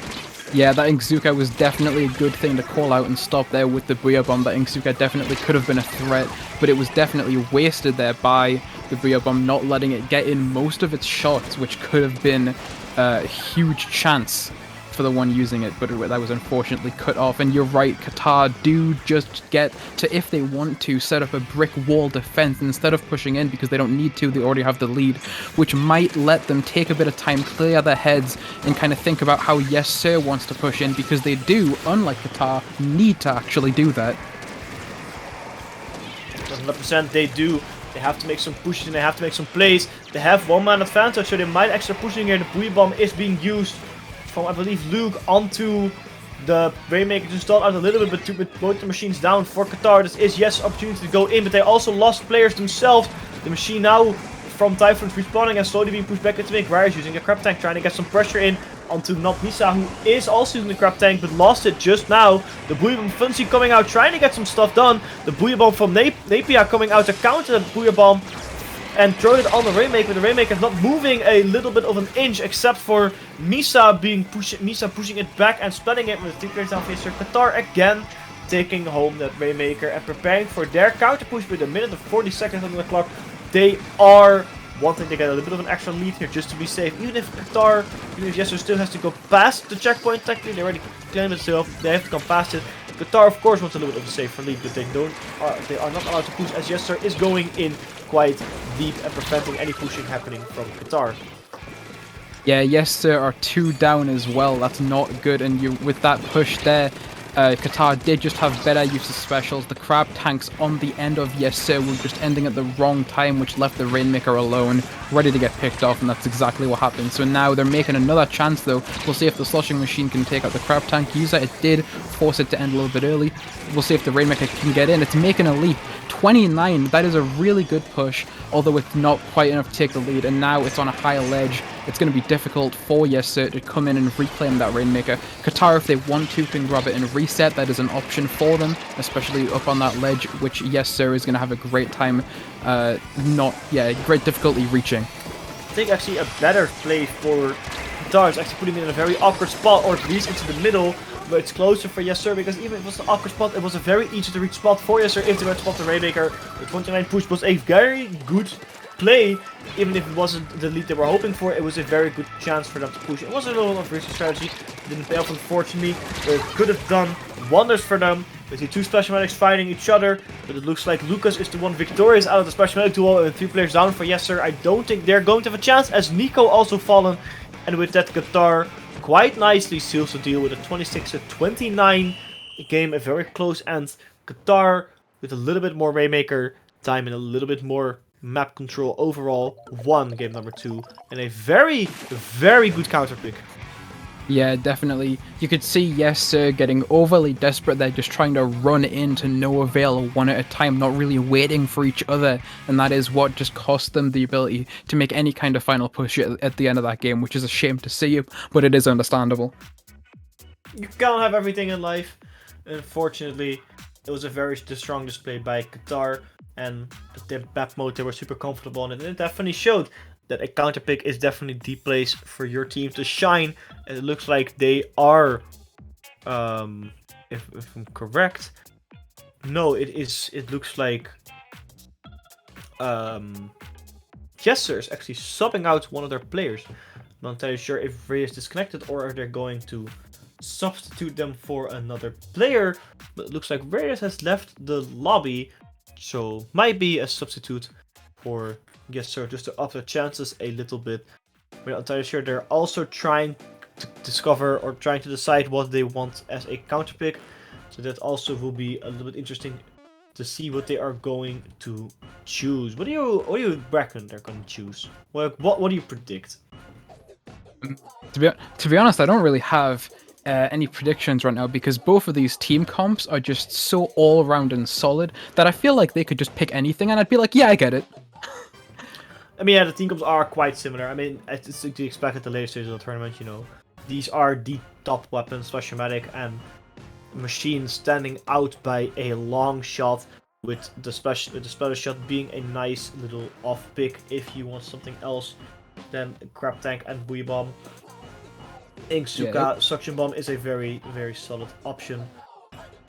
Yeah, that Inkzuka was definitely a good thing to call out and stop there with the Booyah Bomb. That Inkzuka definitely could have been a threat, but it was definitely wasted there by the Booyah Bomb not letting it get in most of its shots, which could have been a huge chance for the one using it, but that was unfortunately cut off. And you're right, Qatar do just get to, if they want to, set up a brick wall defense instead of pushing in, because they don't need to, they already have the lead, which might let them take a bit of time, clear their heads, and kind of think about how Yessir wants to push in, because they do, unlike Qatar, need to actually do that. 100% they do. They have to make some pushes and they have to make some plays. They have one-man advantage, so they might actually pushing here. The Booyah Bomb is being used from, I believe, Luke onto the Rainmaker to stall out a little bit, but with both the machines down for Qatar. This is, yes, opportunity to go in, but they also lost players themselves. The machine now from Typhoon's respawning and slowly being pushed back into Make. Ryer's using a crab tank, trying to get some pressure in onto not Misa, who is also using the crab tank, but lost it just now. The Booyah Bomb Funcy coming out, trying to get some stuff done. The Booyah Bomb from Napia coming out to counter the Booyah Bomb and throw it on the Rainmaker. The Rainmaker is not moving a little bit of an inch, except for Misa pushing it back and splitting it with the 3 players down facer. Qatar again taking home that Rainmaker and preparing for their counter push with a minute and 40 seconds on the clock. They are wanting to get a little bit of an extra lead here just to be safe. Even if Qatar, even if Yessir still has to go past the checkpoint, technically they already claimed it, so they have to come past it. Qatar of course wants a little bit of a safer lead, but they are not allowed to push, as Yessir is going in quite deep and preventing any pushing happening from Qatar. Yeah, Yessir are 2 down as well. That's not good, and with that push there, Qatar did just have better use of specials. The crab tanks on the end of Yessir were just ending at the wrong time, which left the Rainmaker alone, ready to get picked off, and that's exactly what happened. So now they're making another chance though. We'll see if the sloshing machine can take out the crab tank user. It did force it to end a little bit early. We'll see if the Rainmaker can get in. It's making a leap. 29, that is a really good push, although it's not quite enough to take the lead, and now it's on a higher ledge. It's going to be difficult for Yessir to come in and reclaim that Rainmaker. Qatar, if they want to, can grab it and reset. That is an option for them, especially up on that ledge, which Yessir is going to have a great time, great difficulty reaching. I think actually a better play for Qatar is actually putting it in a very awkward spot, or at least into the middle, but it's closer for Yessir, because even if it was an awkward spot, it was a very easy to reach spot for Yessir if they were to spot the Rainmaker. The 29 push was a very good play, even if it wasn't the lead they were hoping for. It was a very good chance for them to push. It was a little of risky strategy, didn't pay off unfortunately, but it could have done wonders for them. We see 2 Special Medics fighting each other, but it looks like Lucas is the one victorious out of the Special Medic duel, and 3 players down for Yessir. I don't think they're going to have a chance, as Nico also fallen, and with that Qatar quite nicely seals the deal with a 26-29 game, a very close end. Qatar with a little bit more Rainmaker time and a little bit more map control overall won game number 2, and a very, very good counter pick. Yeah, definitely. You could see Yessir getting overly desperate there, just trying to run into no avail one at a time, not really waiting for each other, and that is what just cost them the ability to make any kind of final push at the end of that game, which is a shame to see, but it is understandable. You can't have everything in life. Unfortunately, it was a very strong display by Qatar, and the map mode they were super comfortable on it, and it definitely showed that a counter pick is definitely the place for your team to shine. And it looks like they are, if I'm correct, no, it looks like Yessir is actually subbing out one of their players. Not entirely sure if Ray is disconnected or if they're going to substitute them for another player, but it looks like Reyes has left the lobby, so might be a substitute for Yessir, just to up their chances a little bit. We're not entirely sure. They're also trying to discover or trying to decide what they want as a counter pick, so that also will be a little bit interesting to see what they are going to choose. What do you reckon they're going to choose? What do you predict? To be honest, I don't really have any predictions right now, because both of these team comps are just so all around and solid that I feel like they could just pick anything and I'd be like, yeah, I get it. I mean, yeah, the team comps are quite similar. I mean, it's to expect at the later stages of the tournament, you know. These are the top weapons, Special Medic and Machine standing out by a long shot, with the special shot being a nice little off pick if you want something else than Crab Tank and Booyah Bomb. Inksuka Suction Bomb is a very, very solid option.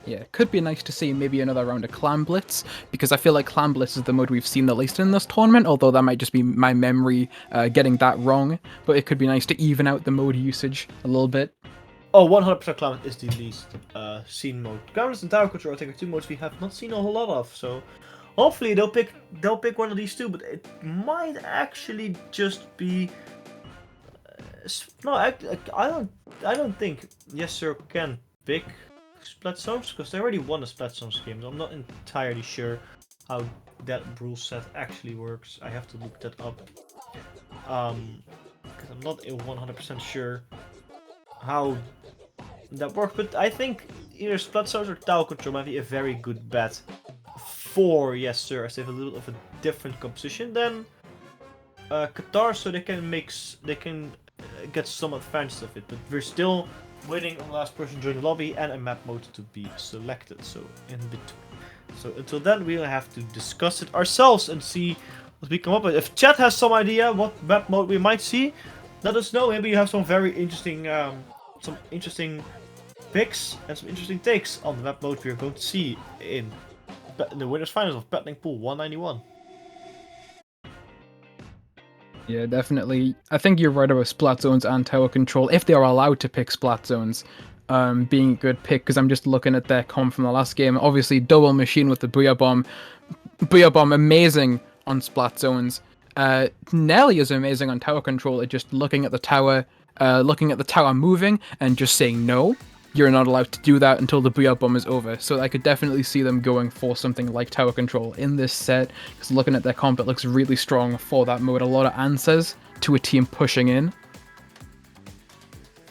Yeah, it could be nice to see maybe another round of Clan Blitz, because I feel like Clan Blitz is the mode we've seen the least in this tournament, although that might just be my memory getting that wrong, but it could be nice to even out the mode usage a little bit. Oh, 100% Clan is the least seen mode. Groundless and Tower Control, I think, are two modes we have not seen a whole lot of, so hopefully they'll pick one of these two, but it might actually just be... No, I don't think Yessir can pick Splat Zones, because they already won a Splat Zones game. So I'm not entirely sure how that rule set actually works. I have to look that up. Because I'm not 100% sure how that works. But I think either Splat Zones or Tower Control might be a very good bet for Yessir, as they have a little of a different composition than Qatar, so they can get some advantage of it. But we're still waiting on the last person to join the lobby and a map mode to be selected, so in between. So until then, we'll have to discuss it ourselves and see what we come up with. If chat has some idea what map mode we might see, let us know. Maybe you have some very interesting picks and some interesting takes on the map mode we are going to see in the winners finals of Battling Pool 191. Yeah, definitely. I think you're right about Splat Zones and Tower Control, if they are allowed to pick Splat Zones, being a good pick, because I'm just looking at their comp from the last game. Obviously, double machine with the Booyah Bomb. Booyah Bomb, amazing on Splat Zones. Nelly is amazing on Tower Control, just looking at the tower moving, and just saying no. You're not allowed to do that until the Booyah Bomb is over. So I could definitely see them going for something like Tower Control in this set. Because looking at their comp, it looks really strong for that mode. A lot of answers to a team pushing in.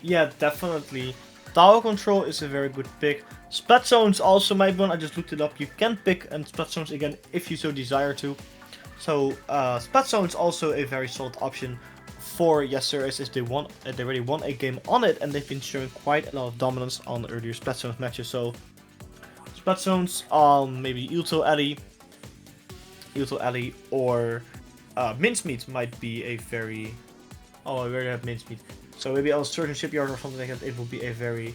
Yeah, definitely. Tower Control is a very good pick. Splat Zones also might be one. I just looked it up. You can pick and Splat Zones again if you so desire to. So Splat Zones also a very solid option for Yessir, as they already won a game on it, and they've been showing quite a lot of dominance on earlier Splat Zones matches. So Splat Zones on maybe Ilto Alley or Mincemeat might be a very... Oh, I already have Mincemeat. So maybe on Surgeon Shipyard or something like that, it will be a very,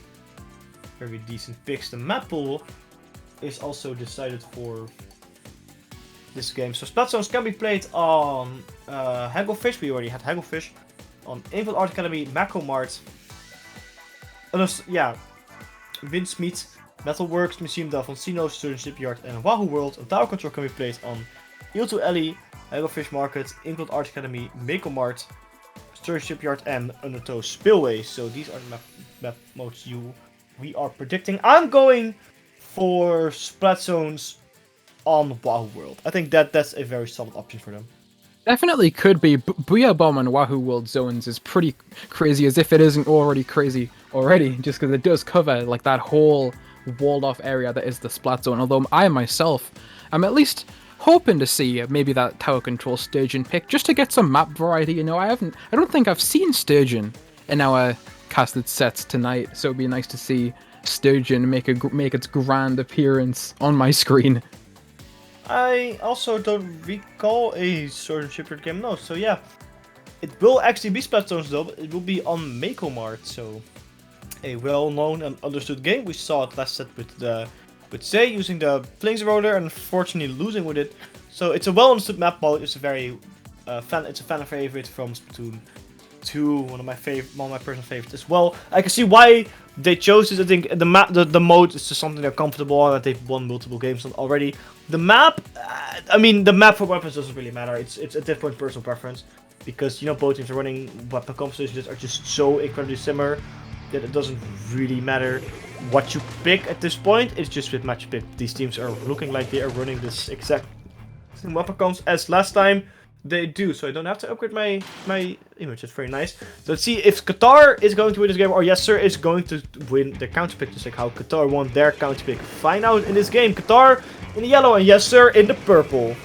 very decent picks. The map pool is also decided for this game. So Splat Zones can be played on Hagglefish. We already had Hagglefish. On Infield Art Academy, Macro Mart. Yeah, Mincemeat, Metalworks, Museum D'Alfonsino, Surgeon Shipyard, and Wahoo World. And Tower Control can be played on Il2 Alley, Hagglefish Market, Infield Art Academy, Macro Mart, Surgeon Shipyard, and Undertow Spillway. So these are the map modes we are predicting. I'm going for Splat Zones on Wahoo World. I think that's a very solid option for them. Definitely could be. Booyah Bomb on Wahoo World Zones is pretty crazy, as if it isn't already crazy already, just because it does cover like that whole walled off area that is the Splat Zone. Although I myself am at least hoping to see maybe that Tower Control Sturgeon pick, just to get some map variety. You know, I don't think I've seen Sturgeon in our casted sets tonight, so it'd be nice to see Sturgeon make its grand appearance on my screen. I also don't recall a Surgeon Shipyard game, no, so yeah. It will actually be Splat Zones though, but it will be on Mako Mart, so a well-known and understood game. We saw it last set with Zay using the Flings Roller and unfortunately losing with it. So it's a well-understood map mode. It's a very it's a fan favorite from Splatoon 2, one of my personal favorites as well. I can see why they chose it. I think the mode is just something they're comfortable on, that they've won multiple games on already. The map, I mean, the map for weapons doesn't really matter. It's at this point personal preference, because you know both teams are running weapon compositions that are just so incredibly similar that it doesn't really matter what you pick at this point. It's just with match pick. These teams are looking like they are running this exact same weapon comps as last time. They do, so I don't have to upgrade my image. It's very nice. So let's see if Qatar is going to win this game or Yessir is going to win the counter pick, just like how Qatar won their counter pick. Find out in this game. Qatar in the yellow and Yessir in the purple.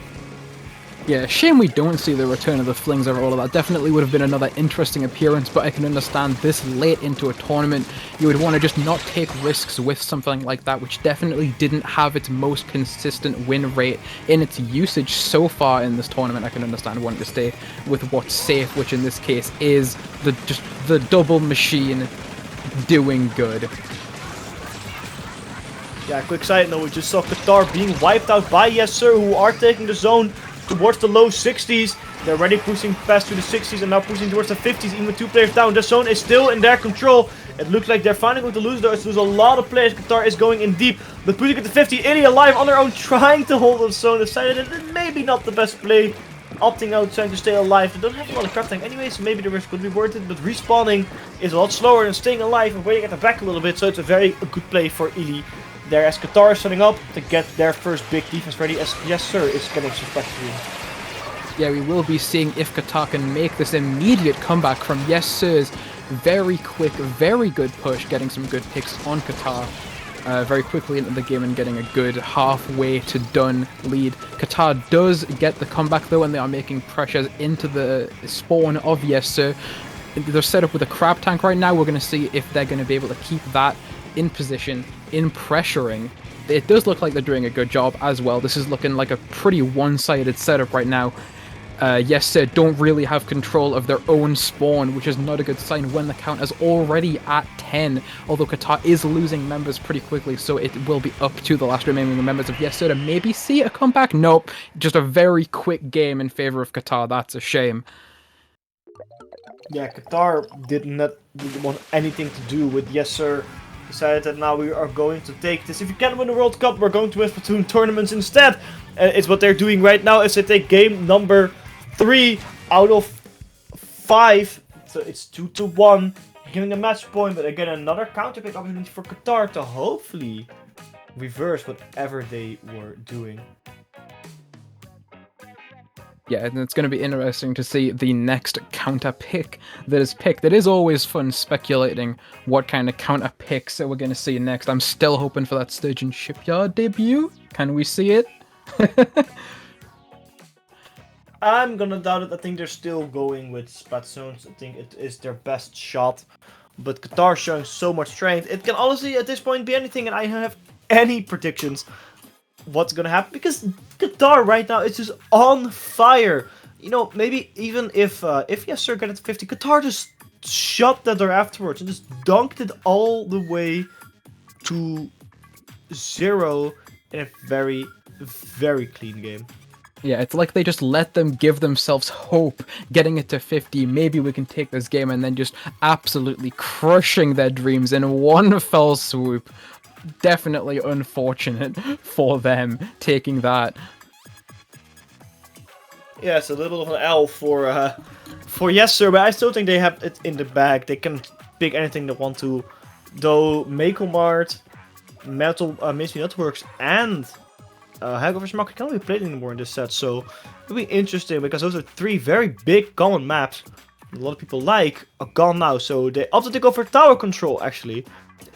Yeah, shame we don't see the return of the Flings over all of that. Definitely would have been another interesting appearance, but I can understand this late into a tournament, you would want to just not take risks with something like that, which definitely didn't have its most consistent win rate in its usage so far in this tournament. I can understand wanting to stay with what's safe, which in this case is just the double machine doing good. Yeah, quick side note, we just saw Qatar being wiped out by Yessir, who are taking the zone towards the low 60s. They're already pushing past to the 60s and now pushing towards the 50s, even 2 players down. The zone is still in their control. It looks like they're finally going to lose though. It's lose a lot of players. Qatar is going in deep, but pushing at the 50, Illy alive on their own, trying to hold the zone. Decided that it may be not the best play. Opting out, trying to stay alive. They don't have a lot of crap tank anyway, so maybe the risk would be worth it, but respawning is a lot slower than staying alive and waiting at the back a little bit, so it's a very good play for Illy. There as Qatar is setting up to get their first big defense ready as Yessir is getting some pressure. Yeah, we will be seeing if Qatar can make this immediate comeback from Yessir's very quick, very good push, getting some good picks on Qatar very quickly into the game and getting a good halfway to done lead. Qatar does get the comeback though, and they are making pressures into the spawn of Yessir. They're set up with a crab tank right now. We're going to see if they're going to be able to keep that in position, in pressuring. It does look like they're doing a good job as well. This is looking like a pretty one-sided setup right now. Yessir don't really have control of their own spawn, which is not a good sign when the count is already at 10, although Qatar is losing members pretty quickly, so it will be up to the last remaining members of Yessir to maybe see a comeback. Nope, just a very quick game in favor of Qatar. That's a shame. Yeah, Qatar did not want anything to do with Yessir. Decided that now we are going to take this. If you can't win the World Cup, we're going to win Splatoon tournaments instead. It's what they're doing right now. Is they take game number 3 out of 5. So it's 2-1. Giving a match point, but again another counter pick opportunity for Qatar to hopefully reverse whatever they were doing. Yeah, and it's going to be interesting to see the next counter pick that is picked. It is always fun speculating what kind of counter picks that we're going to see next. I'm still hoping for that Sturgeon Shipyard debut. Can we see it? I'm gonna doubt it. I think they're still going with Splatoon. I think it is their best shot. But Qatar showing so much strength. It can honestly at this point be anything, and I don't have any predictions what's gonna happen, because Qatar right now is just on fire. You know, maybe even if Yessir got it to 50, Qatar just shot that door afterwards and just dunked it all the way to 0 in a very, very clean game. Yeah, it's like they just let them give themselves hope, getting it to 50, maybe we can take this game, and then just absolutely crushing their dreams in one fell swoop. Definitely unfortunate for them taking that. Yeah, it's a little of an L for Yessir, but I still think they have it in the bag. They can pick anything they want to. Though Mango Mainstream Networks and Hagel vs. Market cannot be played anymore in this set, so it'll be interesting because those are 3 very big common maps a lot of people like are gone now. So they opted to go for tower control actually.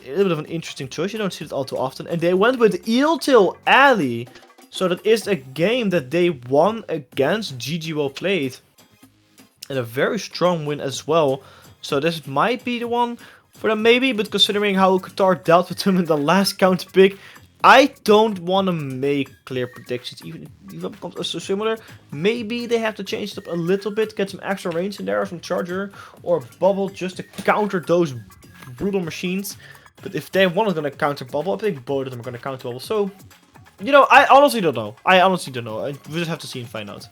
A little bit of an interesting choice, you don't see it all too often. And they went with Eeltail Alley. So that is a game that they won against ggwp played. And a very strong win as well. So this might be the one for them maybe, but considering how Qatar dealt with them in the last counter pick, I don't want to make clear predictions, even if it becomes so similar. Maybe they have to change it up a little bit, get some extra range in there, or some charger, or bubble just to counter those brutal machines. But if they one is going to counter bubble, I think both of them are going to counter bubble. So, you know, I honestly don't know. We just have to see and find out.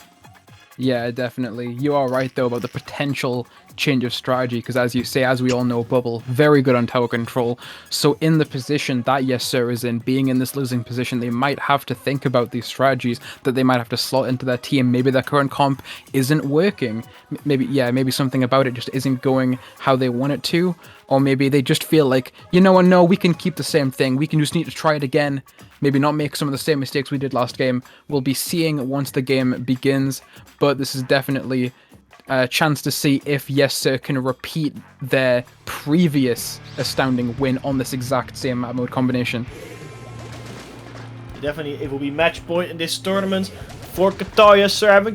Yeah, definitely. You are right, though, about the potential change of strategy, because as you say, as we all know, Bubble, very good on tower control. So in the position that Yessir is in, being in this losing position, they might have to think about these strategies that they might have to slot into their team. Maybe their current comp isn't working. Maybe something about it just isn't going how they want it to. Or maybe they just feel like, you know what, no, we can keep the same thing. We can just need to try it again. Maybe not make some of the same mistakes we did last game. We'll be seeing once the game begins. But this is definitely a chance to see if Yessir can repeat their previous astounding win on this exact same map mode combination. Definitely, it will be match point in this tournament for Qatar. Yes, sir. Having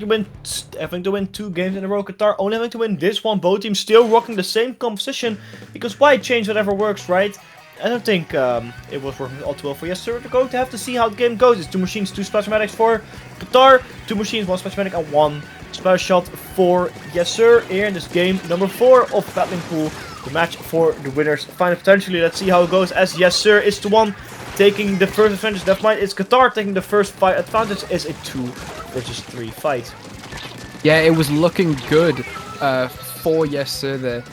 to win 2 games in a row. Qatar only having to win this one. Both teams still rocking the same composition. Because why change whatever works, right? I don't think it was working all too well for Yessir. We're going to have to see how the game goes. It's 2 machines, 2 splash medics for Qatar. 2 machines, 1 splash medic, and 1 splash shot for Yessir here in this game number 4 of Battling Pool. The match for the winners final potentially. Let's see how it goes as Yessir is the one taking the first advantage. Left mind is Qatar taking the first fight advantage. Is a 2 versus 3 fight. Yeah, it was looking good for Yessir there,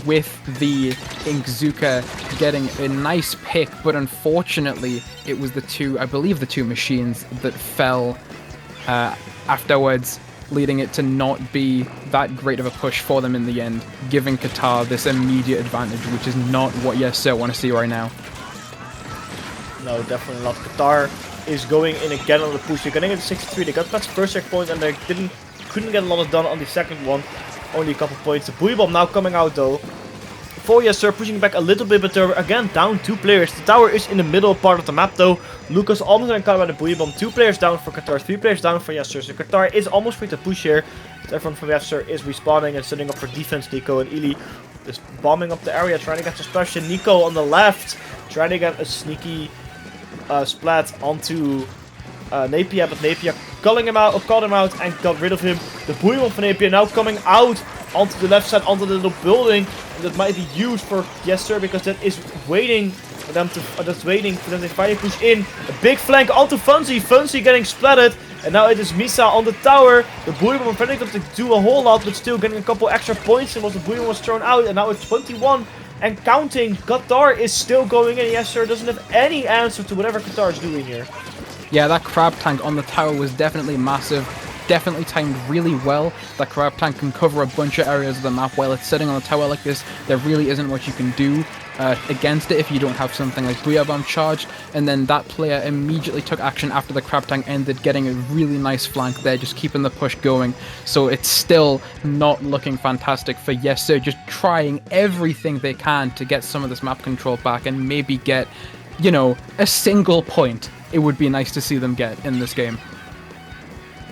with the Inkzuka getting a nice pick, but unfortunately it was I believe the 2 machines that fell afterwards, leading it to not be that great of a push for them in the end, giving Qatar this immediate advantage, which is not what Yessir want to see right now. No, definitely not. Qatar is going in again on the push. They're getting it 63. They got past the first checkpoint and they couldn't get a lot done on the second one. Only a couple points. The buoy bomb now coming out though. For Yessir pushing back a little bit, but they're again down 2 players. The tower is in the middle part of the map though. Lucas almost getting caught by the buoy bomb. 2 players down for Qatar, 3 players down for Yessir. So Qatar is almost free to push here. But everyone from Yessir is respawning and setting up for defense. Nico and Ili just bombing up the area, trying to get the splash. Nico on the left, trying to get a sneaky splat onto Napier, but Napier caught him out and got rid of him. The buoy bomb for Napier now coming out onto the left side, onto the little building, and that might be huge for Yessir because that is waiting for them to finally push in. A big flank onto Funzy. Funzy getting splattered, and now it is Misa on the tower. The buoy bomb preventing them to do a whole lot, but still getting a couple extra points. And the buoy bomb was thrown out, and now it's 21 and counting. Qatar is still going in. Yessir doesn't have any answer to whatever Qatar is doing here. Yeah, that crab tank on the tower was definitely massive. Definitely timed really well. That crab tank can cover a bunch of areas of the map. While it's sitting on the tower like this, there really isn't much you can do against it if you don't have something like Booyah Bomb charged. And then that player immediately took action after the crab tank ended, getting a really nice flank there, just keeping the push going. So it's still not looking fantastic for Yessir, just trying everything they can to get some of this map control back and maybe get, you know, a single point. It would be nice to see them get in this game.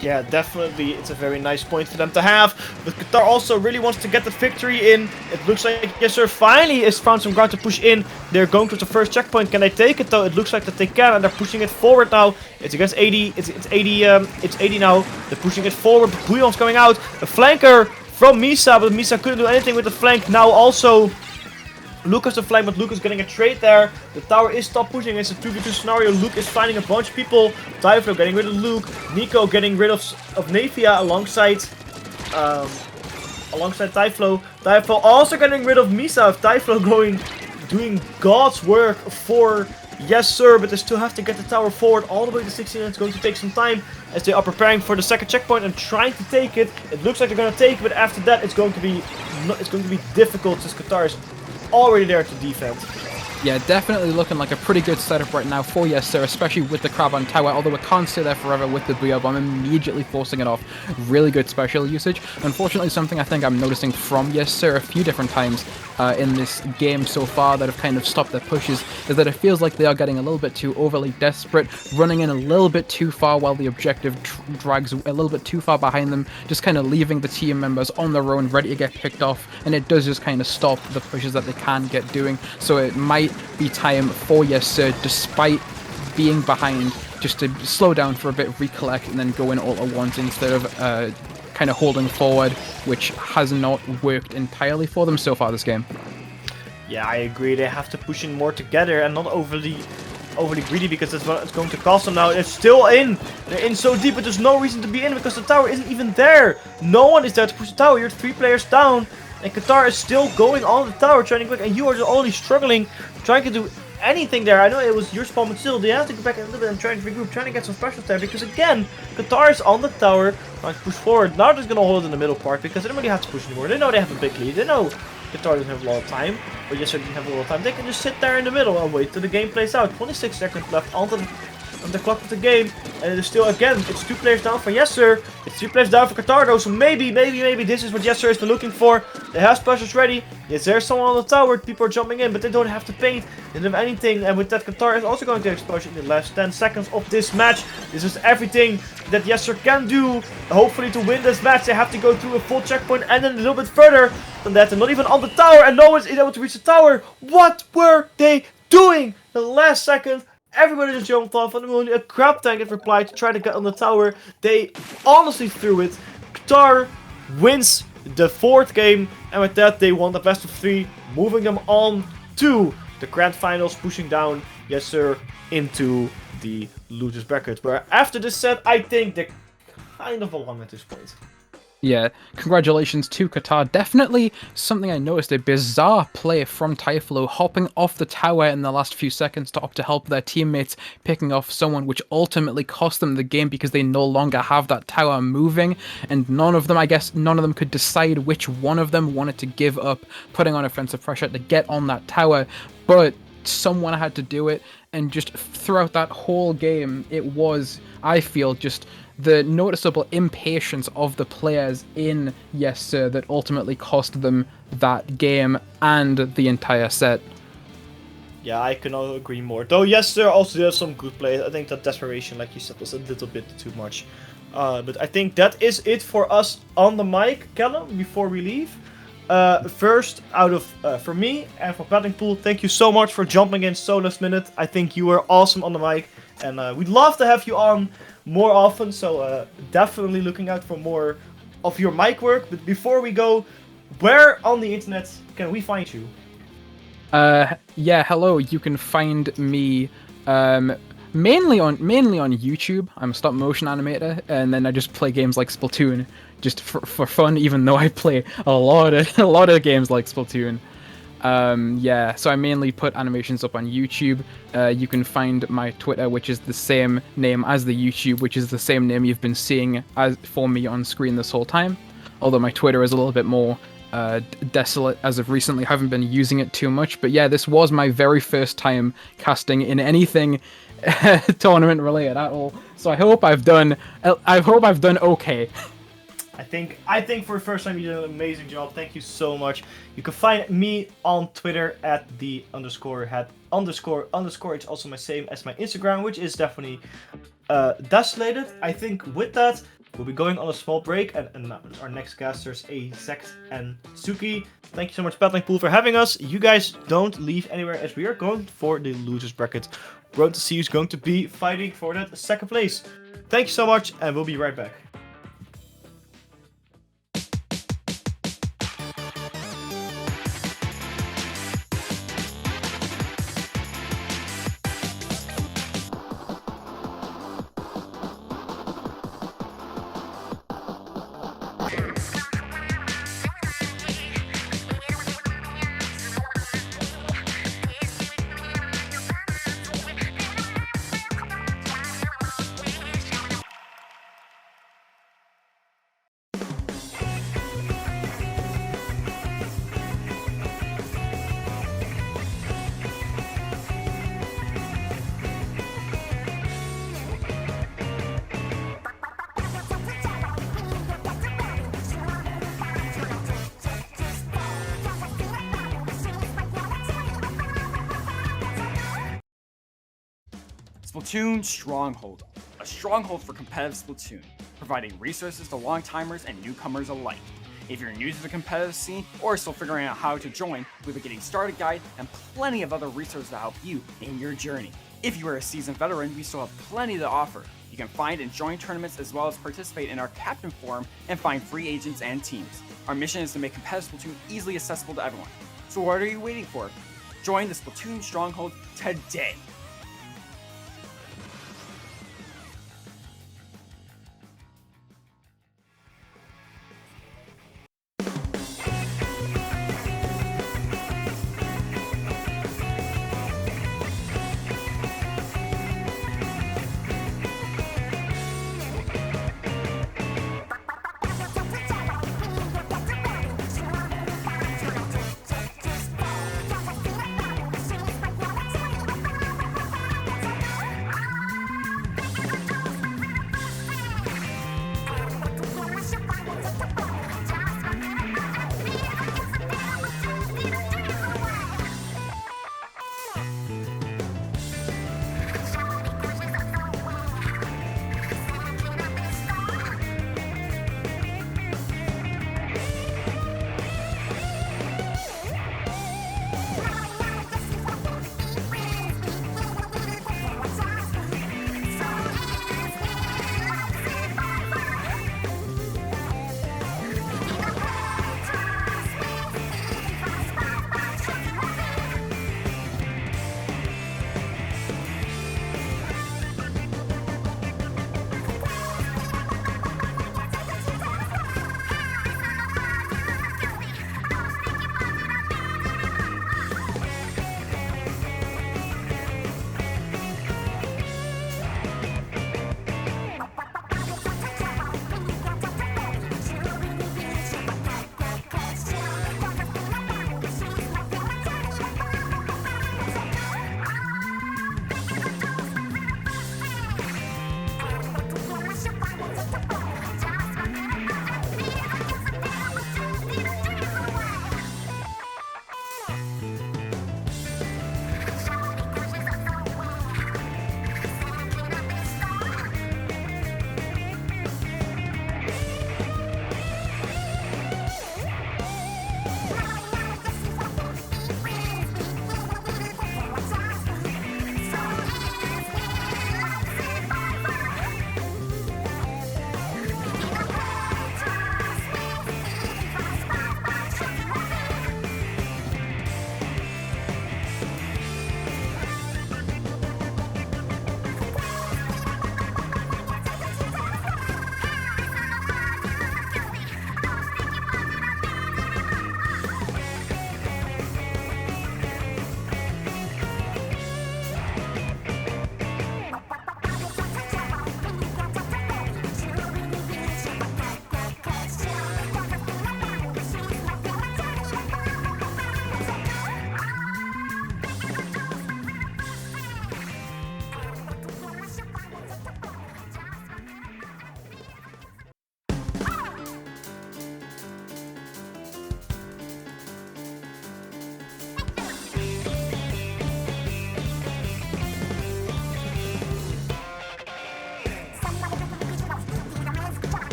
Yeah, definitely, it's a very nice point for them to have. But Qatar also really wants to get the victory in. It looks like Yessir finally has found some ground to push in. They're going to the first checkpoint. Can they take it though? It looks like that they can, and they're pushing it forward now. It's against 80. It's 80 now. They're pushing it forward. Bouillon's coming out. A flanker from Misa, but Misa couldn't do anything with the flank. Now also Lucas the flank, but Lucas getting a trade there. The tower is stop pushing. It's a 2v2 scenario. Luke is finding a bunch of people. Typhlo getting rid of Luke. Nico getting rid of Navia alongside Typhlo. Typhlo also getting rid of Misa. Typhlo doing God's work for Yessir, but they still have to get the tower forward all the way to 16, and it's going to take some time as they are preparing for the second checkpoint and trying to take it. It looks like they're going to take it, but after that it's going to be difficult since Qatar is already there to defend. Yeah, definitely looking like a pretty good setup right now for Yessir, especially with the crab on tower, although it can't stay there forever with the Booyah Bomb immediately forcing it off. Really good special usage. Unfortunately, something I think I'm noticing from Yessir a few different times in this game so far that have kind of stopped their pushes is that it feels like they are getting a little bit too overly desperate, running in a little bit too far while the objective drags a little bit too far behind them, just kind of leaving the team members on their own, ready to get picked off, and it does just kind of stop the pushes that they can get doing. So it might be time for Yessir, despite being behind, just to slow down for a bit, recollect, and then go in all at once instead of kind of holding forward, which has not worked entirely for them so far this game. Yeah, I agree. They have to push in more together and not overly greedy, because that's what it's going to cost them now. They're still in. They're in so deep, but there's no reason to be in because the tower isn't even there. No one is there to push the tower. You're 3 players down, and Qatar is still going on the tower trying to quick, and you are only struggling, trying to do anything there. I know it was your spawn, but still, they have to go back a little bit and try to regroup, trying to get some specials there, because again, Qatar is on the tower, trying to push forward. Now they're just going to hold it in the middle part, because they don't really have to push anymore. They know they have a big lead. They know Qatar doesn't have a lot of time, or Yessir didn't have a lot of time. They can just sit there in the middle and wait till the game plays out. 26 seconds left onto on the clock of the game. And it is still, again, it's 2 players down for Yessir. It's 3 players down for Qatar though, so maybe this is what Yessir has been looking for. They have specials ready. Yes, there's someone on the tower. People are jumping in, but they don't have to paint. They don't have anything. And with that, Qatar is also going to expose in the last 10 seconds of this match. This is everything that Yessir can do. Hopefully to win this match, they have to go through a full checkpoint and then a little bit further than that. And not even on the tower. And no one is able to reach the tower. What were they doing? The last second, everybody just jumped off, and only a crab tank had replied to try to get on the tower. They honestly threw it. Qatar wins the 4th game, and with that they won the best of 3, moving them on to the grand finals, pushing down Yessir into the losers bracket. Where after this set, I think they're kind of along at this point. Yeah, congratulations to Qatar. Definitely something I noticed, a bizarre play from Typhlo, hopping off the tower in the last few seconds to opt to help their teammates, picking off someone, which ultimately cost them the game because they no longer have that tower moving, and none of them could decide which one of them wanted to give up, putting on offensive pressure to get on that tower, but someone had to do it, and just throughout that whole game, it was, I feel, just the noticeable impatience of the players in Yessir that ultimately cost them that game and the entire set. Yeah, I cannot agree more. Though Yessir also has some good plays. I think that desperation, like you said, was a little bit too much. But I think that is it for us on the mic, Callum, before we leave. First, for me and for Betting Pool, thank you so much for jumping in so last minute. I think you were awesome on the mic, and we'd love to have you on more often, so definitely looking out for more of your mic work. But before we go, where on the internet can we find you? Yeah, hello, you can find me mainly on YouTube. I'm a stop motion animator, and then I just play games like Splatoon just for fun, even though I play a lot of games like Splatoon. Yeah, so I mainly put animations up on YouTube. You can find my Twitter, which is the same name as the YouTube, which is the same name you've been seeing for me on screen this whole time. Although my Twitter is a little bit more desolate as of recently. I haven't been using it too much, but yeah, this was my very first time casting in anything tournament related at all. So I hope I've done okay. I think for the first time you did an amazing job. Thank you so much. You can find me on Twitter at the ____. It's also my same as my Instagram, which is definitely desolated. I think with that, we'll be going on a small break, and our next casters, Sex and Suki. Thank you so much, Battling Pool, for having us. You guys don't leave anywhere, as we are going for the losers bracket. We're going to see who's going to be fighting for that 2nd place. Thank you so much, and we'll be right back. Splatoon Stronghold, a stronghold for competitive Splatoon, providing resources to long-timers and newcomers alike. If you're new to the competitive scene or still figuring out how to join, we have a getting started guide and plenty of other resources to help you in your journey. If you are a seasoned veteran, we still have plenty to offer. You can find and join tournaments as well as participate in our Captain Forum and find free agents and teams. Our mission is to make competitive Splatoon easily accessible to everyone. So what are you waiting for? Join the Splatoon Stronghold today!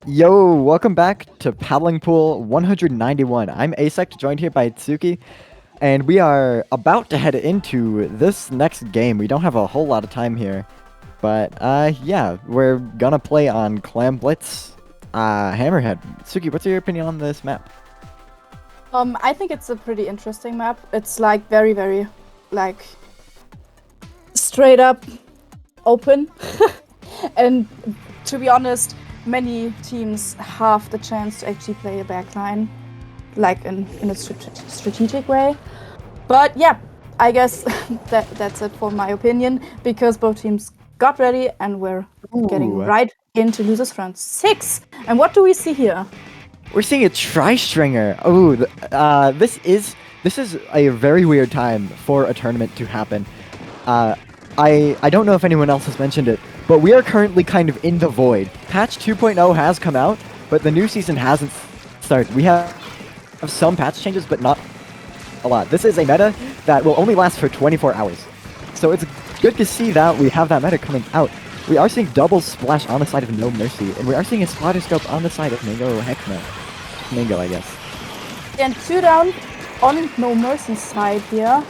Yo, welcome back to Paddling Pool 191. I'm Asect, joined here by Tsuki, and we are about to head into this next game. We don't have a whole lot of time here, but yeah, we're gonna play on Clam Blitz Hammerhead. Tsuki, what's your opinion on this map? I think it's a pretty interesting map. It's like very like straight up open. And to be honest, many teams have the chance to actually play a backline like in a strategic way. But yeah, I guess that's it for my opinion, because both teams got ready and we're getting right into losers round 6. And what do we see here? We're seeing a tri-stringer. Oh, this is a very weird time for a tournament to happen. I don't know if anyone else has mentioned it, but we are currently kind of in the void. Patch 2.0 has come out, but the new season hasn't started. We have some patch changes, but not a lot. This is a meta that will only last for 24 hours. So it's good to see that we have that meta coming out. We are seeing double splash on the side of No Mercy, and we are seeing a splatter scope on the side of Mango Hek Mek. Mango, I guess. And 2 down on No Mercy side here.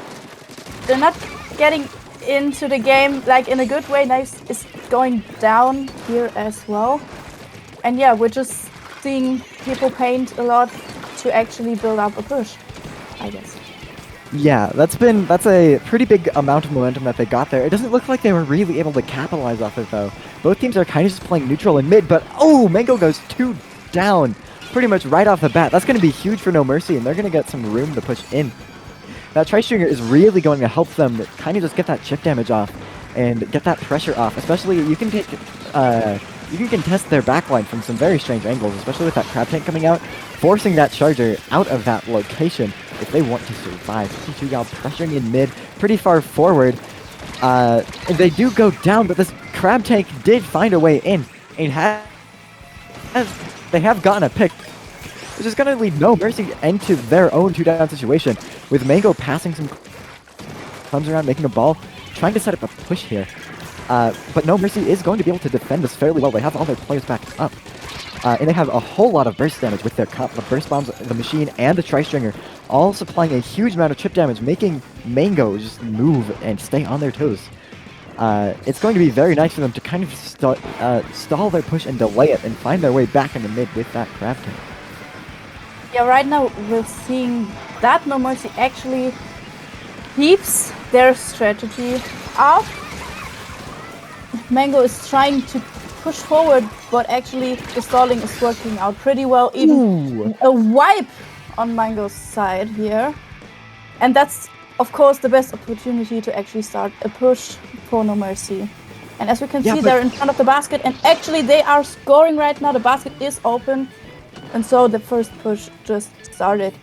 They're not getting into the game like in a good way. Nice is going down here as well. And yeah, we're just seeing people paint a lot to actually build up a push, I guess. Yeah, that's a pretty big amount of momentum that they got there. It doesn't look like they were really able to capitalize off it though. Both teams are kind of just playing neutral and mid, but oh, Mango goes 2 down pretty much right off the bat. That's going to be huge for No Mercy, and they're going to get some room to push in. That tri-stringer is really going to help them kind of just get that chip damage off and get that pressure off. Especially, you can contest their backline from some very strange angles, especially with that crab tank coming out, forcing that charger out of that location if they want to survive. 52 Gal pressuring in mid, pretty far forward. And they do go down, but this crab tank did find a way in, and they have gotten a pick, which is going to lead No Mercy into their own 2-down situation, with Mango passing some comes around, making a ball, trying to set up a push here. But No Mercy is going to be able to defend this fairly well. They have all their players back up. And they have a whole lot of burst damage with their the burst bombs, the machine, and the tri-stringer, all supplying a huge amount of chip damage, making Mango just move and stay on their toes. It's going to be very nice for them to kind of stall their push and delay it and find their way back in the mid with that crab tank. Yeah, right now we're seeing that No Mercy actually keeps their strategy up. Mango is trying to push forward, but actually the stalling is working out pretty well. Even a wipe on Mango's side here. And that's, of course, the best opportunity to actually start a push for No Mercy. And as we can see, they're in front of the basket, and actually they are scoring right now. The basket is open, and so the first push just started.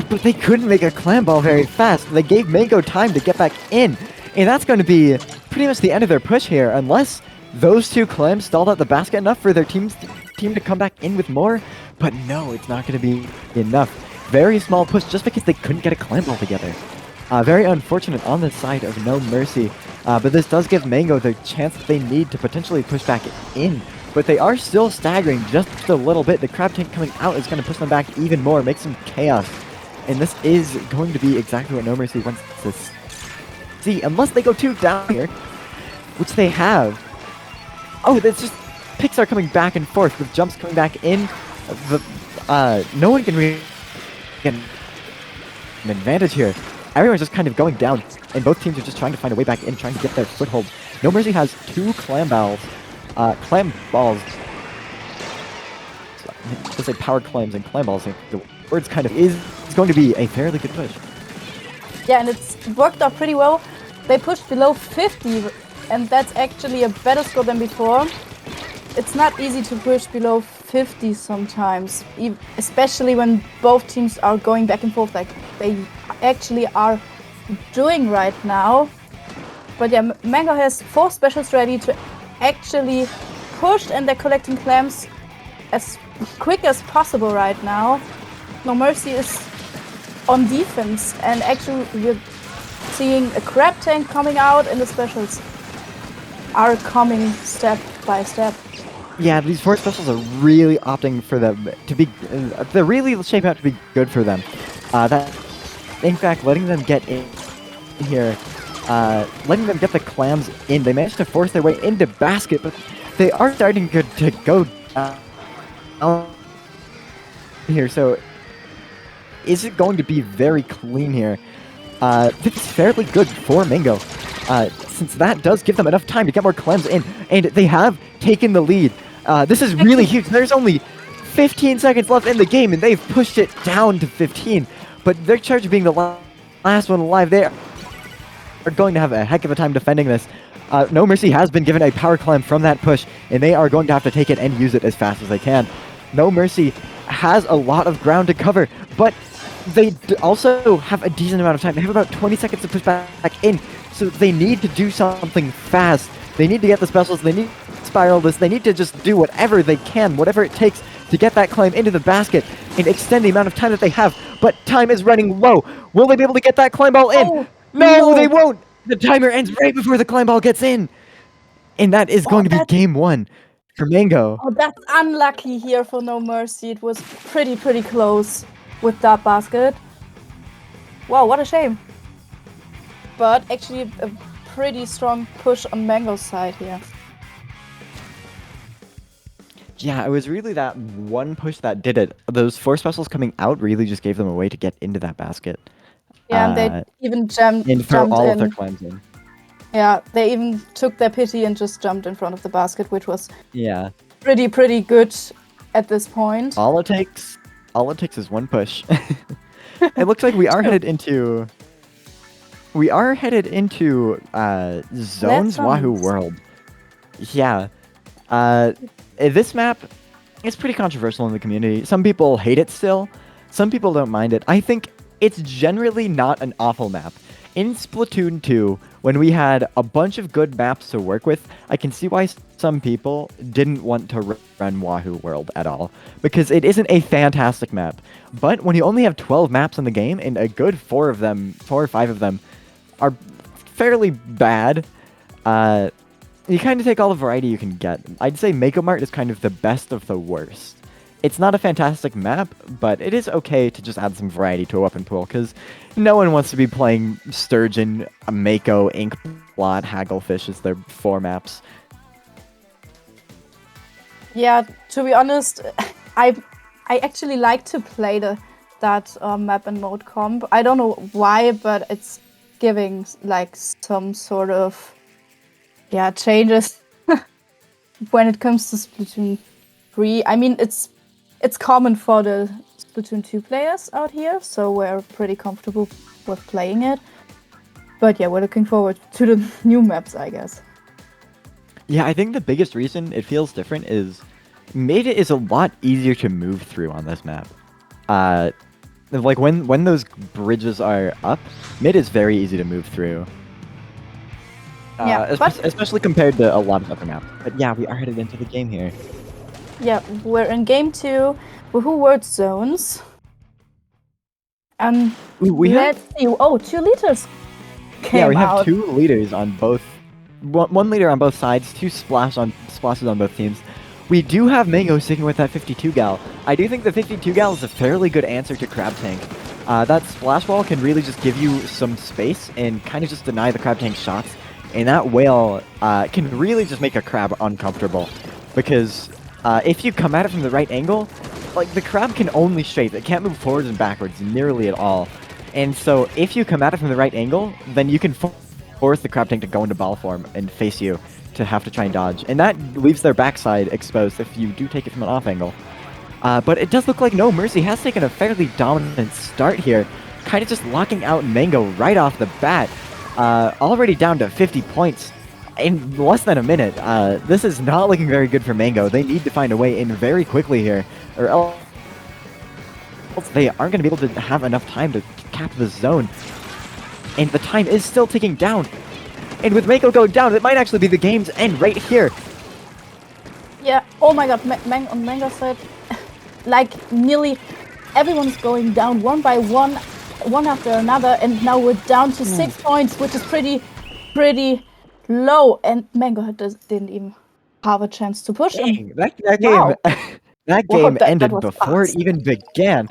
But they couldn't make a clam ball very fast. They gave Mango time to get back in, and that's going to be pretty much the end of their push here, unless those 2 clams stalled out the basket enough for their team to come back in with more. But no, it's not going to be enough. Very small push just because they couldn't get a clam ball together. Very unfortunate on the side of No Mercy, but this does give Mango the chance that they need to potentially push back in. But they are still staggering just a little bit. The crab tank coming out is going to push them back even more, make some chaos. And this is going to be exactly what No Mercy wants to see, unless they go 2 down here, which they have. Oh, that's just picks are coming back and forth with jumps coming back in. No one can really get an advantage here. Everyone's just kind of going down, and both teams are just trying to find a way back in, trying to get their foothold. No Mercy has 2 clam balls. Let's say power clams and clam balls. The words kind of is going to be a fairly good push. Yeah, and it's worked out pretty well. They pushed below 50, and that's actually a better score than before. It's not easy to push below 50 sometimes, especially when both teams are going back and forth like they actually are doing right now. But yeah, Mango has 4 specials ready to actually push, and they're collecting clams as quick as possible right now. No Mercy is on defense, and actually we're seeing a crab tank coming out, and the specials are coming step by step. Yeah, these force specials are really opting for them to be. They're really shaping out to be good for them. That, in fact, letting them get in here, letting them get the clams in. They managed to force their way into basket, but they are starting to go down here. So, is it going to be very clean here? This is fairly good for Mango, since that does give them enough time to get more clams in, and they have taken the lead. This is really huge. There's only 15 seconds left in the game, and they've pushed it down to 15. But their charge being the last one alive, they are going to have a heck of a time defending this. No Mercy has been given a power climb from that push, and they are going to have to take it and use it as fast as they can. No Mercy has a lot of ground to cover, but they also have a decent amount of time. They have about 20 seconds to push back in, so they need to do something fast. They need to get the specials, they need to spiral this, they need to just do whatever they can, whatever it takes to get that climb into the basket and extend the amount of time that they have. But time is running low. Will they be able to get that climb ball in? Oh, No, they won't! The timer ends right before the climb ball gets in! And that is going to be game 1 for Mango. Oh, that's unlucky here for No Mercy. It was pretty close with that basket. Wow, what a shame. But actually a pretty strong push on Mango's side here. Yeah, it was really that one push that did it. Those 4 specials coming out really just gave them a way to get into that basket. Yeah, and they even jumped all in. of their climbs in. Yeah, they even took their pity and just jumped in front of the basket, which was Yeah. pretty good at this point. All it takes is one push. It looks like we are headed into Zones Wahoo World. Yeah. This map is pretty controversial in the community. Some people hate it still. Some people don't mind it. I think it's generally not an awful map. In Splatoon 2, when we had a bunch of good maps to work with, I can see why some people didn't want to run Wahoo World at all, because it isn't a fantastic map. But when you only have 12 maps in the game, and a good 4 or 5 of them are fairly bad, you kind of take all the variety you can get. I'd say Mako Mart is kind of the best of the worst. It's not a fantastic map, but it is okay to just add some variety to a weapon pool, because no one wants to be playing Sturgeon, Mako, Inkblot, Hagglefish as their 4 maps. Yeah, to be honest, I actually like to play that map and mode comp. I don't know why, but it's giving like some sort of changes when it comes to Splatoon 3. I mean, it's common for the Splatoon 2 players out here, so we're pretty comfortable with playing it. But yeah, we're looking forward to the new maps, I guess. Yeah, I think the biggest reason it feels different is mid is a lot easier to move through on this map. Like when those bridges are up, mid is very easy to move through. Especially compared to a lot of other maps. But yeah, we are headed into the game here. Yeah, we're in game 2, Wahoo World Zones. And let's see. Oh, 2 liters came Yeah, we have out. 2 leaders on both. One leader on both sides, 2 splashes on both teams. We do have Mango sticking with that 52 gal. I do think the 52 gal is a fairly good answer to Crab Tank. That splash wall can really just give you some space and kind of just deny the Crab Tank shots. And that whale can really just make a crab uncomfortable, because if you come at it from the right angle, like the crab can only strafe. It can't move forwards and backwards nearly at all. And so if you come at it from the right angle, then you can force the Crab Tank to go into ball form and face you to have to try and dodge. And that leaves their backside exposed if you do take it from an off angle. But it does look like No Mercy has taken a fairly dominant start here, kind of just locking out Mango right off the bat. Already down to 50 points in less than a minute. This is not looking very good for Mango. They need to find a way in very quickly here, or else they aren't going to be able to have enough time to cap the zone. And the time is still ticking down. And with Mango going down, it might actually be the game's end right here. Yeah, oh my god, on Mango's side, like nearly everyone's going down one by one after another, and now we're down to 6 points, which is pretty low, and Mango didn't even have a chance to push him. Dang, that Wow. game, that Wow, game that ended was before it fast. even began.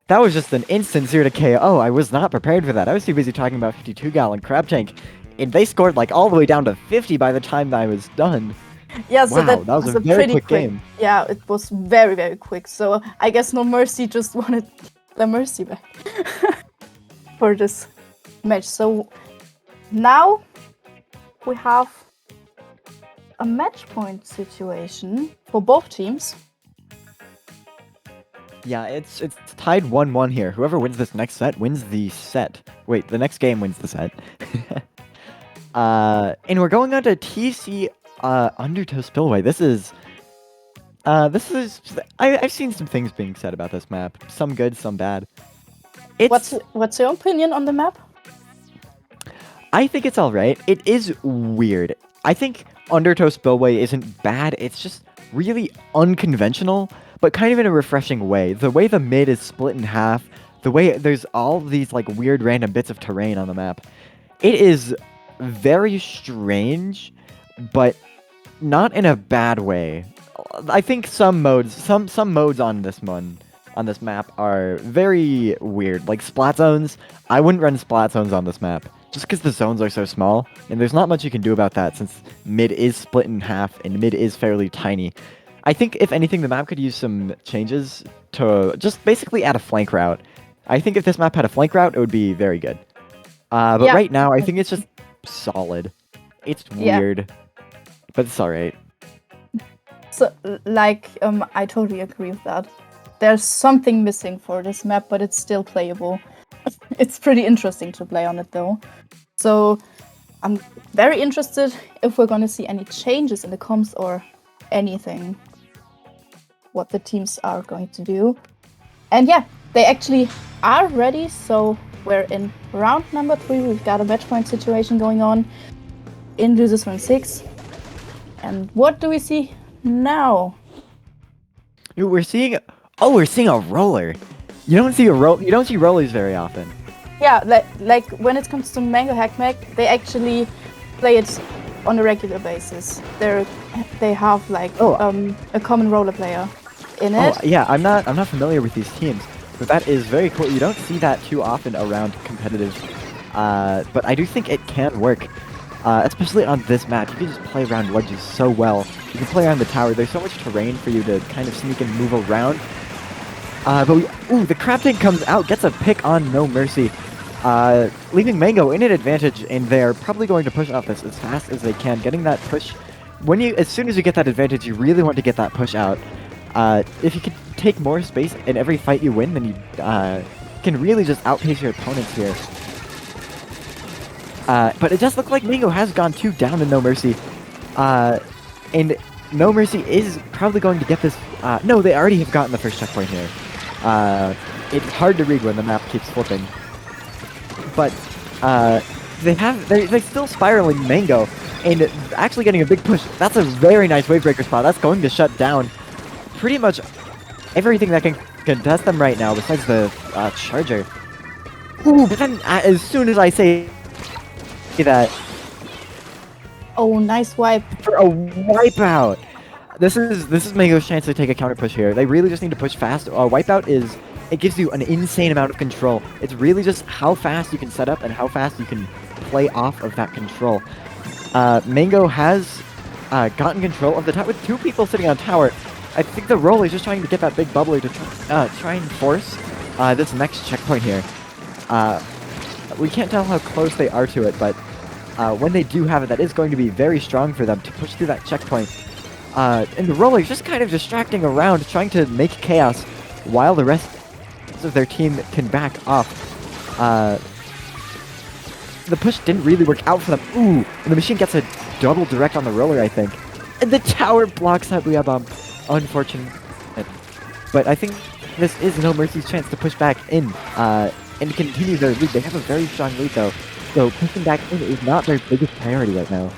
That was just an instant 0 to KO. I was not prepared for that. I was too busy talking about 52-gallon crab tank, and they scored like all the way down to 50 by the time I was done. Yeah, so Wow, that that was a a very pretty quick game. Yeah, it was very, very quick. So I guess No Mercy just wanted the mercy back for this match. So now we have a match point situation for both teams. Yeah, it's tied 1-1 here. Whoever wins this next set wins the set. Wait, the next game wins the set. And we're going on to TC Undertow Spillway. This is I've seen some things being said about this map. Some good, some bad. What's your opinion on the map? I think it's alright. It is weird. I think Undertow Spillway isn't bad. It's just really unconventional, but kind of in a refreshing way. The way the mid is split in half, the way there's all these like weird random bits of terrain on the map. It is very strange, but not in a bad way. I think some modes on this map are very weird. Like splat zones, I wouldn't run splat zones on this map just because the zones are so small, and there's not much you can do about that since mid is split in half and mid is fairly tiny. I think if anything, the map could use some changes to just basically add a flank route. I think if this map had a flank route, it would be very good. But Yeah. right now, I think it's just solid. It's Yeah. weird, but it's alright. So, like, I totally agree with that. There's something missing for this map, but it's still playable. It's pretty interesting to play on it, though. So, I'm very interested if we're gonna see any changes in the comps or anything. What the teams are going to do. And yeah, they actually are ready, so we're in round number 3. We've got a match point situation going on in losers round 6. And what do we see now? We're seeing a roller. You don't see rollers very often. Yeah, like when it comes to Mango Hek Mek, they actually play it on a regular basis. They have like a common roller player in it. Oh yeah, I'm not familiar with these teams, but that is very cool. You don't see that too often around competitive, but I do think it can work, especially on this map. You can just play around ledges so well. You can play around the tower. There's so much terrain for you to kind of sneak and move around. But the crab tank comes out, gets a pick on No Mercy, leaving Mango in an advantage, and they're probably going to push off this as fast as they can. Getting that push, as soon as you get that advantage, you really want to get that push out. If you can take more space in every fight you win, then you can really just outpace your opponents here. But it does look like Mango has gone 2 down to No Mercy, and No Mercy is probably going to get this. No, they already have gotten the first checkpoint here. It's hard to read when the map keeps flipping. But they're still spiraling Mango, and actually getting a big push. That's a very nice wave breaker spot. That's going to shut down pretty much everything that can contest them right now, besides the charger. Ooh, but then as soon as I say that, Oh, nice wipe. for a wipeout. This is Mango's chance to take a counter push here. They really just need to push fast. Wipeout it gives you an insane amount of control. It's really just how fast you can set up and how fast you can play off of that control. Mango has gotten control of the tower with 2 people sitting on tower. I think the roller is just trying to get that big bubbler to try and force this next checkpoint here. We can't tell how close they are to it, but when they do have it, that is going to be very strong for them to push through that checkpoint. And the roller is just kind of distracting around, trying to make chaos, while the rest of their team can back off. The push didn't really work out for them. Ooh, and the machine gets a double direct on the roller, I think. And the tower blocks that Booyah Bomb. Unfortunate. But I think this is No Mercy's chance to push back in and continue their lead. They have a very strong lead, though. So pushing back in is not their biggest priority right now.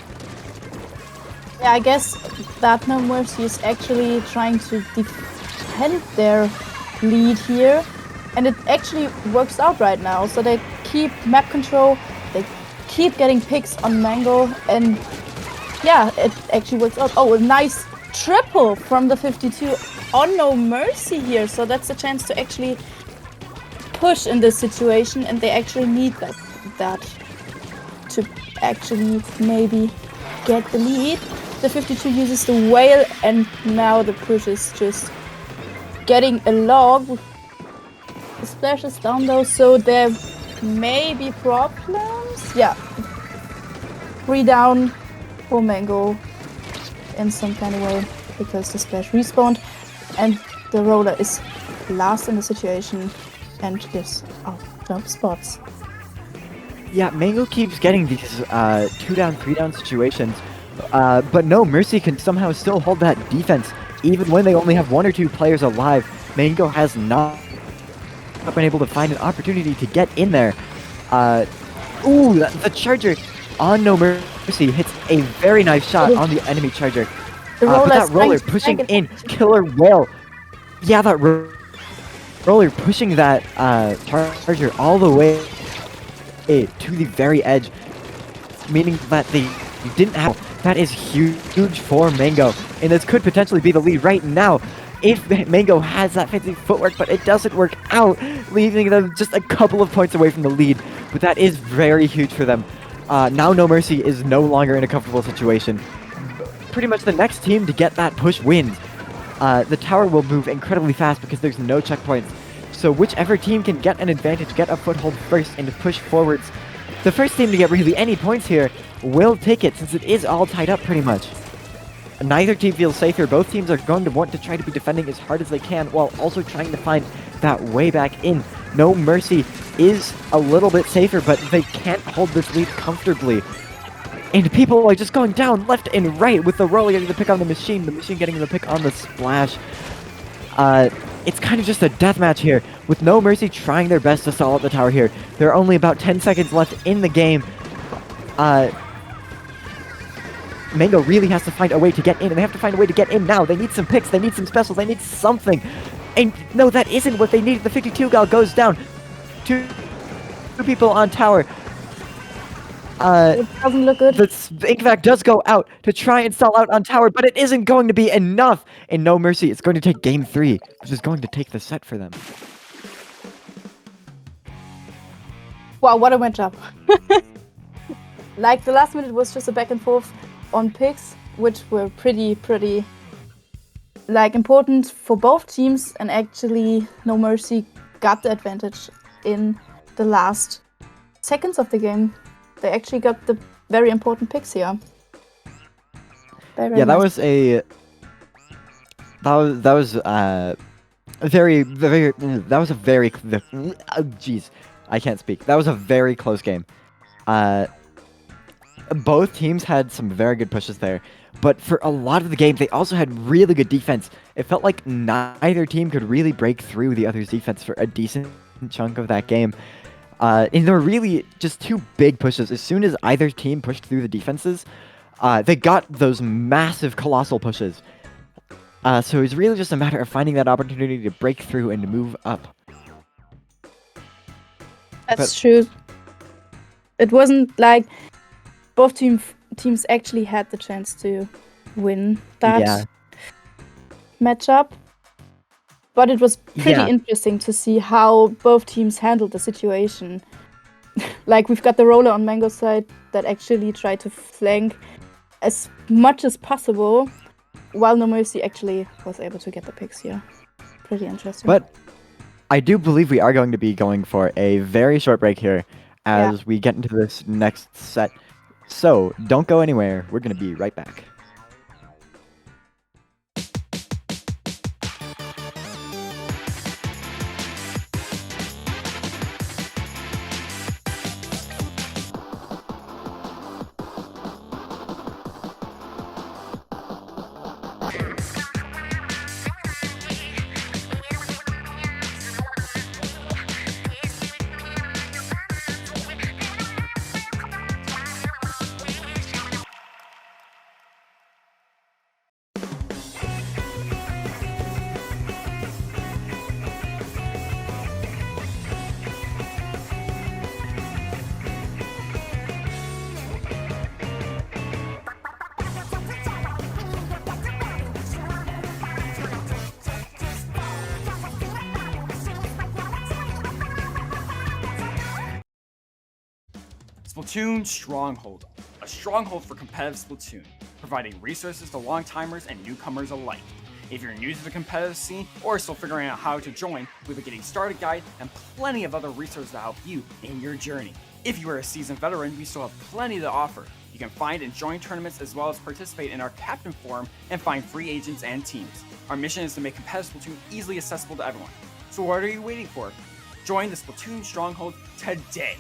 Yeah, I guess that No Mercy is actually trying to defend their lead here. And it actually works out right now. So they keep map control, they keep getting picks on Mango, and yeah, it actually works out. Oh, a nice triple from the 52 on No Mercy here. So that's a chance to actually push in this situation, and they actually need that to actually maybe get the lead. The 52 uses the whale, and now the push is just getting a log. The splash is down though, so there may be problems. Yeah. 3 down for Mango in some kind of way because the splash respawned, and the roller is last in the situation and gives out jump spots. Yeah, Mango keeps getting these 2 down, 3 down situations, but No Mercy can somehow still hold that defense even when they only have 1 or 2 players alive. Mango has not been able to find an opportunity to get in there. Ooh, the charger on No Mercy hits a very nice shot on the enemy charger. But that roller pushing in, killer whale. Yeah, that roller pushing that charger all the way to the very edge, meaning that they didn't have. That is huge for Mango, and this could potentially be the lead right now if Mango has that fancy footwork, but it doesn't work out, leaving them just a couple of points away from the lead. But that is very huge for them. Now No Mercy is no longer in a comfortable situation. Pretty much the next team to get that push wins. The tower will move incredibly fast because there's no checkpoints. So whichever team can get an advantage, get a foothold first, and push forwards, the first team to get really any points here will take it, since it is all tied up pretty much. Neither team feels safer. Both teams are going to want to try to be defending as hard as they can while also trying to find that way back in. No Mercy is a little bit safer, but they can't hold this lead comfortably. And people are just going down left and right with the roller getting the pick on the machine getting the pick on the splash. It's kind of just a deathmatch here, with No Mercy trying their best to stall out the tower here. There are only about 10 seconds left in the game. Mango really has to find a way to get in, and they have to find a way to get in now. They need some picks, they need some specials, they need something. And no, that isn't what they need. The 52 gal goes down. Two people on tower. It doesn't look good. The Inkvac does go out to try and stall out on tower, but it isn't going to be enough. And No Mercy, it's going to take game 3, which is going to take the set for them. Wow, what a matchup. Like the last minute was just a back and forth on picks, which were pretty like important for both teams, and actually No Mercy got the advantage in the last seconds of the game. They actually got the very important picks here. Very yeah, that nice. was a very jeez, I can't speak. That was a very close game. Both teams had some very good pushes there, but for a lot of the game, they also had really good defense. It felt like neither team could really break through the other's defense for a decent chunk of that game. And there were really just 2 big pushes. As soon as either team pushed through the defenses, they got those massive, colossal pushes. So it was really just a matter of finding that opportunity to break through and to move up. That's true. It wasn't like both teams actually had the chance to win that matchup. But it was pretty interesting to see how both teams handled the situation. Like, we've got the roller on Mango's side that actually tried to flank as much as possible, while No Mercy actually was able to get the picks here. Pretty interesting. But I do believe we are going to be going for a very short break here as we get into this next set. So, don't go anywhere. We're going to be right back. Splatoon Stronghold, a stronghold for competitive Splatoon, providing resources to long-timers and newcomers alike. If you're new to the competitive scene or still figuring out how to join, we have a getting started guide and plenty of other resources to help you in your journey. If you are a seasoned veteran, we still have plenty to offer. You can find and join tournaments as well as participate in our Captain Forum and find free agents and teams. Our mission is to make competitive Splatoon easily accessible to everyone. So what are you waiting for? Join the Splatoon Stronghold today!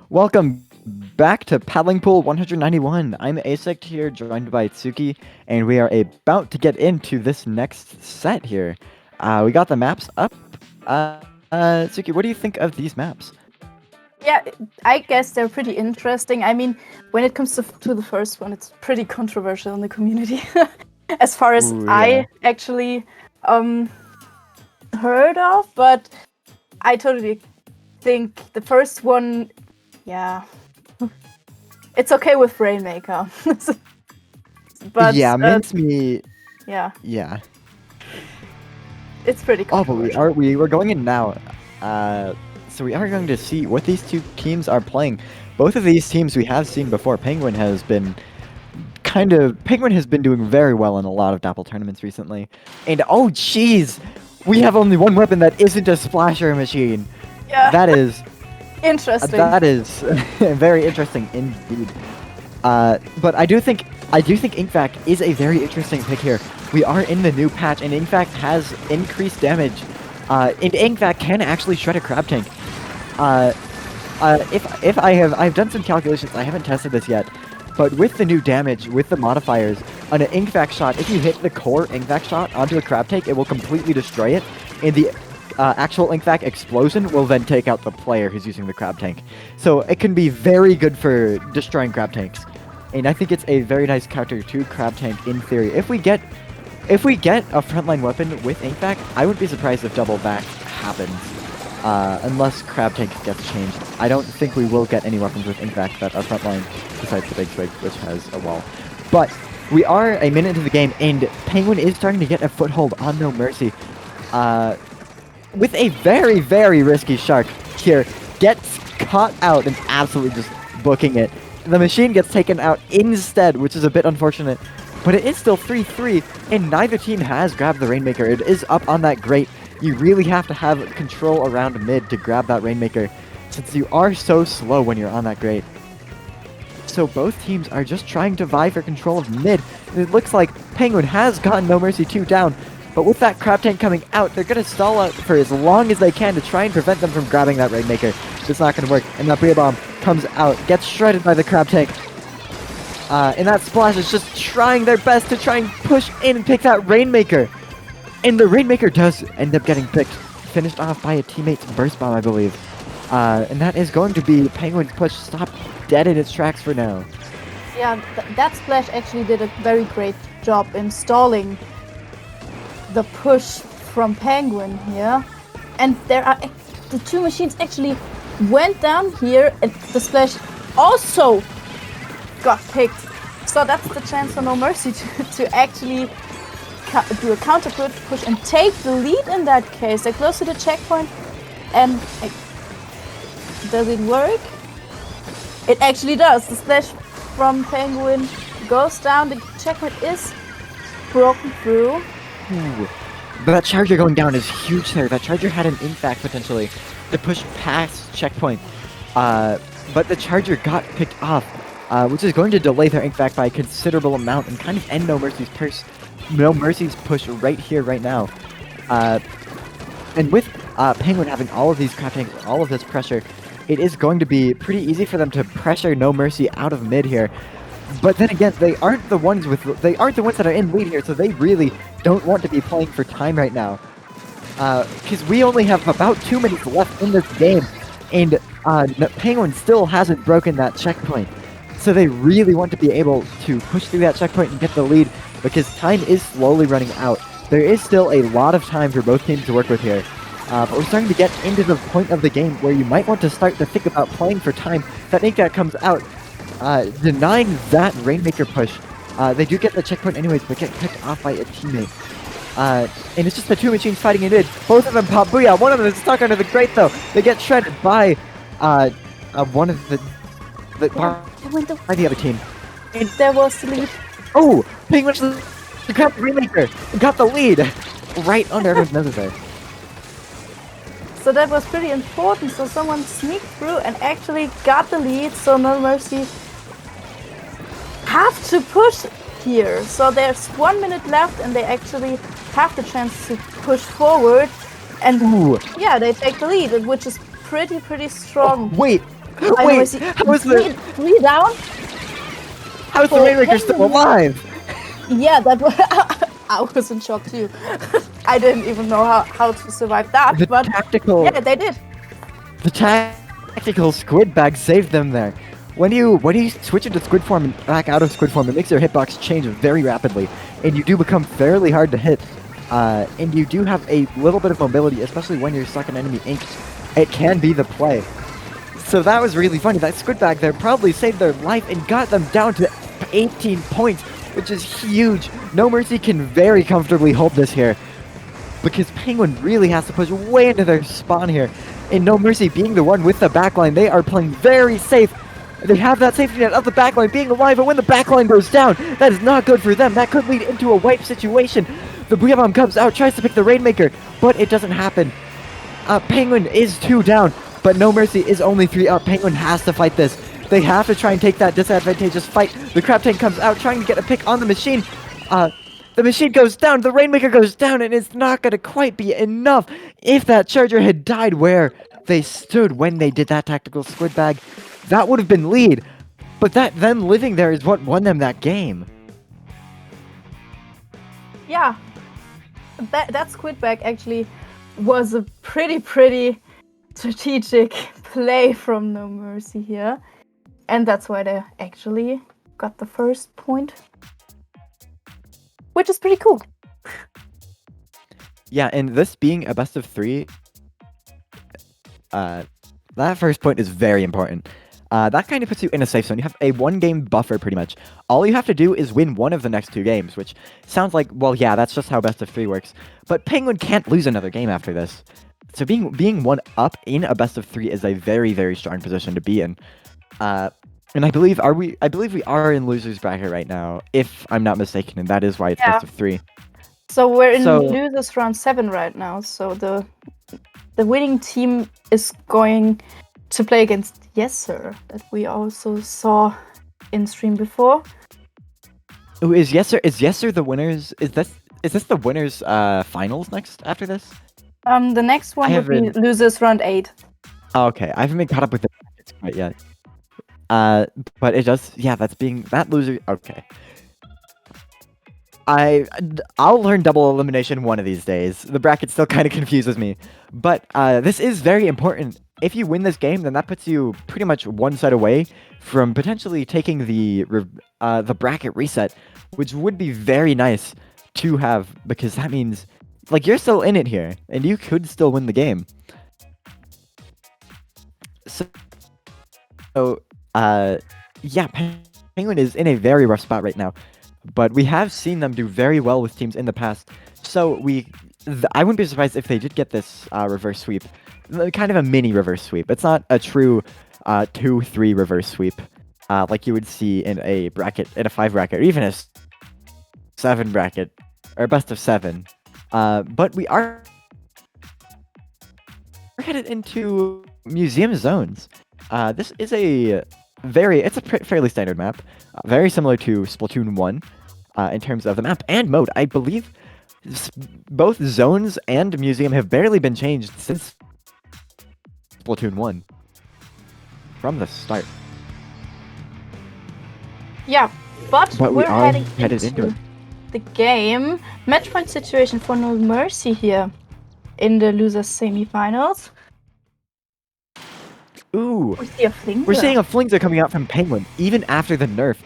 Welcome back to Paddling Pool 191. I'm Asect here, joined by Tsuki, and we are about to get into this next set here. We got the maps up. Tsuki, what do you think of these maps? Yeah, I guess they're pretty interesting. I mean, when it comes to the first one, it's pretty controversial in the community. As far as Ooh, yeah. I actually heard of, but I totally think the first one, yeah, it's okay with Rainmaker. But yeah, Mincemeat. yeah, Yeah. it's pretty Oh, but controversial. we're going in now. So we are going to see what these two teams are playing. Both of these teams we have seen before. Penguin has been doing very well in a lot of Dapple tournaments recently. And oh jeez, we have only one weapon that isn't a splasher machine. Yeah. That is Interesting. that is very interesting indeed. But I do think Inkvac is a very interesting pick here. We are in the new patch, and Inkvac has increased damage. And Inkvac can actually shred a crab tank. If I've done some calculations, I haven't tested this yet, but with the new damage, with the modifiers, on an Inkvac shot, if you hit the core Inkvac shot onto a crab tank, it will completely destroy it, and the actual Inkvac explosion will then take out the player who's using the crab tank. So it can be very good for destroying crab tanks, and I think it's a very nice counter to crab tank in theory. If we get a frontline weapon with Inkvac, I wouldn't be surprised if double back happens. Unless crab tank gets changed. I don't think we will get any weapons with Inkvac that are frontline besides the big swig, which has a wall. But we are a minute into the game, and Penguin is starting to get a foothold on No Mercy. With a very, very risky shark here, gets caught out and absolutely just booking it. The machine gets taken out instead, which is a bit unfortunate. But it is still 3-3, and neither team has grabbed the Rainmaker. It is up on that grate. You really have to have control around mid to grab that Rainmaker, since you are so slow when you're on that grate. So both teams are just trying to vie for control of mid. And it looks like Penguin has gotten No Mercy 2 down, but with that crab tank coming out, they're going to stall out for as long as they can to try and prevent them from grabbing that Rainmaker. It's not going to work, and that Bria Bomb comes out, gets shredded by the crab tank. And that Splash is just trying their best to try and push in and pick that Rainmaker. And the Rainmaker does end up getting picked, finished off by a teammate's Burst Bomb, I believe. And that is going to be Penguin's push stopped dead in its tracks for now. Yeah, that Splash actually did a very great job in stalling the push from Penguin here. And there are the two machines actually went down here, and the Splash also got picked. So that's the chance for No Mercy to actually do a counter push and take the lead in that case. They're close to the checkpoint, and does it work? It actually does. The Splash from Penguin goes down. The checkpoint is broken through. Ooh. But that charger going down is huge there. That charger had an Inkvac potentially to push past checkpoint. But the charger got picked off, which is going to delay their Inkvac by a considerable amount and kind of end No Mercy's push right here, right now. And with Penguin having all of these crab tanks, all of this pressure, it is going to be pretty easy for them to pressure No Mercy out of mid here. But then again, they aren't the ones that are in lead here, so they really don't want to be playing for time right now. Because we only have about 2 minutes left in this game, and Penguin still hasn't broken that checkpoint. So they really want to be able to push through that checkpoint and get the lead, because time is slowly running out. There is still a lot of time for both teams to work with here. But we're starting to get into the point of the game where you might want to start to think about playing for time. That Inkvac comes out, denying that Rainmaker push. They do get the checkpoint anyways, but get picked off by a teammate. And it's just the two machines fighting it in. Both of them pop Booyah. One of them is stuck under the grate though. They get shredded by one of the by the other team. And there was the lead. Oh, Penguin grabbed the Rainmaker and got the lead right under everyone's noses there. So that was pretty important. So someone sneaked through and actually got the lead. So No Mercy have to push here. So there's 1 minute left, and they actually have the chance to push forward. And yeah, they take the lead, which is pretty strong. Oh, wait, how is three down? How is the Rainmaker still alive? Yeah, that was. I was in shock too. I didn't even know how to survive that. But yeah, they did. The tactical squid bag saved them there. When you switch into squid form and back out of squid form, it makes your hitbox change very rapidly, and you do become fairly hard to hit. And you do have a little bit of mobility, especially when you're stuck in enemy ink. It can be the play. So that was really funny. That squid bag there probably saved their life and got them down to 18 points, which is huge. No Mercy can very comfortably hold this here, because Penguin really has to push way into their spawn here. And No Mercy being the one with the backline, they are playing very safe. They have that safety net of the backline being alive, but when the backline goes down, that is not good for them. That could lead into a wipe situation. The Booyah Bomb comes out, tries to pick the Rainmaker, but it doesn't happen. Penguin is 2 down, but No Mercy is only 3 up. Penguin has to fight this. They have to try and take that disadvantageous fight. The Crab Tank comes out trying to get a pick on the machine. The machine goes down, the Rainmaker goes down, and it's not going to quite be enough. If that Charger had died where they stood when they did that tactical squid bag, that would have been lead. But them living there is what won them that game. Yeah, that squid bag actually was a pretty strategic play from No Mercy here. And that's why they actually got the first point. Which is pretty cool. Yeah, and this being a best of 3, that first point is very important. That kind of puts you in a safe zone. You have a 1-game buffer, pretty much. All you have to do is win one of the next 2 games, which sounds like, well, yeah, that's just how best of 3 works. But Penguin can't lose another game after this. So being 1 up in a best of 3 is a very strong position to be in. And I believe we are in losers bracket right now, if I'm not mistaken, and that is why it's best of 3. So we're in losers round 7 right now. So the winning team is going to play against Yessir, that we also saw in stream before. Ooh, is Yessir the winners? Is this the winners finals next after this? The next one would be losers round 8. Oh, okay, I haven't been caught up with the brackets quite yet. But it does, yeah, that loser, okay. I'll learn double elimination one of these days. The bracket still kind of confuses me. But this is very important. If you win this game, then that puts you pretty much one set away from potentially taking the bracket reset, which would be very nice to have, because that means, like, you're still in it here, and you could still win the game. So yeah, Penguin is in a very rough spot right now, but we have seen them do very well with teams in the past. So I wouldn't be surprised if they did get this reverse sweep, kind of a mini reverse sweep. It's not a true 2-3 reverse sweep like you would see in a bracket, in a 5 bracket, or even a 7 bracket, or a best of 7. But we are headed into museum zones. This is it's a fairly standard map, very similar to Splatoon 1 in terms of the map and mode. I believe both zones and museum have barely been changed since Splatoon 1 from the start. Yeah, but we we're are headed into the game. Match point situation for No Mercy here in the losers semifinals. Ooh, We're seeing a Flingzer coming out from Penguin, even after the nerf.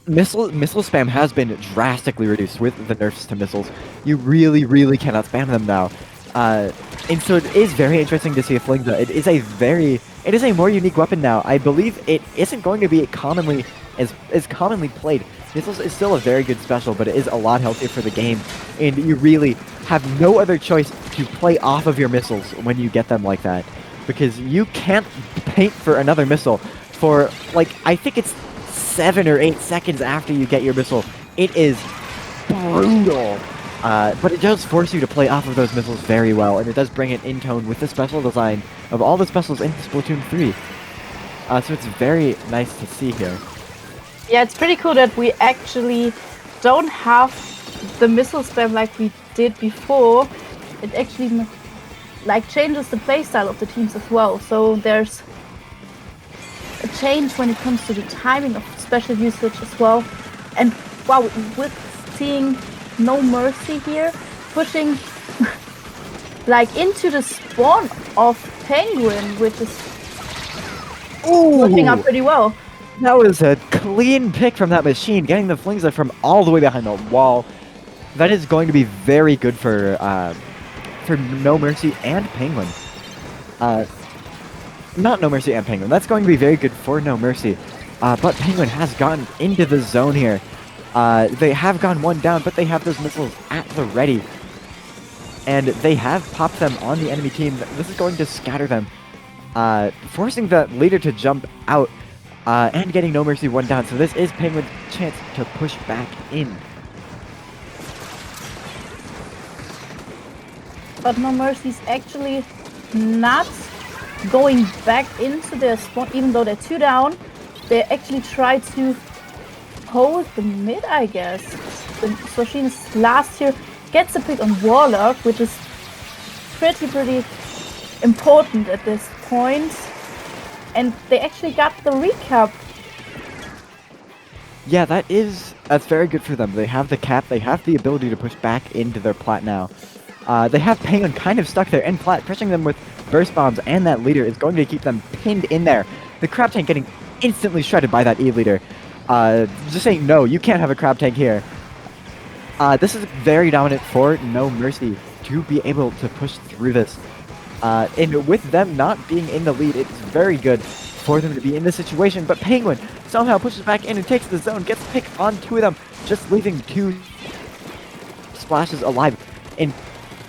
Missile spam has been drastically reduced with the nerfs to missiles. You really cannot spam them now. And so it is very interesting to see a Flingzer. It is a more unique weapon now. I believe it isn't going to be as commonly played. Missiles is still a very good special, but it is a lot healthier for the game, and you really have no other choice to play off of your missiles when you get them like that. Because you can't paint for another missile for, like, I think it's 7 or 8 seconds after you get your missile. It is brutal. But it does force you to play off of those missiles very well, and it does bring it in tone with the special design of all the specials in Splatoon 3. So it's very nice to see here. Yeah, it's pretty cool that we actually don't have the missile spam like we did before. It actually changes the playstyle of the teams as well. So there's a change when it comes to the timing of special usage as well. And wow, with seeing No Mercy here pushing into the spawn of Penguin, which is working out pretty well. That was a clean pick from that machine, getting the Flingzer from all the way behind the wall. That is going to be very good for No Mercy and Penguin. Not No Mercy and Penguin. That's going to be very good for No Mercy. But Penguin has gotten into the zone here. They have gone 1 down, but they have those missiles at the ready. And they have popped them on the enemy team. This is going to scatter them, forcing the leader to jump out, and getting No Mercy 1 down. So this is Penguin's chance to push back in. but No Mercy's actually not going back into their spawn, even though they're 2 down. They actually try to hold the mid, I guess. The Soshina's last here gets a pick on Warlock, which is pretty important at this point. And they actually got the recap. Yeah, that's very good for them. They have the cap, they have the ability to push back into their plat now. They have Penguin kind of stuck there in plat, pressuring them with burst bombs, and that leader is going to keep them pinned in there. The crab tank getting instantly shredded by that E leader. Just saying, no, you can't have a crab tank here. This is very dominant for No Mercy to be able to push through this. And with them not being in the lead, it's very good for them to be in this situation. But Penguin somehow pushes back in and takes the zone, gets a pick on 2 of them, just leaving 2 splashes alive. And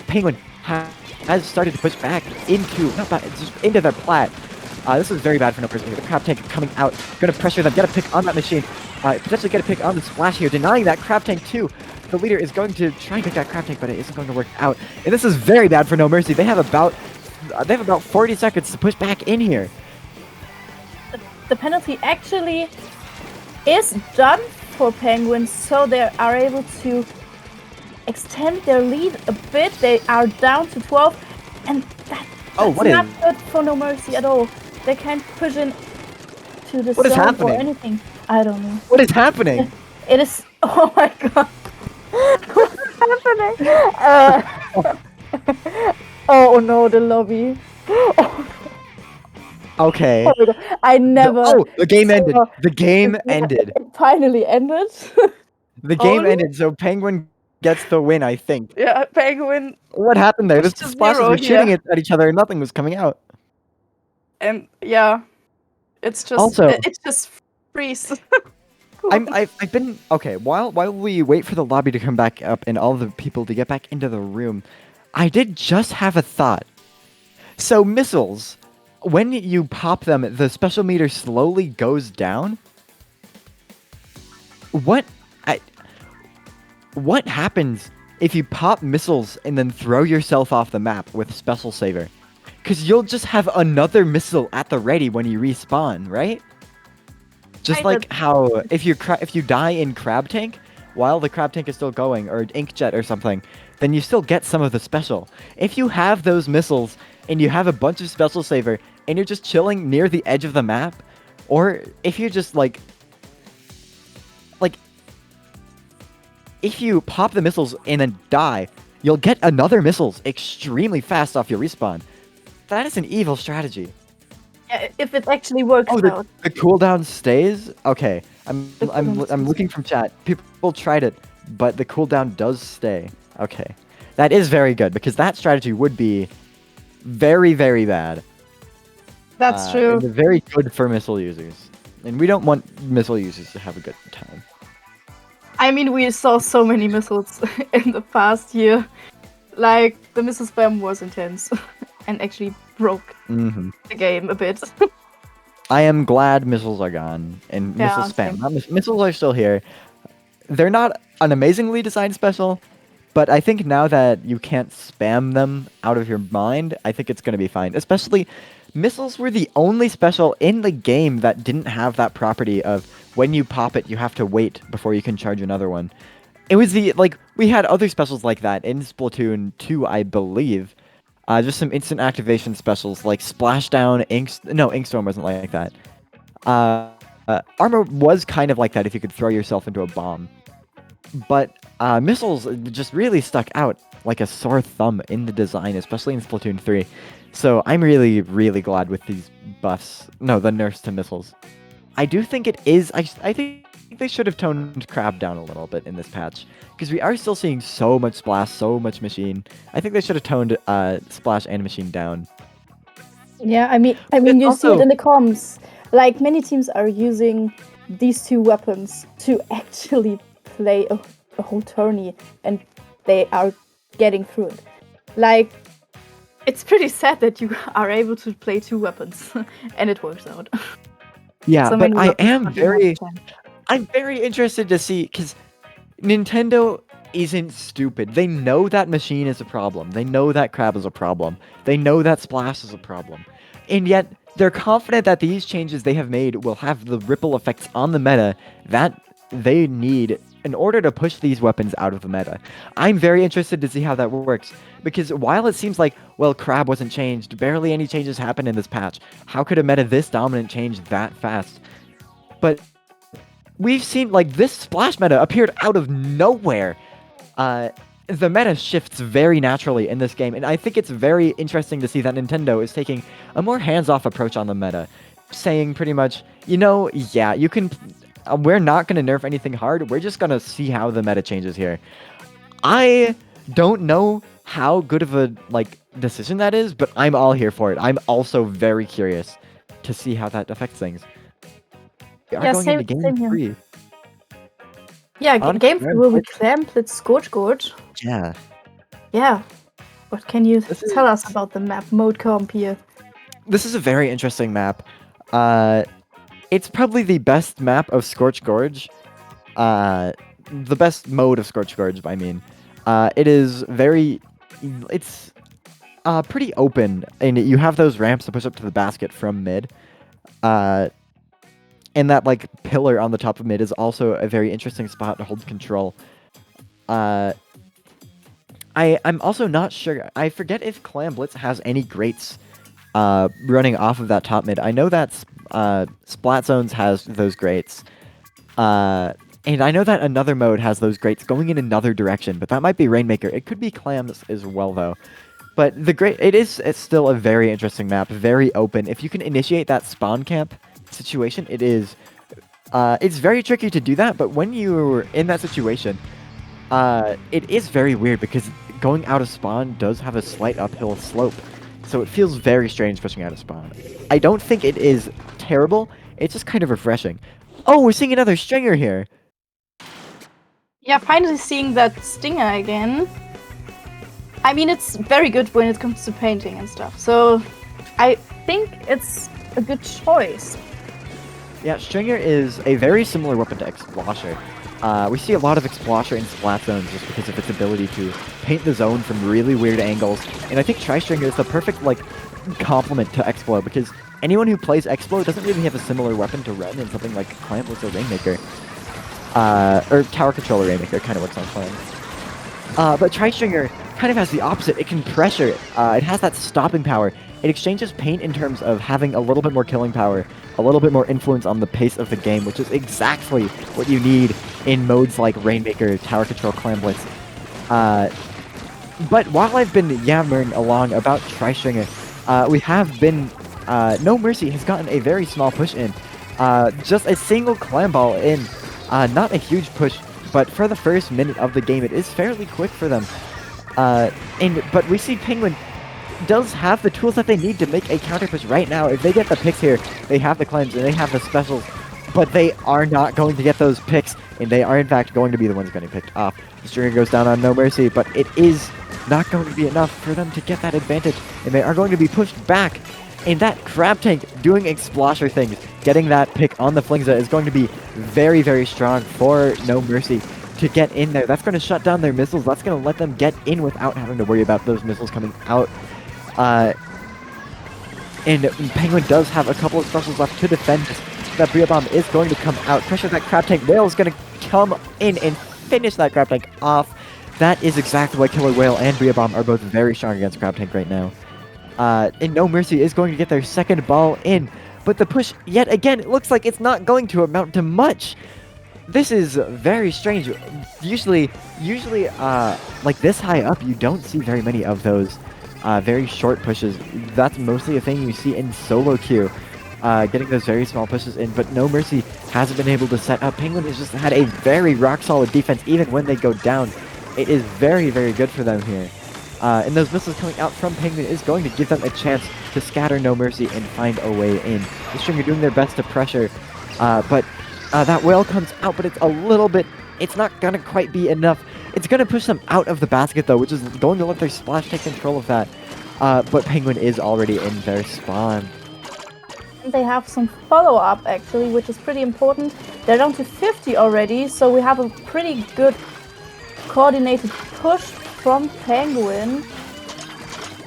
Penguin has started to push back into, just into their plat. This is very bad for No Mercy. The crab tank coming out, gonna pressure them, get a pick on that machine, potentially get a pick on the splash here, denying that crab tank too. The leader is going to try and pick that crab tank, but it isn't going to work out. And this is very bad for No Mercy. They have about 40 seconds to push back in here. The penalty actually is done for Penguin, so they are able to extend their lead a bit. They are down to 12, and that's not good for No Mercy at all. They can't push in to the zone or anything. I don't know. What is happening? It is. Oh my god. What's happening? Oh no, the lobby. Okay. Oh my god. I never. The game ended. The game ended. It finally ended. The game ended, so Penguin gets the win, I think. Yeah, Penguin. What happened there? The Just splashes zero were shooting here. at each other and nothing was coming out. And yeah, it's just Also- it's just freeze. I've been okay. While we wait for the lobby to come back up and all the people to get back into the room, I did just have a thought. So missiles, when you pop them, the special meter slowly goes down. What happens if you pop missiles and then throw yourself off the map with Special Saver? Because you'll just have another missile at the ready when you respawn, right? Just like how if you die in Crab Tank while the Crab Tank is still going, or Inkjet or something, then you still get some of the special. If you have those missiles and you have a bunch of Special Saver and you're just chilling near the edge of the map, or if you're just like if you pop the missiles and then die, you'll get another missiles extremely fast off your respawn. That is an evil strategy. Yeah, if it actually works out. The cooldown stays? Okay. I'm looking from chat. People tried it, but the cooldown does stay. Okay. That is very good, because that strategy would be very, very bad. That's true. And very good for missile users. And we don't want missile users to have a good time. I mean, we saw so many missiles in the past year. Like, the missile spam was intense and actually broke the game a bit. I am glad missiles are gone and missile spam. Missiles are still here. They're not an amazingly designed special, but I think now that you can't spam them out of your mind, I think it's going to be fine. Especially, missiles were the only special in the game that didn't have that property of when you pop it, you have to wait before you can charge another one. It was we had other specials like that in Splatoon 2, I believe. Just some instant activation specials like Splashdown, Inkstorm wasn't like that. Armor was kind of like that if you could throw yourself into a bomb. But missiles just really stuck out like a sore thumb in the design, especially in Splatoon 3. So I'm really, really glad with these buffs. No, the nerfs to missiles. I do think it is... I think they should have toned Crab down a little bit in this patch, because we are still seeing so much Splash, so much Machine. I think they should have toned Splash and Machine down. Yeah, I mean, you see it in the comms. Like, many teams are using these two weapons to actually play a whole tourney, and they are getting through it. Like, it's pretty sad that you are able to play two weapons, and it works out. Yeah, So but many I'm weapons very interested to see, because Nintendo isn't stupid. They know that machine is a problem. They know that crab is a problem. They know that splash is a problem. And yet, they're confident that these changes they have made will have the ripple effects on the meta that they need in order to push these weapons out of the meta. I'm very interested to see how that works, because while it seems like, well, crab wasn't changed, barely any changes happened in this patch, how could a meta this dominant change that fast? But we've seen, like, this splash meta appeared out of nowhere. The meta shifts very naturally in this game, and I think it's very interesting to see that Nintendo is taking a more hands-off approach on the meta, saying pretty much, you know, yeah, you can... we're not going to nerf anything hard, we're just going to see how the meta changes here. I don't know how good of a, like, decision that is, but I'm all here for it. I'm also very curious to see how that affects things. We are going into game same here. 3. Yeah, On game Clam will be Blitz. Clam Blitz Scorch Gorge. Yeah. Yeah. What can you This is- tell us about the map mode comp here? This is a very interesting map. It's probably the best map of Scorch Gorge. The best mode of Scorch Gorge, I mean. It is very... It's pretty open, and you have those ramps to push up to the basket from mid. And that, like, pillar on the top of mid is also a very interesting spot to hold control. I'm also not sure. I forget if Clam Blitz has any grates running off of that top mid. I know that Splat Zones has those grates. And I know that another mode has those grates going in another direction, but that might be Rainmaker. It could be Clams as well, though. But it's still a very interesting map, very open. If you can initiate that spawn camp situation, it's very tricky to do that, but when you're in that situation, it is very weird because going out of spawn does have a slight uphill slope, so it feels very strange pushing out of spawn. I don't think it is terrible, it's just kind of refreshing. Oh, we're seeing another stringer here! Yeah, finally seeing that stinger again. I mean, it's very good when it comes to painting and stuff, so I think it's a good choice. Yeah, Stringer is a very similar weapon to Explosher. We see a lot of Explosher in Splat Zones just because of its ability to paint the zone from really weird angles. And I think Tri-Stringer is the perfect, like, complement to Explo, because anyone who plays Explo doesn't really have a similar weapon to run in something like Clam Blitz or Rainmaker. Or Tower Controller Rainmaker kind of works on Clam. But Tri-Stringer kind of has the opposite. It can pressure. It has that stopping power. It exchanges paint in terms of having a little bit more killing power, a little bit more influence on the pace of the game, which is exactly what you need in modes like Rainmaker, Tower Control, Clam Blitz. But while I've been yammering along about Tri-Stringer, we have been... No Mercy has gotten a very small push in. Just a single Clam Ball in. Not a huge push, but for the first minute of the game, it is fairly quick for them. But we see Penguin does have the tools that they need to make a counter push right now. If they get the picks here, they have the cleanse and they have the specials, but they are not going to get those picks, and they are in fact going to be the ones getting picked off. The stringer goes down on No Mercy, but it is not going to be enough for them to get that advantage, and they are going to be pushed back. And that Crab Tank doing Explosher things, getting that pick on the Flingza is going to be very, very strong for No Mercy to get in there. That's going to shut down their missiles. That's going to let them get in without having to worry about those missiles coming out. And Penguin does have a couple of specials left to defend this. That Bria Bomb is going to come out. Pressure that Crab Tank. Whale is going to come in and finish that Crab Tank off. That is exactly why Killer Whale and Bria Bomb are both very strong against Crab Tank right now. And No Mercy is going to get their second ball in. But the push, yet again, it looks like it's not going to amount to much. This is very strange. Usually, like this high up, you don't see very many of those very short pushes. That's mostly a thing you see in solo queue, getting those very small pushes in, but No Mercy hasn't been able to set up. Penguin has just had a very rock-solid defense, even when they go down. It is very, very good for them here. And those missiles coming out from Penguin is going to give them a chance to scatter No Mercy and find a way in. The Stringer doing their best to pressure, but that Whale comes out, but it's a little bit... It's not going to quite be enough. It's going to push them out of the basket, though, which is going to let their Splash take control of that. But Penguin is already in their spawn. They have some follow-up, actually, which is pretty important. They're down to 50 already, so we have a pretty good coordinated push from Penguin.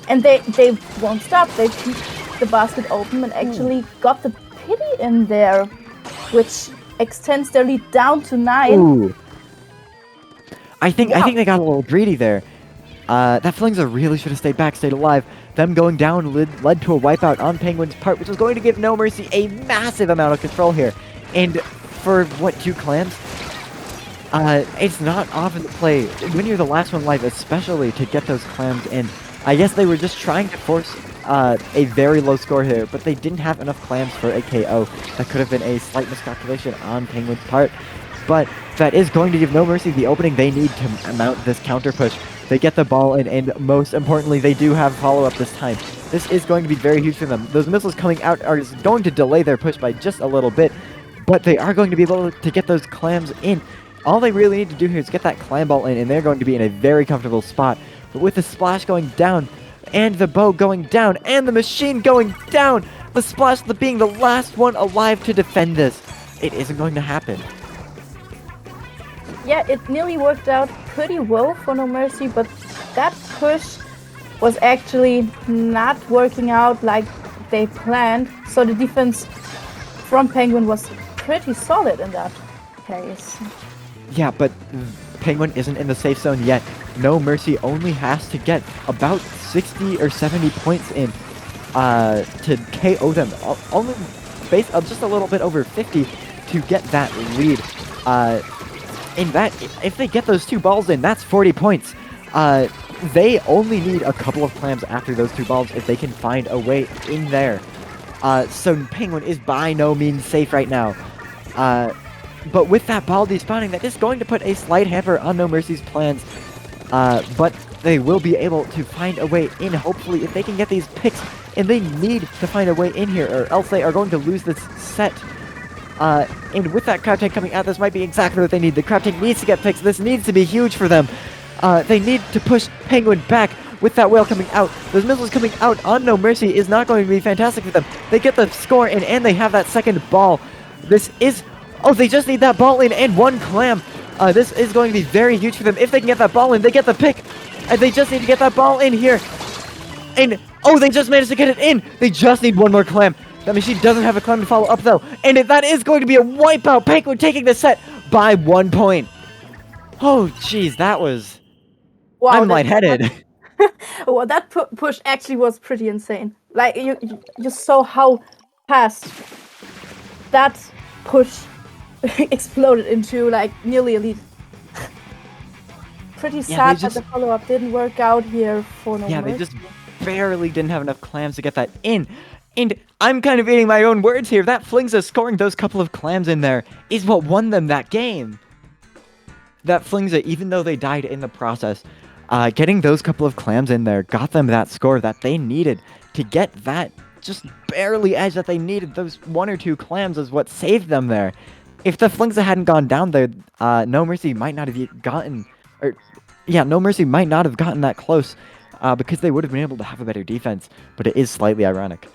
And they won't stop. They keep the basket open and actually got the pity in there, which extends their lead down to 9. Ooh. I think they got a little greedy there. That Flingza really should have stayed back, stayed alive. Them going down led to a wipeout on Penguin's part, which was going to give No Mercy a massive amount of control here. And for, what, 2 clams? It's not often to play, when you're the last one alive, especially to get those clams in. I guess they were just trying to force a very low score here, but they didn't have enough clams for a KO. That could have been a slight miscalculation on Penguin's part. But that is going to give No Mercy the opening they need to mount this counter push. They get the ball in, and most importantly, they do have follow-up this time. This is going to be very huge for them. Those missiles coming out are going to delay their push by just a little bit, but they are going to be able to get those clams in. All they really need to do here is get that clam ball in, and they're going to be in a very comfortable spot. But with the splash going down, and the bow going down, and the machine going down, the splash being the last one alive to defend this, it isn't going to happen. Yeah, it nearly worked out pretty well for No Mercy, but that push was actually not working out like they planned. So the defense from Penguin was pretty solid in that case. Yeah, but Penguin isn't in the safe zone yet. No Mercy only has to get about 60 or 70 points in to KO them. Only just a little bit over 50 to get that lead. In that, if they get those 2 balls in, that's 40 points. They only need a couple of clams after those 2 balls if they can find a way in there. So Penguin is by no means safe right now. But with that ball despawning, that is going to put a slight hamper on No Mercy's plans. But they will be able to find a way in, hopefully, if they can get these picks. And they need to find a way in here, or else they are going to lose this set. And with that crab tank coming out, this might be exactly what they need. The crab tank needs to get picks. This needs to be huge for them. They need to push Penguin back. With that whale coming out, those missiles coming out on No Mercy is not going to be fantastic for them. They get the score in, and they have that second ball. This is... Oh, they just need that ball in and 1 clam. This is going to be very huge for them. If they can get that ball in, they get the pick. And they just need to get that ball in here. And, oh, they just managed to get it in. They just need 1 more clam. That machine doesn't have a clam to follow up, though. And that is going to be a wipeout. Penguin taking the set by 1 point. Oh, jeez, that was... Wow, I'm lightheaded. Well, that push actually was pretty insane. Like, you saw how fast that push exploded into, like, nearly a lead. Pretty sad that the follow-up didn't work out here for No Mercy. Yeah, they just barely didn't have enough clams to get that in. And I'm kind of eating my own words here. That Flingza scoring those couple of clams in there is what won them that game. That Flingza, even though they died in the process, getting those couple of clams in there got them that score that they needed to get that just barely edge that they needed. Those 1 or 2 clams is what saved them there. If the Flingza hadn't gone down there, No Mercy might not have gotten... No Mercy might not have gotten that close. Because they would have been able to have a better defense, but it is slightly ironic.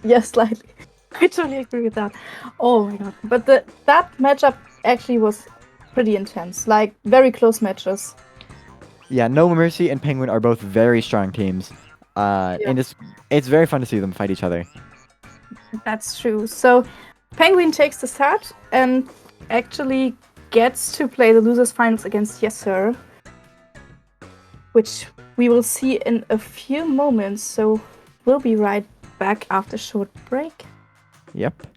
Yes, slightly. I totally agree with that. Oh my god. But that matchup actually was pretty intense. Like, very close matches. Yeah, No Mercy and Penguin are both very strong teams. And it's very fun to see them fight each other. That's true. So, Penguin takes the set and actually gets to play the losers finals against Yessir, which we will see in a few moments, so we'll be right back after a short break. Yep.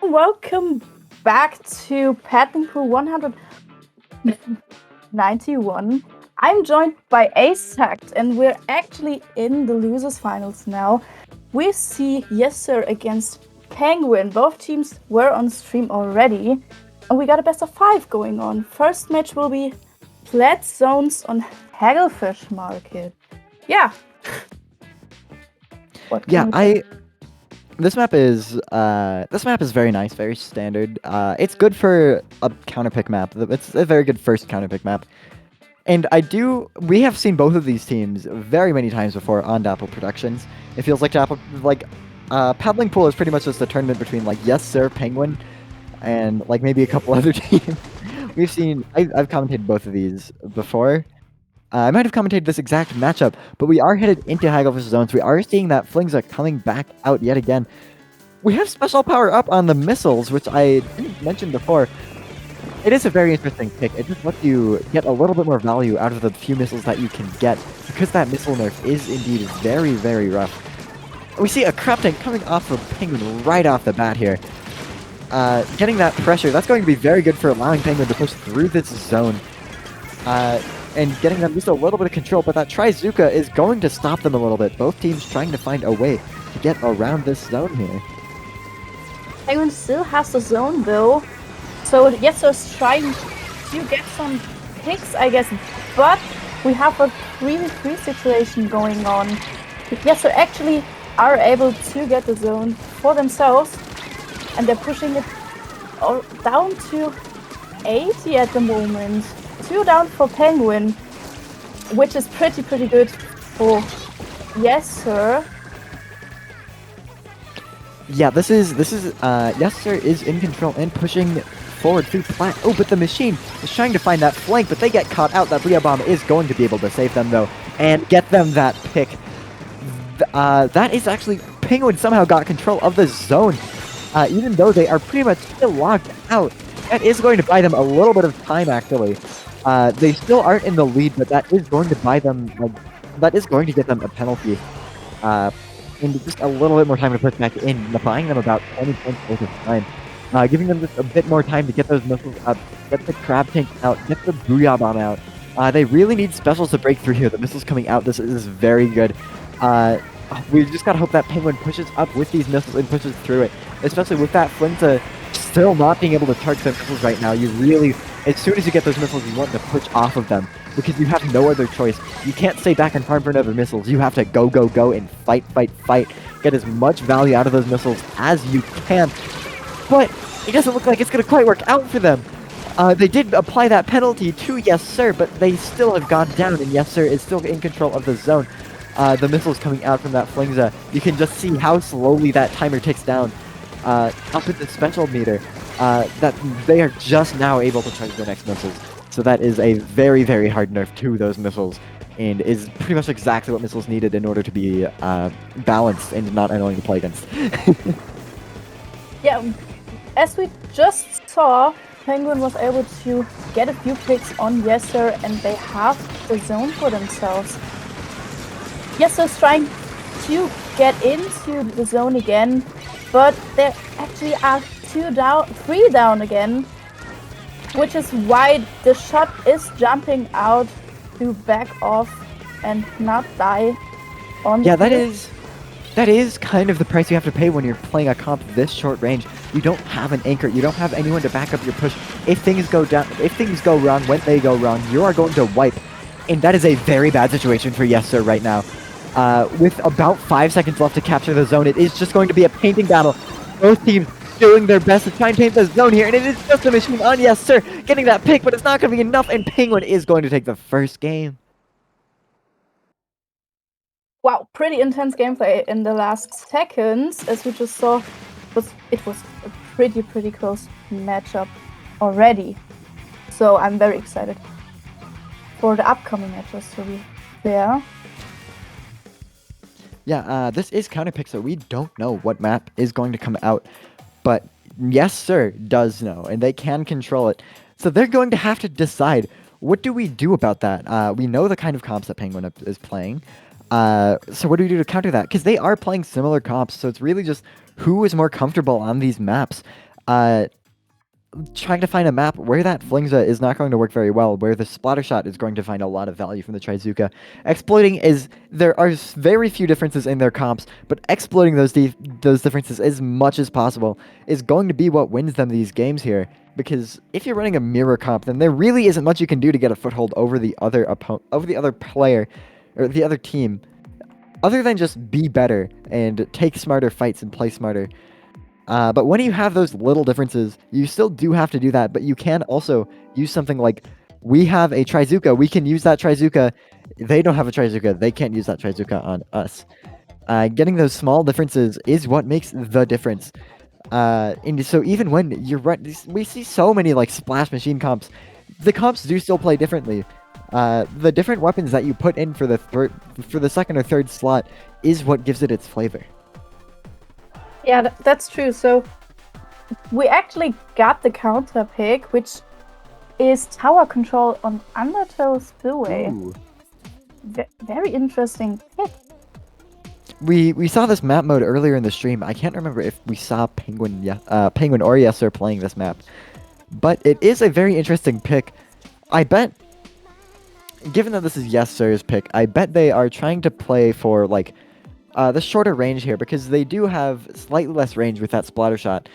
and welcome back to Paddling Pool 191. I'm joined by Asact, and we're actually in the losers finals now. We see Yessir against Penguin. Both teams were on stream already, and we got a best of 5 going on. First match will be flat zones on Hagglefish Market. Yeah. This map is very nice, very standard. It's good for a counterpick map. It's a very good first counterpick map. And we have seen both of these teams very many times before on Dapple Productions. It feels like Paddling Pool is pretty much just a tournament between like Yessir, Penguin, and like maybe a couple other teams. I've commentated both of these before. I might have commentated this exact matchup, but we are headed into Hagglefish zones. We are seeing that Flingza coming back out yet again. We have special power up on the missiles, which I didn't mention before. It is a very interesting pick. It just lets you get a little bit more value out of the few missiles that you can get, because that missile nerf is indeed very, very rough. We see a crab tank coming off of Penguin right off the bat here. Getting that pressure, that's going to be very good for allowing Penguin to push through this zone. And getting them just a little bit of control, but that Trizuka is going to stop them a little bit. Both teams trying to find a way to get around this zone here. Penguin still has the zone though, so Yessir's trying to get some picks, I guess, but we have a 3v3 situation going on. Yessir actually are able to get the zone for themselves, and they're pushing it all down to 80 at the moment. 2 down for Penguin, which is pretty good for Yessir. Yeah, Yessir is in control and pushing forward through plat. Oh, but the machine is trying to find that flank, but they get caught out. That Bria Bomb is going to be able to save them though, and get them that pick. That is actually, Penguin somehow got control of the zone, even though they are pretty much still locked out. That is going to buy them a little bit of time, actually. They still aren't in the lead, but that is going to buy them, that is going to get them a penalty. And just a little bit more time to push back in, buying them about 20 points worth of time. Giving them just a bit more time to get those missiles up, get the crab tank out, get the Booyah Bomb out. They really need specials to break through here. The missiles coming out, this is very good. We just gotta hope that Penguin pushes up with these missiles and pushes through it. Especially with that Flintza still not being able to charge their missiles right now. You really, as soon as you get those missiles, you want to push off of them, because you have no other choice. You can't stay back and farm for another missiles. You have to go and fight. Get as much value out of those missiles as you can. But it doesn't look like it's going to quite work out for them. They did apply that penalty to Yessir, but they still have gone down, and Yessir is still in control of the zone. The missiles coming out from that Flingza, you can just see how slowly that timer ticks down. Up at the special meter, that they are just now able to charge their next missiles. So that is a very, very hard nerf to those missiles, and is pretty much exactly what missiles needed in order to be balanced and not annoying to play against. Yeah, as we just saw, Penguin was able to get a few picks on Yessir, and they have the zone for themselves. Yessir's trying to get into the zone again, but they actually are 3 down again, which is why the shot is jumping out to back off and not die on. Yeah, that is kind of the price you have to pay when you're playing a comp this short range. You don't have an anchor, you don't have anyone to back up your push. If things go wrong, when they go wrong, you are going to wipe. And that is a very bad situation for Yessir right now. With about 5 seconds left to capture the zone, it is just going to be a painting battle. Both teams doing their best to try and paint the zone here, and it is just a machine on Yessir getting that pick, but it's not going to be enough, and Penguin is going to take the first game. Wow, pretty intense gameplay in the last seconds, as we just saw. It was a pretty close matchup already. So I'm very excited for the upcoming matches to be there. Yeah, this is counterpick, so we don't know what map is going to come out, but Yessir does know, and they can control it. So they're going to have to decide, what do we do about that? We know the kind of comps that Penguin is playing. So what do we do to counter that? Because they are playing similar comps, so it's really just who is more comfortable on these maps. trying to find a map where that Flingza is not going to work very well, where the splatter shot is going to find a lot of value from the Trizuka. Exploiting there are very few differences in their comps, but exploiting those differences as much as possible is going to be what wins them these games here. Because if you're running a mirror comp, then there really isn't much you can do to get a foothold over the other player, or the other team, other than just be better and take smarter fights and play smarter. But when you have those little differences, you still do have to do that, but you can also use something like, we have a Trizuka, we can use that Trizuka. They don't have a Trizuka, they can't use that Trizuka on us. Getting those small differences is what makes the difference. And so even when you're we see so many like splash machine comps, the comps do still play differently. The different weapons that you put in for the second or third slot is what gives it its flavor. Yeah, that's true. So we actually got the counter pick, which is tower control on Undertow Spillway. Very interesting pick. We saw this map mode earlier in the stream. I can't remember if we saw Penguin or Yessir playing this map, but it is a very interesting pick. I bet, given that this is Yessir's pick, I bet they are trying to play for like the shorter range here, because they do have slightly less range with that splatter shot.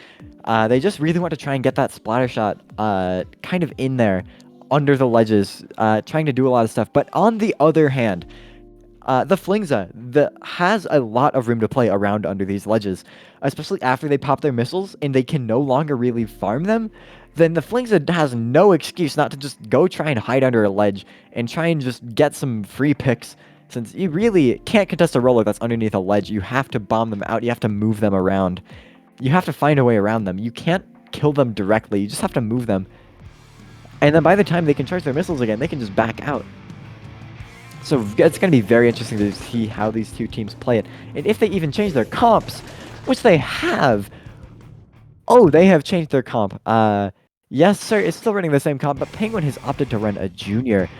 They just really want to try and get that splatter shot kind of in there, under the ledges, trying to do a lot of stuff. But on the other hand, the Flingza has a lot of room to play around under these ledges, especially after they pop their missiles and they can no longer really farm them. Then the Flingza has no excuse not to just go try and hide under a ledge and try and just get some free picks. Since you really can't contest a roller that's underneath a ledge, you have to bomb them out, you have to move them around. You have to find a way around them. You can't kill them directly, you just have to move them. And then by the time they can charge their missiles again, they can just back out. So it's going to be very interesting to see how these two teams play it. And if they even change their comps, which they have. Oh, they have changed their comp. Yessir is still running the same comp, but Penguin has opted to run a junior.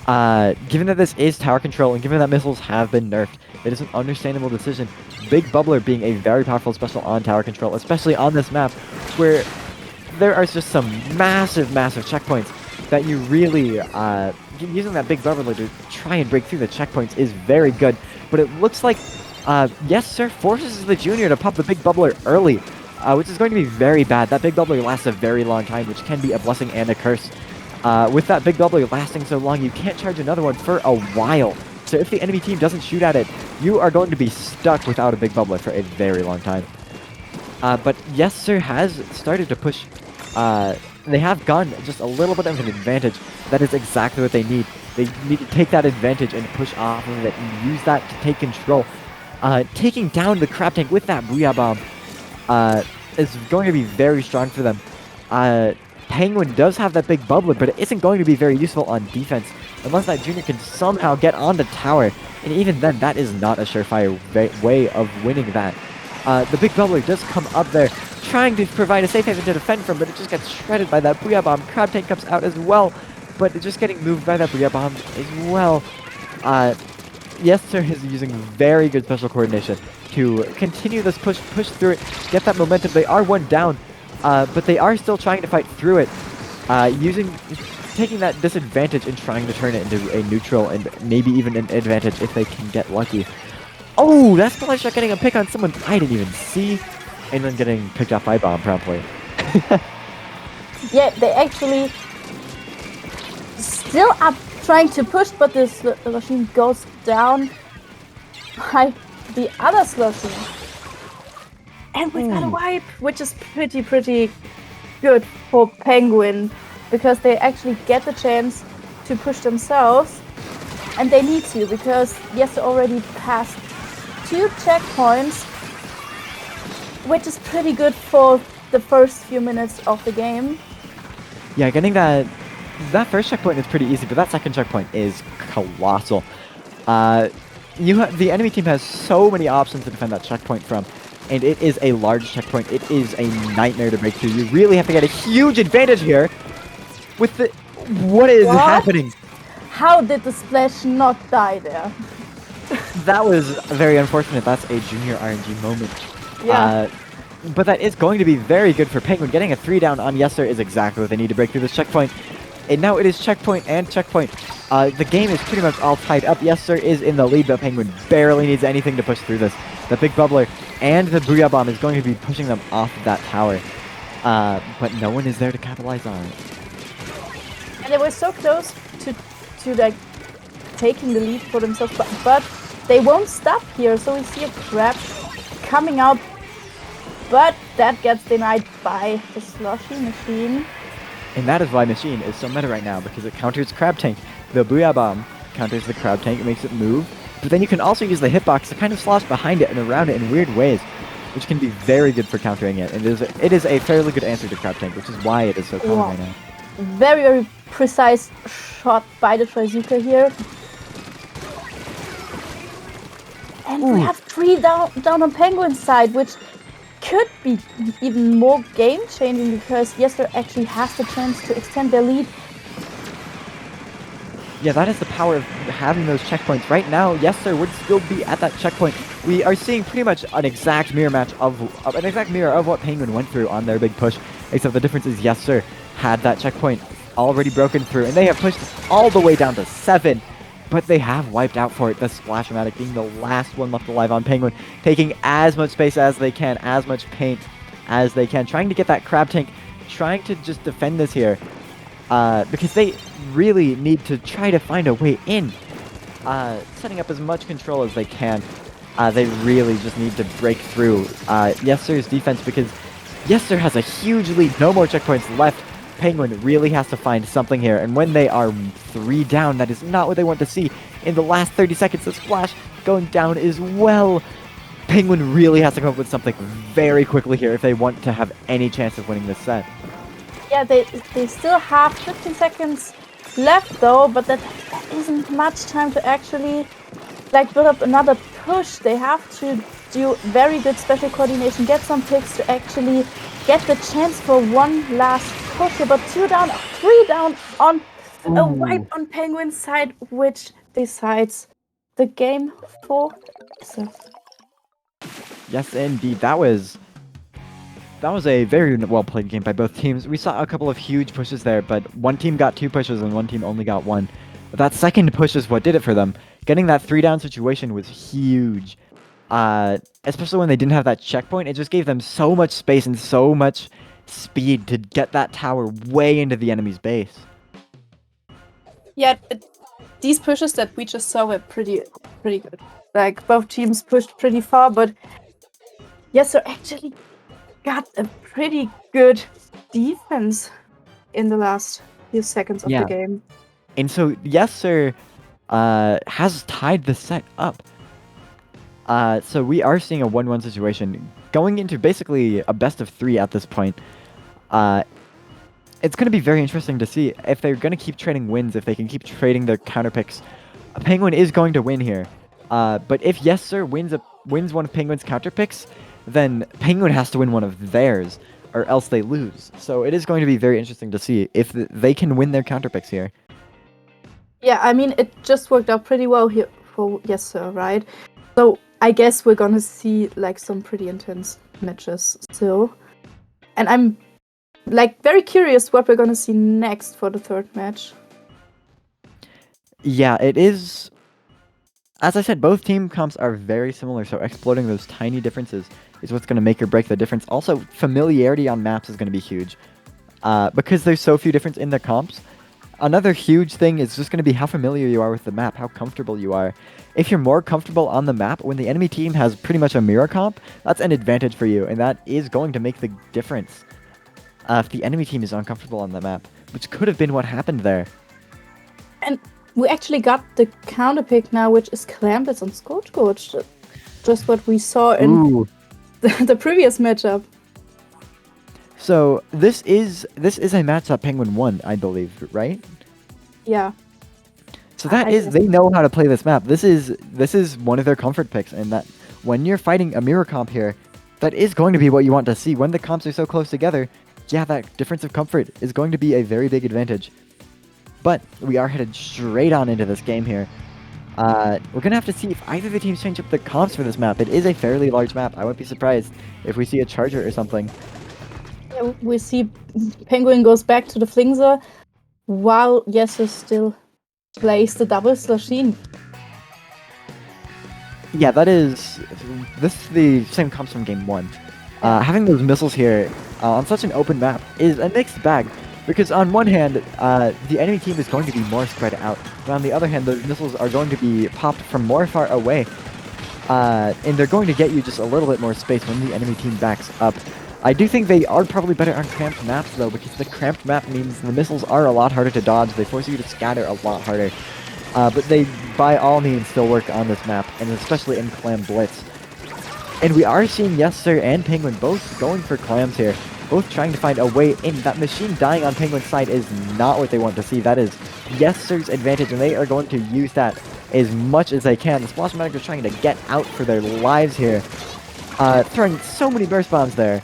Given that this is tower control and given that missiles have been nerfed, it is an understandable decision. Big Bubbler being a very powerful special on tower control, especially on this map, where there are just some massive checkpoints that you really, using that Big Bubbler to try and break through the checkpoints is very good. But it looks like, Yessir forces the junior to pop the Big Bubbler early, which is going to be very bad. That Big Bubbler lasts a very long time, which can be a blessing and a curse. With that Big Bubbler lasting so long, you can't charge another one for a while. So if the enemy team doesn't shoot at it, you are going to be stuck without a Big Bubbler for a very long time. But Yessir has started to push. They have gotten just a little bit of an advantage. That is exactly what they need. They need to take that advantage and push off of it and use that to take control. Taking down the crab tank with that Booyah Bomb is going to be very strong for them. Penguin does have that Big Bubbler, but it isn't going to be very useful on defense unless that junior can somehow get on the tower. And even then, that is not a surefire way of winning that. The Big Bubbler does come up there, trying to provide a safe haven to defend from, but it just gets shredded by that Booyah Bomb. Crab Tank comes out as well, but it's just getting moved by that Booyah Bomb as well. Yessir is using very good special coordination to continue this push through it, get that momentum. They are one down, but they are still trying to fight through it, taking that disadvantage and trying to turn it into a neutral and maybe even an advantage if they can get lucky. Oh, that's the shot getting a pick on someone I didn't even see, and then getting picked off by Bomb promptly. Yeah, they actually still are trying to push, but the machine goes down by the other Slushy. And we got a wipe, which is pretty good for Penguin, because they actually get the chance to push themselves, and they need to, because Yessir already passed 2 checkpoints, which is pretty good for the first few minutes of the game. Yeah, getting that first checkpoint is pretty easy, but that second checkpoint is colossal. The enemy team has so many options to defend that checkpoint from, and it is a large checkpoint. It is a nightmare to break through. You really have to get a huge advantage here with the... What is happening? How did the Splash not die there? That was very unfortunate. That's a junior RNG moment. Yeah. But that is going to be very good for Penguin. Getting a 3 down on Yessir is exactly what they need to break through this checkpoint. And now it is checkpoint and checkpoint. The game is pretty much all tied up. Yessir is in the lead, but Penguin barely needs anything to push through this. The big bubbler and the Booyah Bomb is going to be pushing them off of that tower. But no one is there to capitalize on it. And they were so close to like taking the lead for themselves, but they won't stop here. So we see a crab coming out, but that gets denied by the slushy machine. And that is why Machine is so meta right now, because it counters Crab Tank. The Booyah Bomb counters the Crab Tank, it makes it move. But then you can also use the hitbox to kind of slosh behind it and around it in weird ways, which can be very good for countering it. And it is a fairly good answer to Crab Tank, which is why it is so common right now. Very, very precise shot by the Trizuka here. And we have 3 down on Penguin's side, which could be even more game-changing because Yessir actually has the chance to extend their lead. Yeah, that is the power of having those checkpoints. Right now, Yessir would still be at that checkpoint. We are seeing pretty much an exact mirror match of what Penguin went through on their big push, except the difference is Yessir had that checkpoint already broken through, and they have pushed all the way down to 7. But they have wiped out for it, the Splash-O-Matic being the last one left alive on Penguin, taking as much space as they can, as much paint as they can, trying to get that Crab Tank, trying to just defend this here, because they really need to try to find a way in, setting up as much control as they can. They really just need to break through Yessir's defense, because Yessir has a huge lead, no more checkpoints left. Penguin really has to find something here, and when they are 3 down, that is not what they want to see. In the last 30 seconds, the Splash going down as well. Penguin really has to come up with something very quickly here if they want to have any chance of winning this set. Yeah, they still have 15 seconds left though, but that isn't much time to actually like build up another push. They have to do very good special coordination, get some picks to actually get the chance for one last push here, but 2 down, 3 down on a wipe on Penguin's side, which decides the game for itself. Yes, indeed. That was a very well played game by both teams. We saw a couple of huge pushes there, but one team got 2 pushes and one team only got 1. But that second push is what did it for them. Getting that 3 down situation was huge. Especially when they didn't have that checkpoint, it just gave them so much space and so much speed to get that tower way into the enemy's base. Yeah, these pushes that we just saw were pretty good. Like both teams pushed pretty far, but Yessir actually got a pretty good defense in the last few seconds of the game. And so Yessir has tied the set up. So we are seeing a 1-1 situation going into basically a best of 3 at this point. It's going to be very interesting to see if they're going to keep trading wins, if they can keep trading their counter picks. Penguin is going to win here. But if Yessir wins one of Penguin's counter picks, then Penguin has to win one of theirs, or else they lose. So it is going to be very interesting to see if they can win their counter picks here. Yeah, I mean, it just worked out pretty well here for Yessir, right? So I guess we're gonna see like some pretty intense matches still. And I'm like very curious what we're gonna see next for the 3rd match. Yeah, it is. As I said, both team comps are very similar, so exploiting those tiny differences is what's going to make or break the difference. Also, familiarity on maps is going to be huge. Because there's so few difference in the comps, another huge thing is just going to be how familiar you are with the map, how comfortable you are. If you're more comfortable on the map, when the enemy team has pretty much a mirror comp, that's an advantage for you, and that is going to make the difference. If the enemy team is uncomfortable on the map, which could have been what happened there. And we actually got the counter pick now, which is Clampets on Scorch Coach. Just what we saw in the previous matchup. So this is a match that Penguin won, I believe, right? Yeah. So they know how to play this map. This is one of their comfort picks, and that when you're fighting a mirror comp here, that is going to be what you want to see. When the comps are so close together, yeah, that difference of comfort is going to be a very big advantage. But we are headed straight on into this game here. We're gonna have to see if either of the teams change up the comps for this map. It is a fairly large map. I wouldn't be surprised if we see a charger or something. Yeah, we see Penguin goes back to the Flingser, while Yessir still plays the double slashing. Yeah, this is the same comps from game 1. Having those missiles here on such an open map is a mixed bag. Because on one hand, the enemy team is going to be more spread out, but on the other hand, those missiles are going to be popped from more far away, and they're going to get you just a little bit more space when the enemy team backs up. I do think they are probably better on cramped maps though, because the cramped map means the missiles are a lot harder to dodge, they force you to scatter a lot harder. But they, by all means, still work on this map, and especially in Clam Blitz. And we are seeing Yessir and Penguin both going for clams here. Both trying to find a way in. That machine dying on Penguin's side is not what they want to see. That is Yessir's advantage, and they are going to use that as much as they can. The Splashmatics are trying to get out for their lives here. Throwing so many burst bombs there.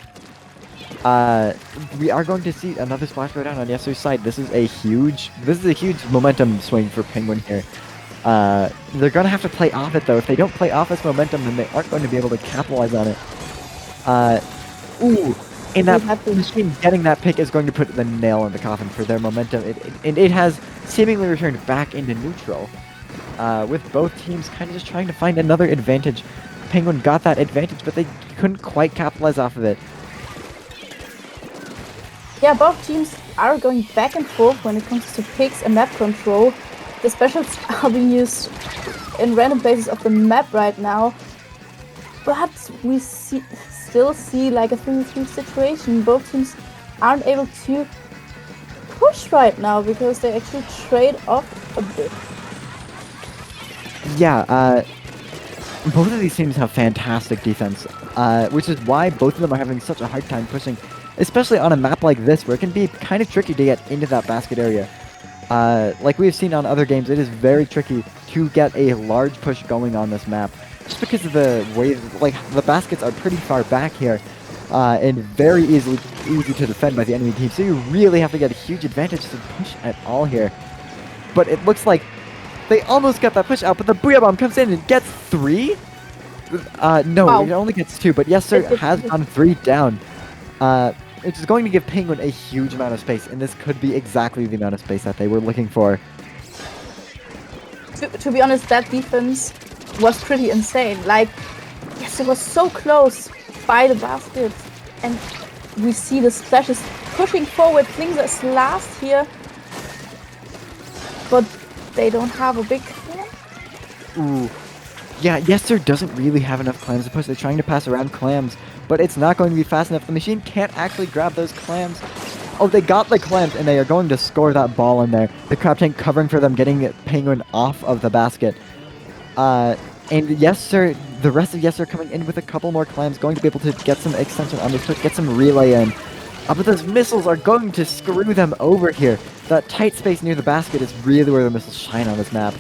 We are going to see another splash go down on Yessir's side. This is a huge momentum swing for Penguin here. They're going to have to play off it, though. If they don't play off this momentum, then they aren't going to be able to capitalize on it. Ooh. And that machine getting that pick is going to put the nail in the coffin for their momentum. It has seemingly returned back into neutral, with both teams kind of just trying to find another advantage. Penguin got that advantage, but they couldn't quite capitalize off of it. Yeah, both teams are going back and forth when it comes to picks and map control. The specials are being used in random places of the map right now, but we still see like a 3v3 situation. Both teams aren't able to push right now because they actually trade off a bit. Yeah, both of these teams have fantastic defense, which is why both of them are having such a hard time pushing, especially on a map like this where it can be kind of tricky to get into that basket area. Like we've seen on other games, it is very tricky to get a large push going on this map. Just because of the way, the baskets are pretty far back here, and very easy to defend by the enemy team, so you really have to get a huge advantage to push at all here. But it looks like they almost got that push out, but the Booyah Bomb comes in and gets 3? No, Wow. It only gets 2, but Yessir has gone 3 down. Which is going to give Penguin a huge amount of space, and this could be exactly the amount of space that they were looking for. To be honest, that defense was pretty insane. Like, yes, it was so close by the basket, and we see the splashes pushing forward. Flingser is last here, but they don't have a big clam. Ooh. Yeah, Yessir doesn't really have enough clams to push. They're trying to pass around clams, but it's not going to be fast enough. The machine can't actually grab those clams. Oh, they got the clams, and they are going to score that ball in there. The crab tank covering for them, getting Penguin off of the basket. And Yessir, the rest of Yessir coming in with a couple more clams, going to be able to get some extension on this foot, get some relay in. But those missiles are going to screw them over here. That tight space near the basket is really where the missiles shine on this map.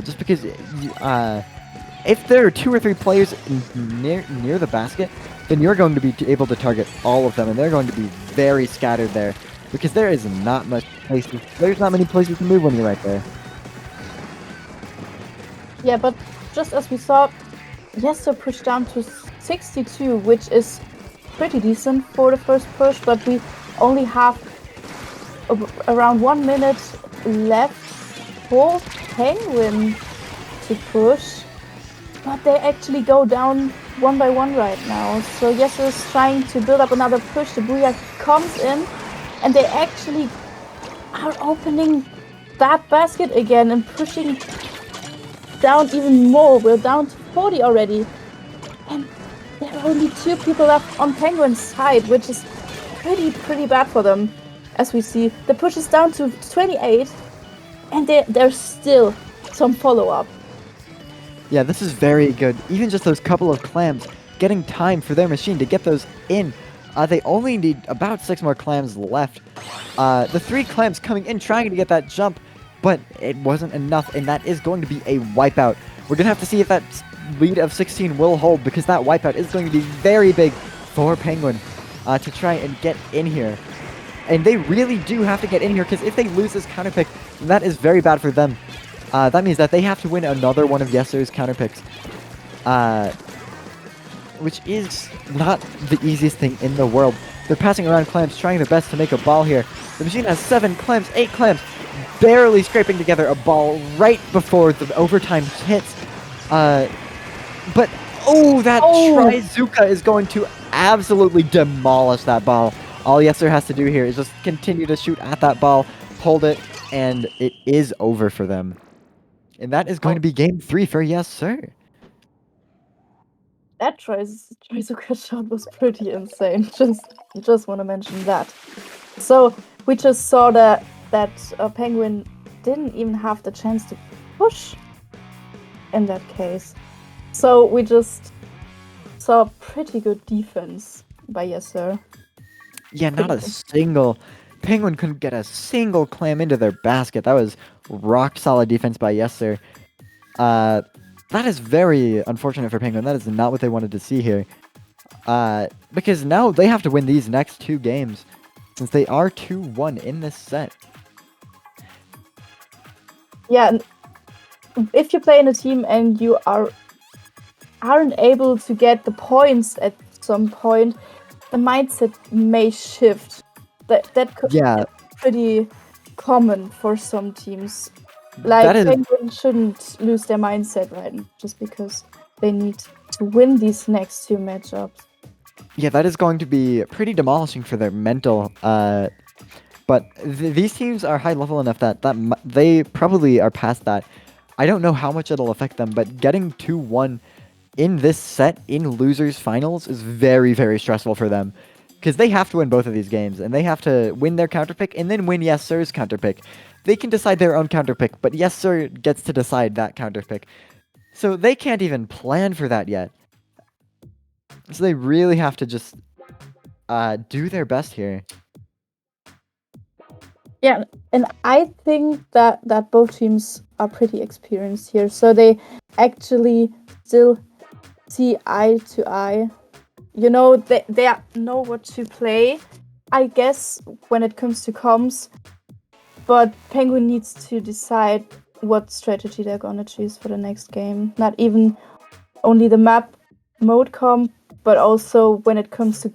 Just because if there are 2 or 3 players near the basket, then you're going to be able to target all of them, and they're going to be very scattered there, because there is not much places. There's not many places to move when you're right there. Yeah, but just as we saw, Yessir pushed down to 62, which is pretty decent for the first push, but we only have around 1 minute left for Penguin to push, but they actually go down 1 by 1 right now. So Yessir is trying to build up another push. The Booyah comes in, and they actually are opening that basket again and pushing down even more. We're down to 40 already, and there are only 2 people left on Penguin's side, which is pretty bad for them. As we see, the push is down to 28, and there's still some follow-up. Yeah, this is very good. Even just those couple of clams, getting time for their machine to get those in. They only need about 6 more clams left. The 3 clams coming in, trying to get that jump, but it wasn't enough, and that is going to be a wipeout. We're going to have to see if that lead of 16 will hold, because that wipeout is going to be very big for Penguin to try and get in here. And they really do have to get in here, because if they lose this counter pick, that is very bad for them. That means that they have to win another one of Yessir's counter picks. Which is not the easiest thing in the world. They're passing around clamps, trying their best to make a ball here. The machine has 7 clamps, 8 clamps, barely scraping together a ball right before the overtime hits. But, that Trizuka is going to absolutely demolish that ball. All Yessir has to do here is just continue to shoot at that ball, hold it, and it is over for them. And that is going to be game 3 for Yessir. That Trizuka shot was pretty insane. Just want to mention that. So we just saw that Penguin didn't even have the chance to push in that case. So we just saw pretty good defense by Yessir. Yeah, not a single. Penguin couldn't get a single clam into their basket. That was rock solid defense by Yessir. That is very unfortunate for Penguin. That is not what they wanted to see here. Because now they have to win these next 2 games, since they are 2-1 in this set. Yeah, if you play in a team and you aren't able to get the points at some point, the mindset may shift. That could be pretty common for some teams. Like, Penguin shouldn't lose their mindset right now, just because they need to win these next 2 matchups. Yeah, that is going to be pretty demolishing for their mental. But these teams are high level enough that they probably are past that. I don't know how much it'll affect them, but getting 2-1 in this set in losers finals is very, very stressful for them. Because they have to win both of these games, and they have to win their counterpick and then win Yessir's counterpick. They can decide their own counterpick, but Yessir gets to decide that counterpick. So they can't even plan for that yet. So they really have to just do their best here. Yeah, and I think that both teams are pretty experienced here, so they actually still see eye to eye. You know, they know what to play, I guess, when it comes to comms. But Penguin needs to decide what strategy they're gonna choose for the next game. Not even only the map mode comp, but also when it comes to